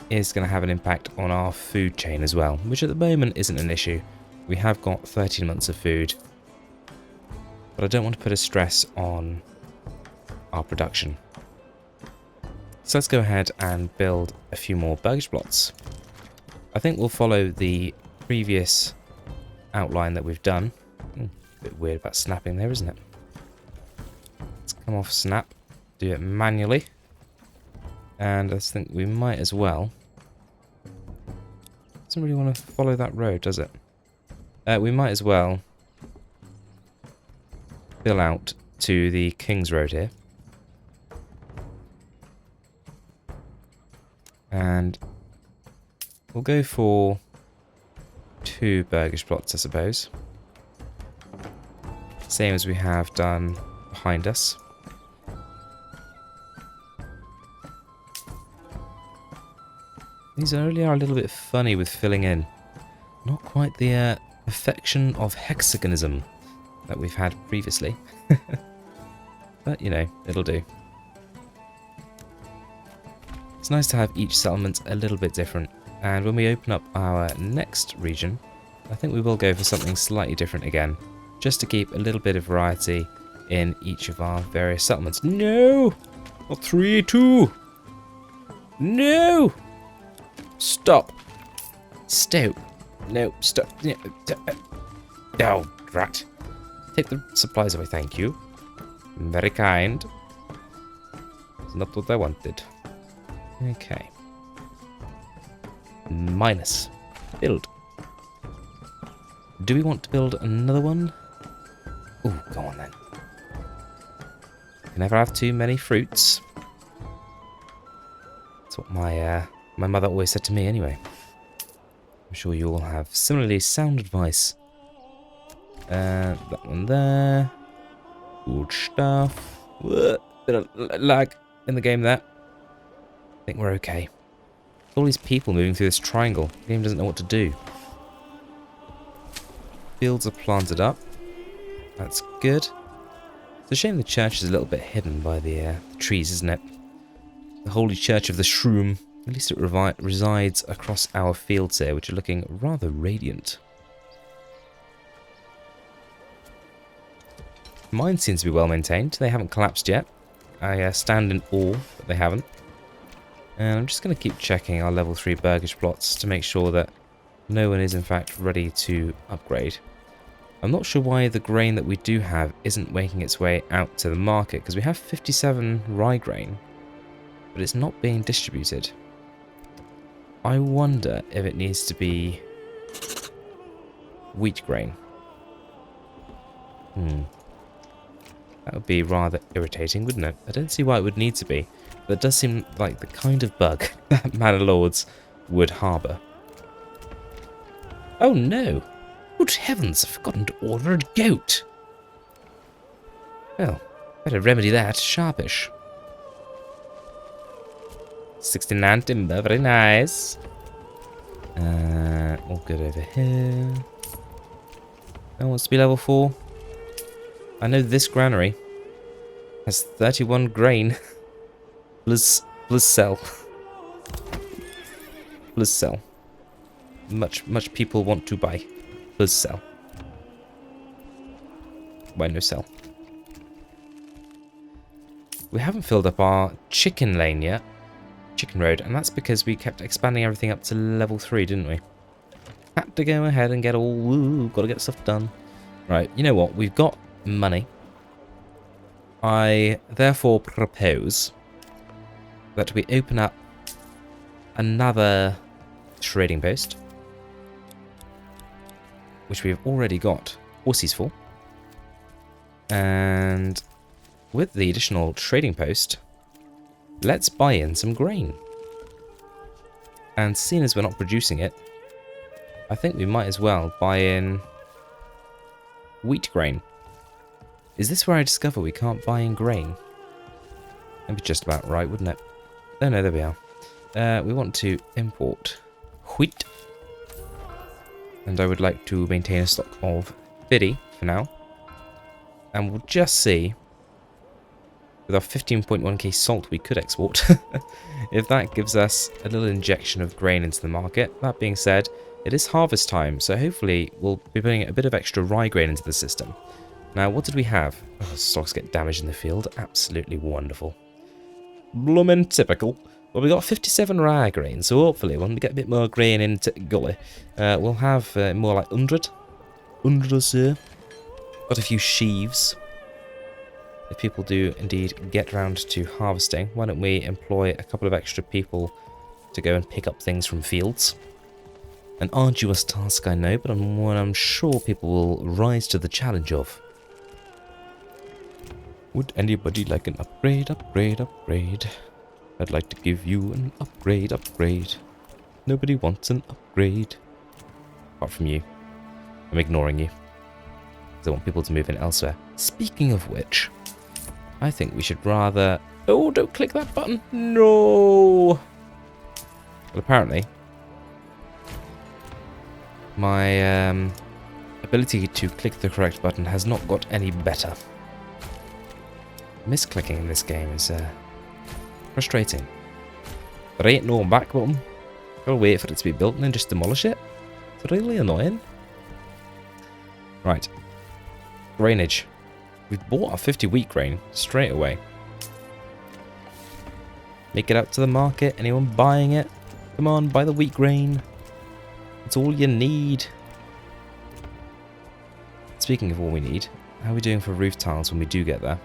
is going to have an impact on our food chain as well, which at the moment isn't an issue. We have got 13 months of food, but I don't want to put a stress on our production. So let's go ahead and build a few more burgage plots. I think we'll follow the previous outline that we've done. A bit weird about snapping there, isn't it? Let's come off snap. Do it manually. And I think we might as well. Doesn't really want to follow that road, does it? We might as well fill out to the King's Road here. And we'll go for 2 burgage plots, I suppose. Same as we have done behind us. These early are a little bit funny with filling in. Not quite the perfection of hexagonism that we've had previously. But, you know, it'll do. It's nice to have each settlement a little bit different. And when we open up our next region, I think we will go for something slightly different again. Just to keep a little bit of variety in each of our various settlements. No! Not 3, 2! No! Stop! Stop! No, stop! Oh, rat! Take the supplies away, thank you. Very kind. It's not what I wanted. Okay. Minus. Build. Do we want to build another one? Ooh, go on then. You never have too many fruits. That's what my mother always said to me anyway. I'm sure you all have similarly sound advice. That one there. Good stuff. Bit of lag in the game there. I think we're okay. All these people moving through this triangle. The game doesn't know what to do. Fields are planted up. That's good. It's a shame the church is a little bit hidden by the trees, isn't it? The Holy Church of the Shroom. At least it resides across our fields here, which are looking rather radiant. Mine seems to be well maintained. They haven't collapsed yet. I stand in awe that they haven't. And I'm just going to keep checking our level 3 burgage plots to make sure that no one is in fact ready to upgrade. I'm not sure why the grain that we do have isn't making its way out to the market, because we have 57 rye grain, but it's not being distributed. I wonder if it needs to be wheat grain. That would be rather irritating, wouldn't it? I don't see why it would need to be, but it does seem like the kind of bug that Manor Lords would harbour. Oh no! Good heavens, I've forgotten to order a goat! Well, better remedy that sharpish. 69 timber, very nice. All good over here. That wants to be level 4. I know this granary has 31 grain. Please sell. Please sell. Much people want to buy. Please sell. Why no sell? We haven't filled up our chicken lane yet. Chicken road, and that's because we kept expanding everything up to level 3, didn't we? Had to go ahead and get all... Woo, gotta get stuff done. Right, you know what? We've got money. I therefore propose that we open up another trading post, which we've already got horses for. And with the additional trading post, let's buy in some grain. And seeing as we're not producing it, I think we might as well buy in wheat grain. Is this where I discover we can't buy in grain? That'd be just about right, wouldn't it? Oh no, there we are. We want to import wheat. And I would like to maintain a stock of 50 for now. And we'll just see, with our 15.1k salt we could export, if that gives us a little injection of grain into the market. That being said, it is harvest time, so hopefully we'll be putting a bit of extra rye grain into the system. Now, what did we have? Oh, stocks get damaged in the field. Absolutely wonderful. Bloomin' typical. Well, we got 57 rye grain, so hopefully when we get a bit more grain into gully, we'll have more like 100. 100 or so. Got a few sheaves. if people do indeed get round to harvesting, why don't we employ a couple of extra people to go and pick up things from fields? An arduous task, I know, but one I'm sure people will rise to the challenge of. Would anybody like an upgrade, upgrade, upgrade? I'd like to give you an upgrade, upgrade. Nobody wants an upgrade. Apart from you. I'm ignoring you. Because I want people to move in elsewhere. Speaking of which, I think we should rather... Oh, don't click that button. No! Well, apparently, my ability to click the correct button has not got any better. Misclicking in this game is frustrating. There ain't no back button. Gotta wait for it to be built and then just demolish it. It's really annoying. Right. Grainage. We've bought a 50 wheat grain straight away. Make it out to the market. Anyone buying it? Come on, buy the wheat grain. It's all you need. Speaking of all we need, how are we doing for roof tiles when we do get there?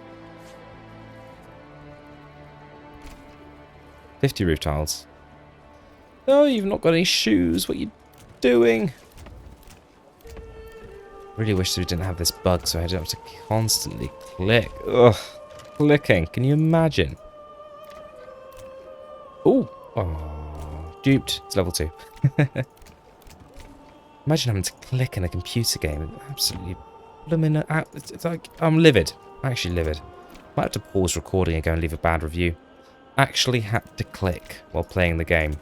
50 roof tiles. Oh, you've not got any shoes. What are you doing? Really wish we didn't have this bug, so I don't have to constantly click. Ugh, clicking. Can you imagine? Ooh. Oh, duped. It's level 2. Imagine having to click in a computer game. Absolutely. It's like, I'm livid. Actually livid. Might have to pause recording and go and leave a bad review. Actually had to click while playing the game.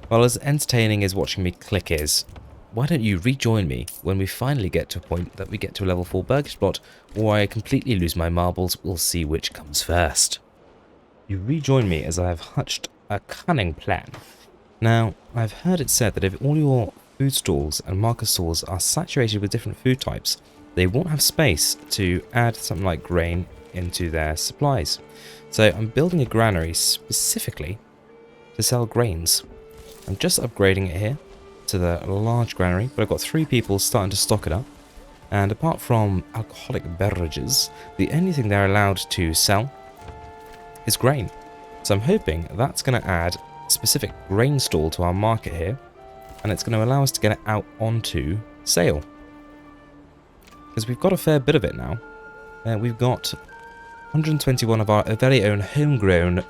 Well, as entertaining as watching me click is, why don't you rejoin me when we finally get to a point that we get to a level 4 burgage plot, or I completely lose my marbles. We'll see which comes first. You rejoin me as I have hatched a cunning plan. Now, I've heard it said that if all your food stalls and market stalls are saturated with different food types, they won't have space to add something like grain into their supplies. So I'm building a granary specifically to sell grains. I'm just upgrading it here to the large granary, but I've got 3 people starting to stock it up. And apart from alcoholic beverages, the only thing they're allowed to sell is grain. So I'm hoping that's going to add a specific grain stall to our market here, and it's going to allow us to get it out onto sale. Because we've got a fair bit of it now. We've got 121 of our very own homegrown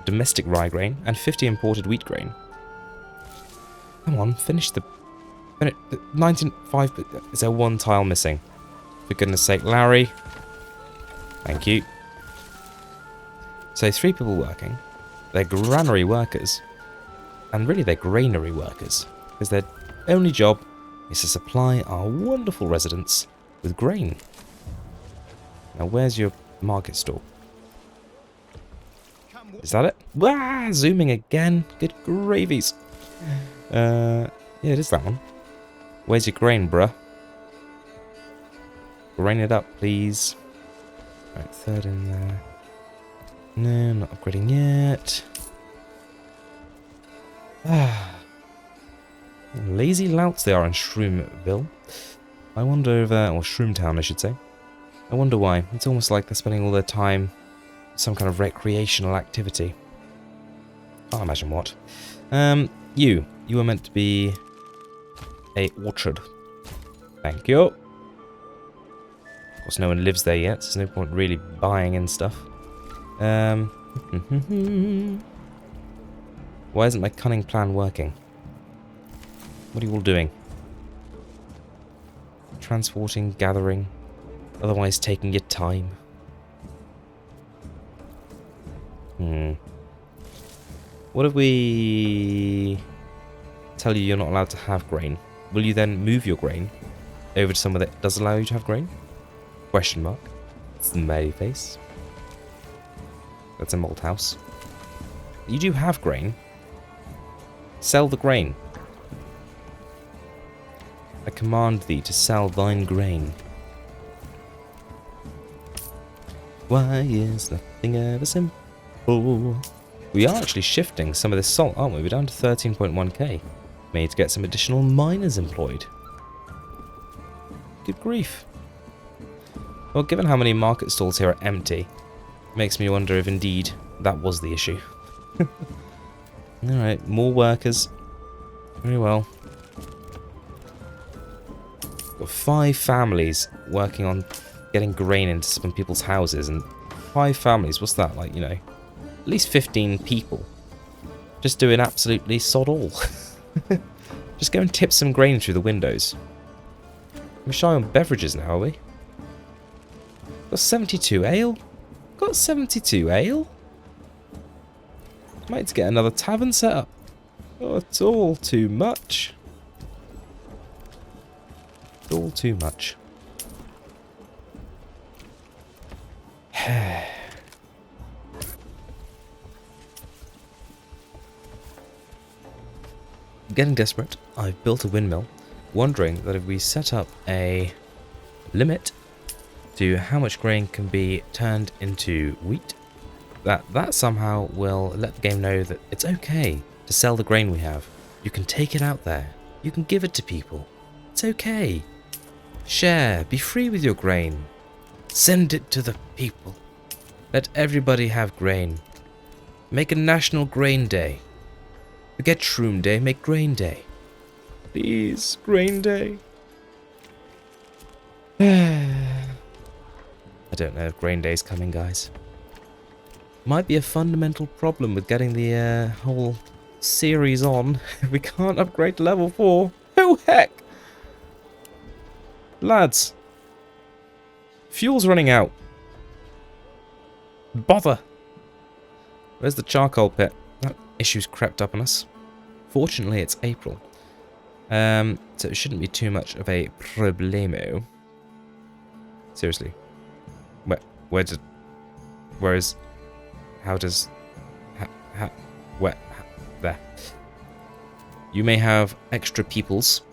domestic rye grain and 50 imported wheat grain. Come on, finish the... 19.5... Is there 1 tile missing? For goodness sake, Larry. Thank you. So 3 people working. They're granary workers. And really they're granary workers. Because their only job is to supply our wonderful residents with grain. Now where's your market stall? Is that it? Wah! Zooming again. Good gravies. Yeah, it is that one. Where's your grain, bruh? Grain it up, please. Right, 3rd in there. No, not upgrading yet. Lazy louts they are in Shroomville. I wonder if, or Shroom Town, I should say. I wonder why. It's almost like they're spending all their time some kind of recreational activity. Can't imagine what. You were meant to be a orchard. Thank you. Of course, no one lives there yet, so there's no point really buying in stuff. Why isn't my cunning plan working? What are you all doing? Transporting, gathering, otherwise taking your time. What if we tell you you're not allowed to have grain? Will you then move your grain over to somewhere that does allow you to have grain? Question mark. Smiley face. That's a malt house. You do have grain. Sell the grain. I command thee to sell thine grain. Why is nothing ever simple? We are actually shifting some of this salt, aren't we? We're down to 13.1k. We need to get some additional miners employed. Good grief. Well, given how many market stalls here are empty, it makes me wonder if indeed that was the issue. Alright, more workers. Very well. Got 5 families working on getting grain into some people's houses, and 5 families, what's that, like, you know, at least 15 people. Just doing absolutely sod all. Just go and tip some grain through the windows. We're shy on beverages now, are we? Got 72 ale? Got 72 ale? Might need to get another tavern set up. Oh, it's all too much. It's all too much. Getting desperate, I've built a windmill, wondering that if we set up a limit to how much grain can be turned into wheat, that somehow will let the game know that it's okay to sell the grain we have. You can take it out there. You can give it to people. It's okay. Share. Be free with your grain. Send it to the people. Let everybody have grain. Make a national grain day. Forget Shroom Day, make Grain Day. Please, Grain Day. I don't know if Grain Day's coming, guys. Might be a fundamental problem with getting the whole series on. We can't upgrade to level 4. Oh, heck! Lads. Fuel's running out. Bother. Where's the charcoal pit? That issue's crept up on us. Fortunately, it's April. So it shouldn't be too much of a problemo. Seriously. There. You may have extra peoples.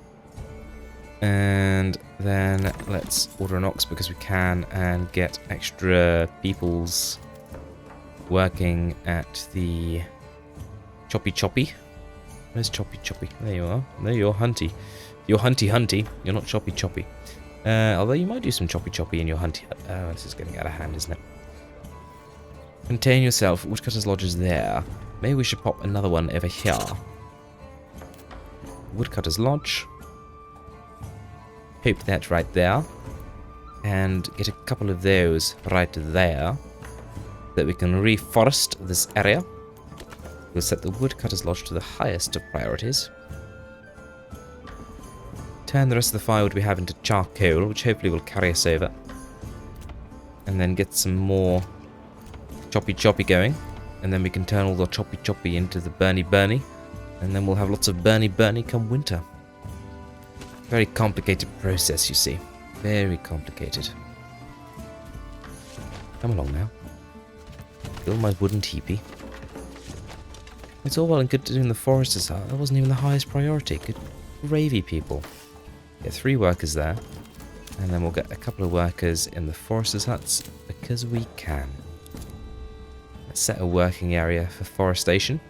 And then let's order an ox because we can and get extra peoples working at the Choppy Choppy. Where's Choppy Choppy? There you are. There you're, Hunty. You're Hunty. You're not Choppy Choppy. Although you might do some Choppy Choppy in your Hunty. Oh, this is getting out of hand, isn't it? Contain yourself. Woodcutter's Lodge is there. Maybe we should pop another one over here. Woodcutter's Lodge. Hope that right there. And get a couple of those right there. That we can reforest this area. We'll set the Woodcutter's Lodge to the highest of priorities. Turn the rest of the firewood we have into charcoal, which hopefully will carry us over. And then get some more Choppy Choppy going. And then we can turn all the Choppy Choppy into the Burny. And then we'll have lots of Burny come winter. Very complicated process, you see. Very complicated. Come along now. Build my wooden teepee. It's all well and good doing the forester's hut. That wasn't even the highest priority. Good gravy, people. Get 3 workers there. And then we'll get a couple of workers in the forester's huts because we can. Let's set a working area for forestation.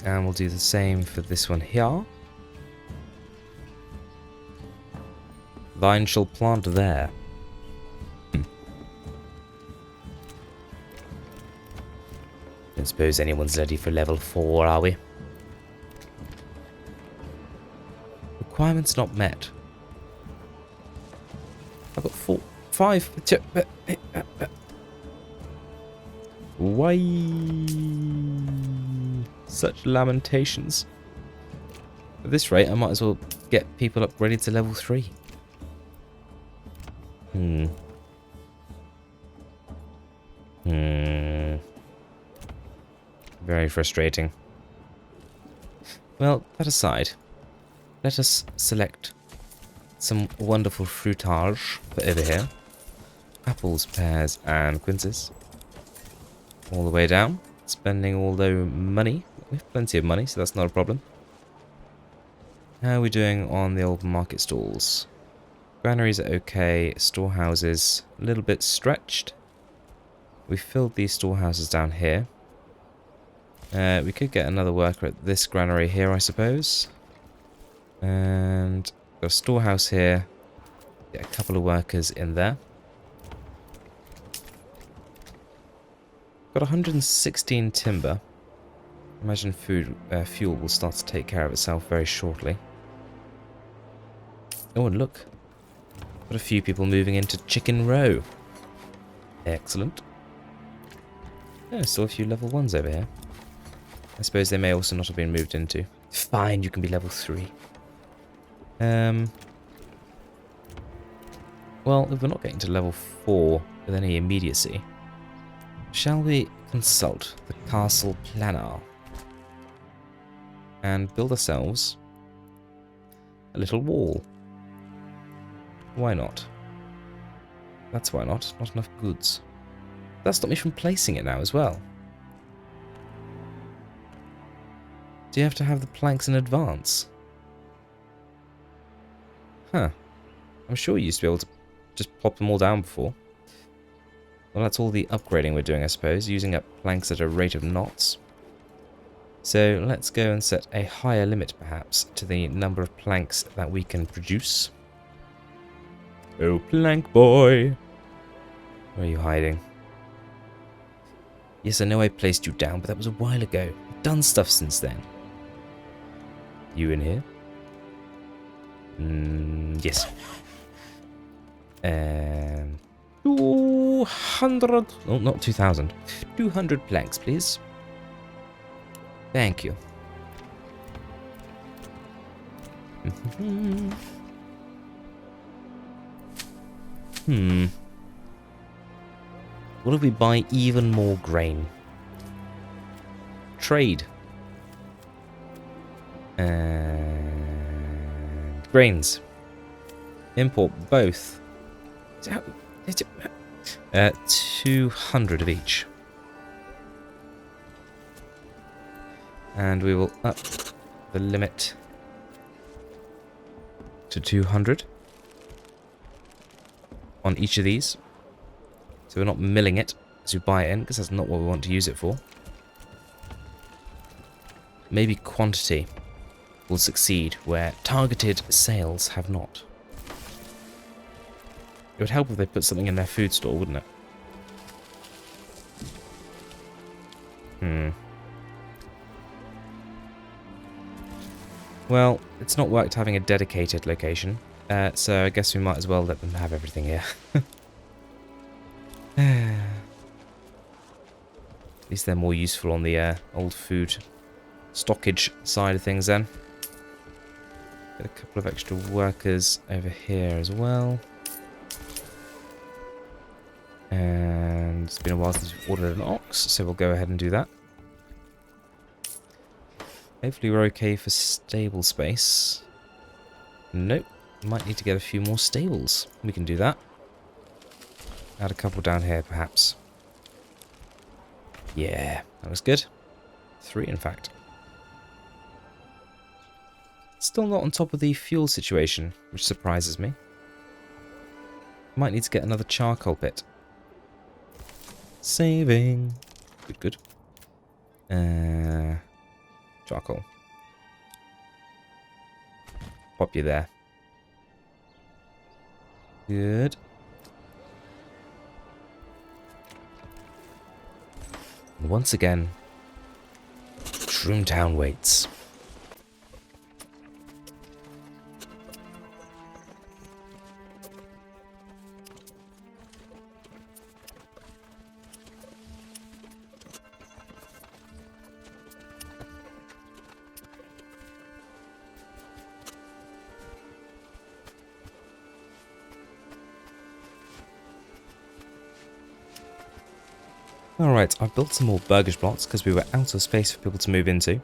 And we'll do the same for this one here. Thine shall plant there. Don't suppose anyone's ready for level 4, are we? Requirements not met. I've got 5. Why? Such lamentations. At this rate, I might as well get people upgraded to level 3. Very frustrating. Well, that aside, let us select some wonderful fruitage for over here. Apples, pears, and quinces. All the way down. Spending all the money. We have plenty of money, so that's not a problem. How are we doing on the old market stalls? Granaries are okay. Storehouses, a little bit stretched. We filled these storehouses down here. We could get another worker at this granary here, I suppose. And Got a storehouse here. Get a couple of workers in there. Got 116 timber. Imagine fuel will start to take care of itself very shortly. Oh, and look. Got a few people moving into Chicken Row. Excellent. Oh, still a few level 1s over here. I suppose they may also not have been moved into. Fine, you can be level 3. Well, if we're not getting to level 4 with any immediacy, shall we consult the castle planner and build ourselves a little wall? Why not? That's why not. Not enough goods. That stopped me from placing it now as well. Do you have to have the planks in advance? Huh. I'm sure you used to be able to just plop them all down before. Well, that's all the upgrading we're doing, I suppose, using up planks at a rate of knots. So let's go and set a higher limit, perhaps, to the number of planks that we can produce. Oh, plank boy! Where are you hiding? Yes, I know I placed you down, but that was a while ago. I've done stuff since then. You in here? Yes. 200... Oh, not 2,000. 200 planks, please. Thank you. What if we buy even more grain? Trade. And grains. Import both. 200 of each. And we will up the limit to 200 on each of these. So we're not milling it as we buy it in, because that's not what we want to use it for. Maybe quantity will succeed where targeted sales have not. It would help if they put something in their food store, wouldn't it? Well, it's not worked having a dedicated location, so I guess we might as well let them have everything here. At least they're more useful on the old food stockage side of things then. Get a couple of extra workers over here as well. And it's been a while since we've ordered an ox, so we'll go ahead and do that. Hopefully we're okay for stable space. Nope. Might need to get a few more stables. We can do that. Add a couple down here, perhaps. Yeah, that was good. 3, in fact. Still not on top of the fuel situation, which surprises me. Might need to get another charcoal pit. Saving. Good, good. Charcoal. Pop you there. Good. And once again, Shroom Town waits. Alright, I've built some more burgage blocks because we were out of space for people to move into.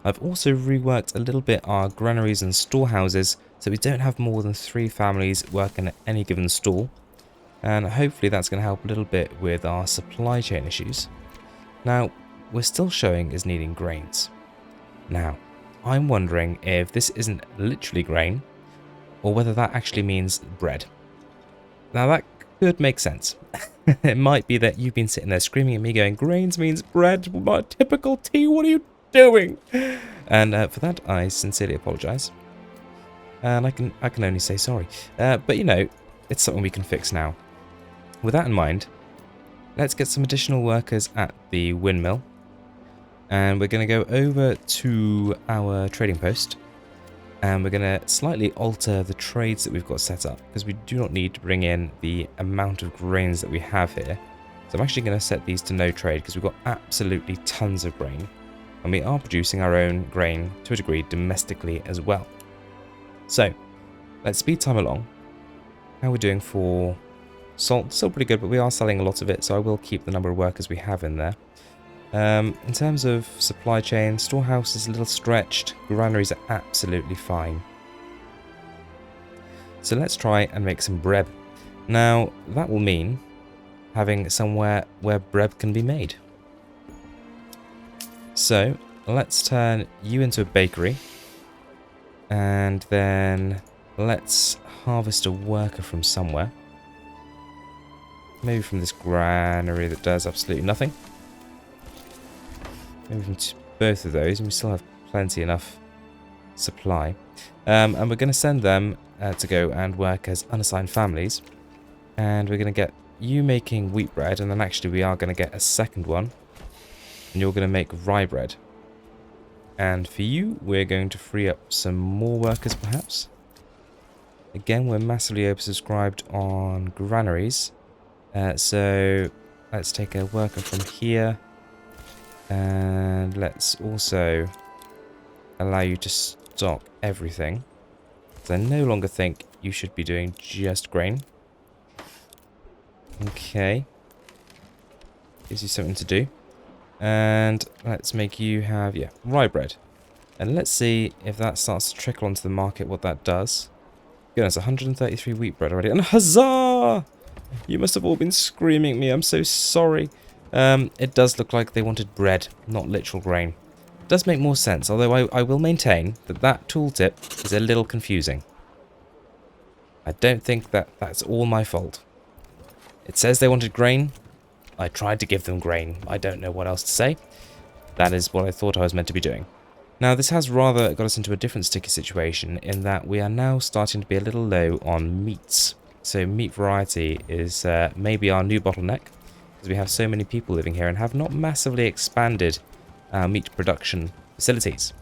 I've also reworked a little bit our granaries and storehouses so we don't have more than 3 families working at any given stall. And hopefully that's going to help a little bit with our supply chain issues. Now, we're still showing as needing grains. Now, I'm wondering if this isn't literally grain or whether that actually means bread. Now that could make sense. It might be that you've been sitting there screaming at me going, grains means bread, my typical tea, what are you doing? And for that, I sincerely apologise. And I can only say sorry. But you know, it's something we can fix now. With that in mind, let's get some additional workers at the windmill. And we're going to go over to our trading post. And we're going to slightly alter the trades that we've got set up, because we do not need to bring in the amount of grains that we have here. So I'm actually going to set these to no trade, because we've got absolutely tons of grain. And we are producing our own grain, to a degree, domestically as well. So, let's speed time along. How are we doing for salt? Still pretty good, but we are selling a lot of it, so I will keep the number of workers we have in there. In terms of supply chain, storehouse is a little stretched. Granaries are absolutely fine. So let's try and make some bread. Now, that will mean having somewhere where bread can be made. So, let's turn you into a bakery. And then let's harvest a worker from somewhere. Maybe from this granary that does absolutely nothing. Maybe from both of those, and we still have plenty enough supply. And we're going to send them to go and work as unassigned families. And we're going to get you making wheat bread, and then actually we are going to get a second one. And you're going to make rye bread. And for you, we're going to free up some more workers, perhaps. Again, we're massively oversubscribed on granaries. So let's take a worker from here. And let's also allow you to stock everything. So I no longer think you should be doing just grain. Okay. Gives you something to do. And let's make you have, yeah, rye bread. And let's see if that starts to trickle onto the market, what that does. Goodness, 133 wheat bread already. And huzzah! You must have all been screaming at me. I'm so sorry. It does look like they wanted bread, not literal grain. It does make more sense, although I will maintain that that tooltip is a little confusing. I don't think that that's all my fault. It says they wanted grain. I tried to give them grain. I don't know what else to say. That is what I thought I was meant to be doing. Now, this has rather got us into a different sticky situation in that we are now starting to be a little low on meats. So meat variety is maybe our new bottleneck, because we have so many people living here and have not massively expanded our meat production facilities.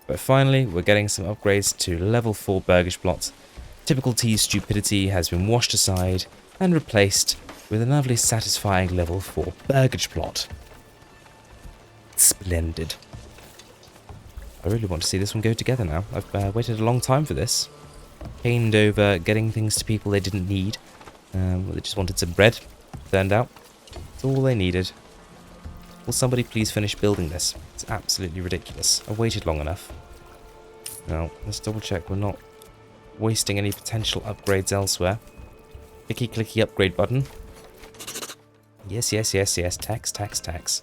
But finally, we're getting some upgrades to level 4 burgage plots. Typical T stupidity has been washed aside and replaced with a lovely satisfying level 4 burgage plot. Splendid. I really want to see this one go together now. I've waited a long time for this. Pained over getting things to people they didn't need. They just wanted some bread. Turned out, it's all they needed. Will somebody please finish building this? It's absolutely ridiculous. I've waited long enough. Now, let's double check we're not wasting any potential upgrades elsewhere. Clicky clicky upgrade button. Yes, yes, yes, yes. Tax, tax, tax.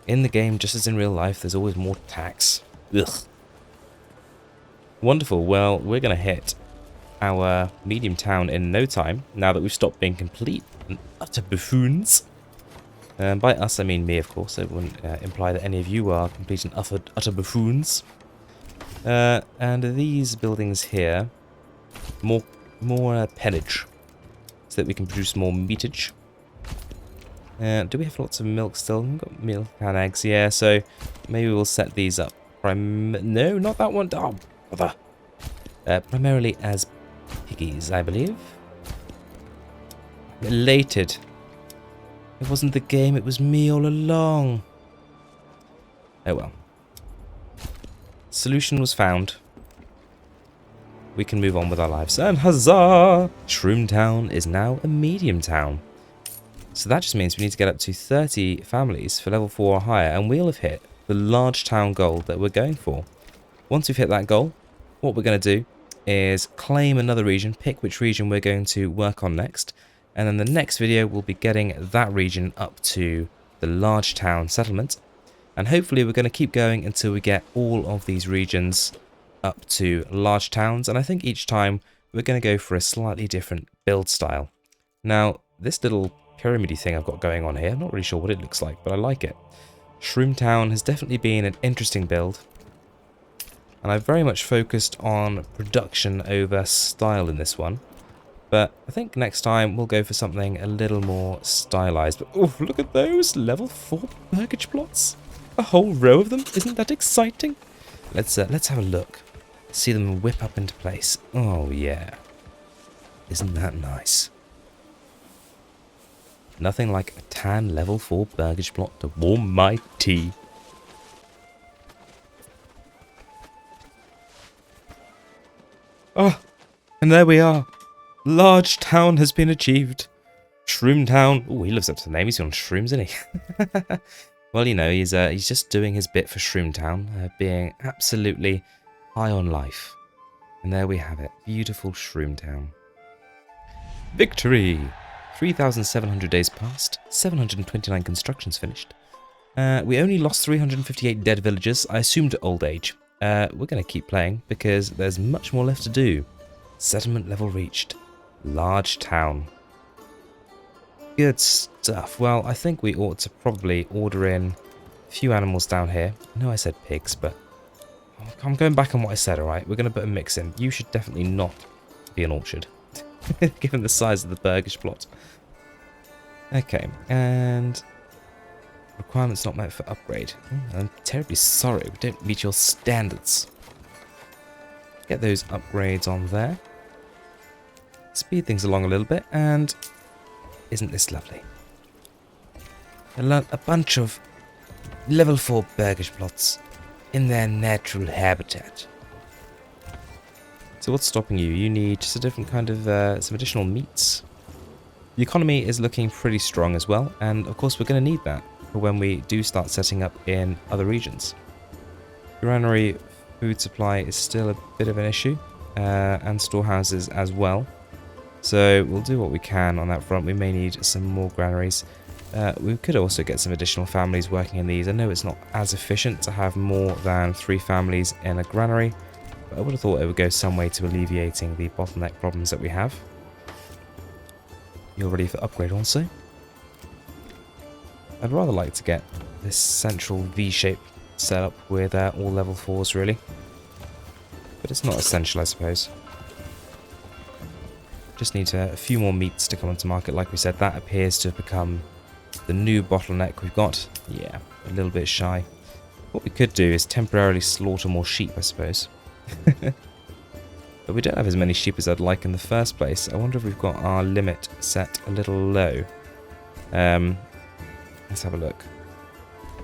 In the game, just as in real life, there's always more tax. Ugh. Wonderful. Well, we're going to hit our medium town in no time, now that we've stopped being complete and utter buffoons. By us, I mean me, of course. It wouldn't imply that any of you are complete and utter buffoons. And these buildings here, more pennage, so that we can produce more meatage. Do we have lots of milk still? We've got milk and eggs, yeah, so maybe we'll set these up. No, not that one. Oh, bother. Primarily as piggies, I believe. Elated. It wasn't the game, it was me all along. Oh well. Solution was found. We can move on with our lives. And huzzah! Shroom Town is now a medium town. So that just means we need to get up to 30 families for level 4 or higher, and we'll have hit the large town goal that we're going for. Once we've hit that goal, what we're going to do is claim another region, pick which region we're going to work on next, and then the next video we'll be getting that region up to the large town settlement, and hopefully we're going to keep going until we get all of these regions up to large towns, and I think each time we're going to go for a slightly different build style. Now, this little pyramid-y thing I've got going on here, I'm not really sure what it looks like, but I like it. Shroom Town has definitely been an interesting build. And I very much focused on production over style in this one. But I think next time we'll go for something a little more stylized. But oh, look at those level 4 burgage plots. A whole row of them. Isn't that exciting? Let's have a look. See them whip up into place. Oh yeah. Isn't that nice? Nothing like a tan level 4 burgage plot to warm my tea. Oh, and there we are. Large town has been achieved. Shroom Town. Oh, he lives up to the name. He's on shrooms, isn't he? Well, you know, he's just doing his bit for Shroom Town, being absolutely high on life. And there we have it. Beautiful Shroom Town. Victory! 3,700 days passed. 729 constructions finished. We only lost 358 dead villagers. I assumed old age. We're going to keep playing because there's much more left to do. Settlement level reached. Large town. Good stuff. Well, I think we ought to probably order in a few animals down here. I know I said pigs, but I'm going back on what I said, alright? We're going to put a mix in. You should definitely not be an orchard, given the size of the burgage plot. Okay, and requirements not met for upgrade. I'm terribly sorry, we don't meet your standards. Get those upgrades on there. Speed things along a little bit, and isn't this lovely? A bunch of level 4 burgage plots in their natural habitat. So what's stopping you? You need just a different kind of, some additional meats. The economy is looking pretty strong as well, and of course we're going to need that for when we do start setting up in other regions. Granary food supply is still a bit of an issue, and storehouses as well. So we'll do what we can on that front. We may need some more granaries. We could also get some additional families working in these. I know it's not as efficient to have more than 3 families in a granary, but I would have thought it would go some way to alleviating the bottleneck problems that we have. You're ready for upgrade also? I'd rather like to get this central V-shape set up with all level 4s really. But it's not essential, I suppose. Just need a few more meats to come onto market. Like we said, that appears to have become the new bottleneck we've got. Yeah, a little bit shy. What we could do is temporarily slaughter more sheep, I suppose. But we don't have as many sheep as I'd like in the first place. I wonder if we've got our limit set a little low. Let's have a look.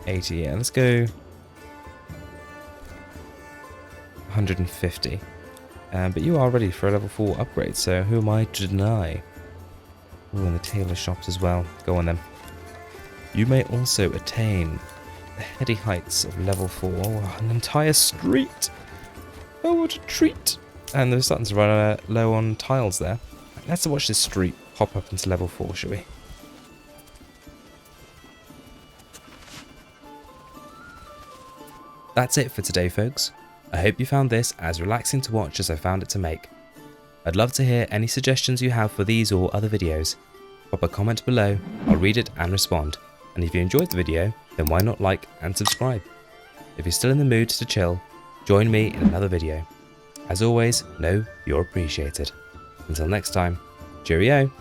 80, yeah, let's go 150. But you are ready for a level 4 upgrade, so who am I to deny? Ooh, and the tailor shops as well. Go on then. You may also attain the heady heights of level 4. Oh, an entire street! Oh, what a treat! And they're starting to run low on tiles there. Let's watch this street pop up into level 4, shall we? That's it for today, folks. I hope you found this as relaxing to watch as I found it to make. I'd love to hear any suggestions you have for these or other videos. Pop a comment below, I'll read it and respond. And if you enjoyed the video, then why not like and subscribe? If you're still in the mood to chill, join me in another video. As always, know you're appreciated. Until next time, cheerio!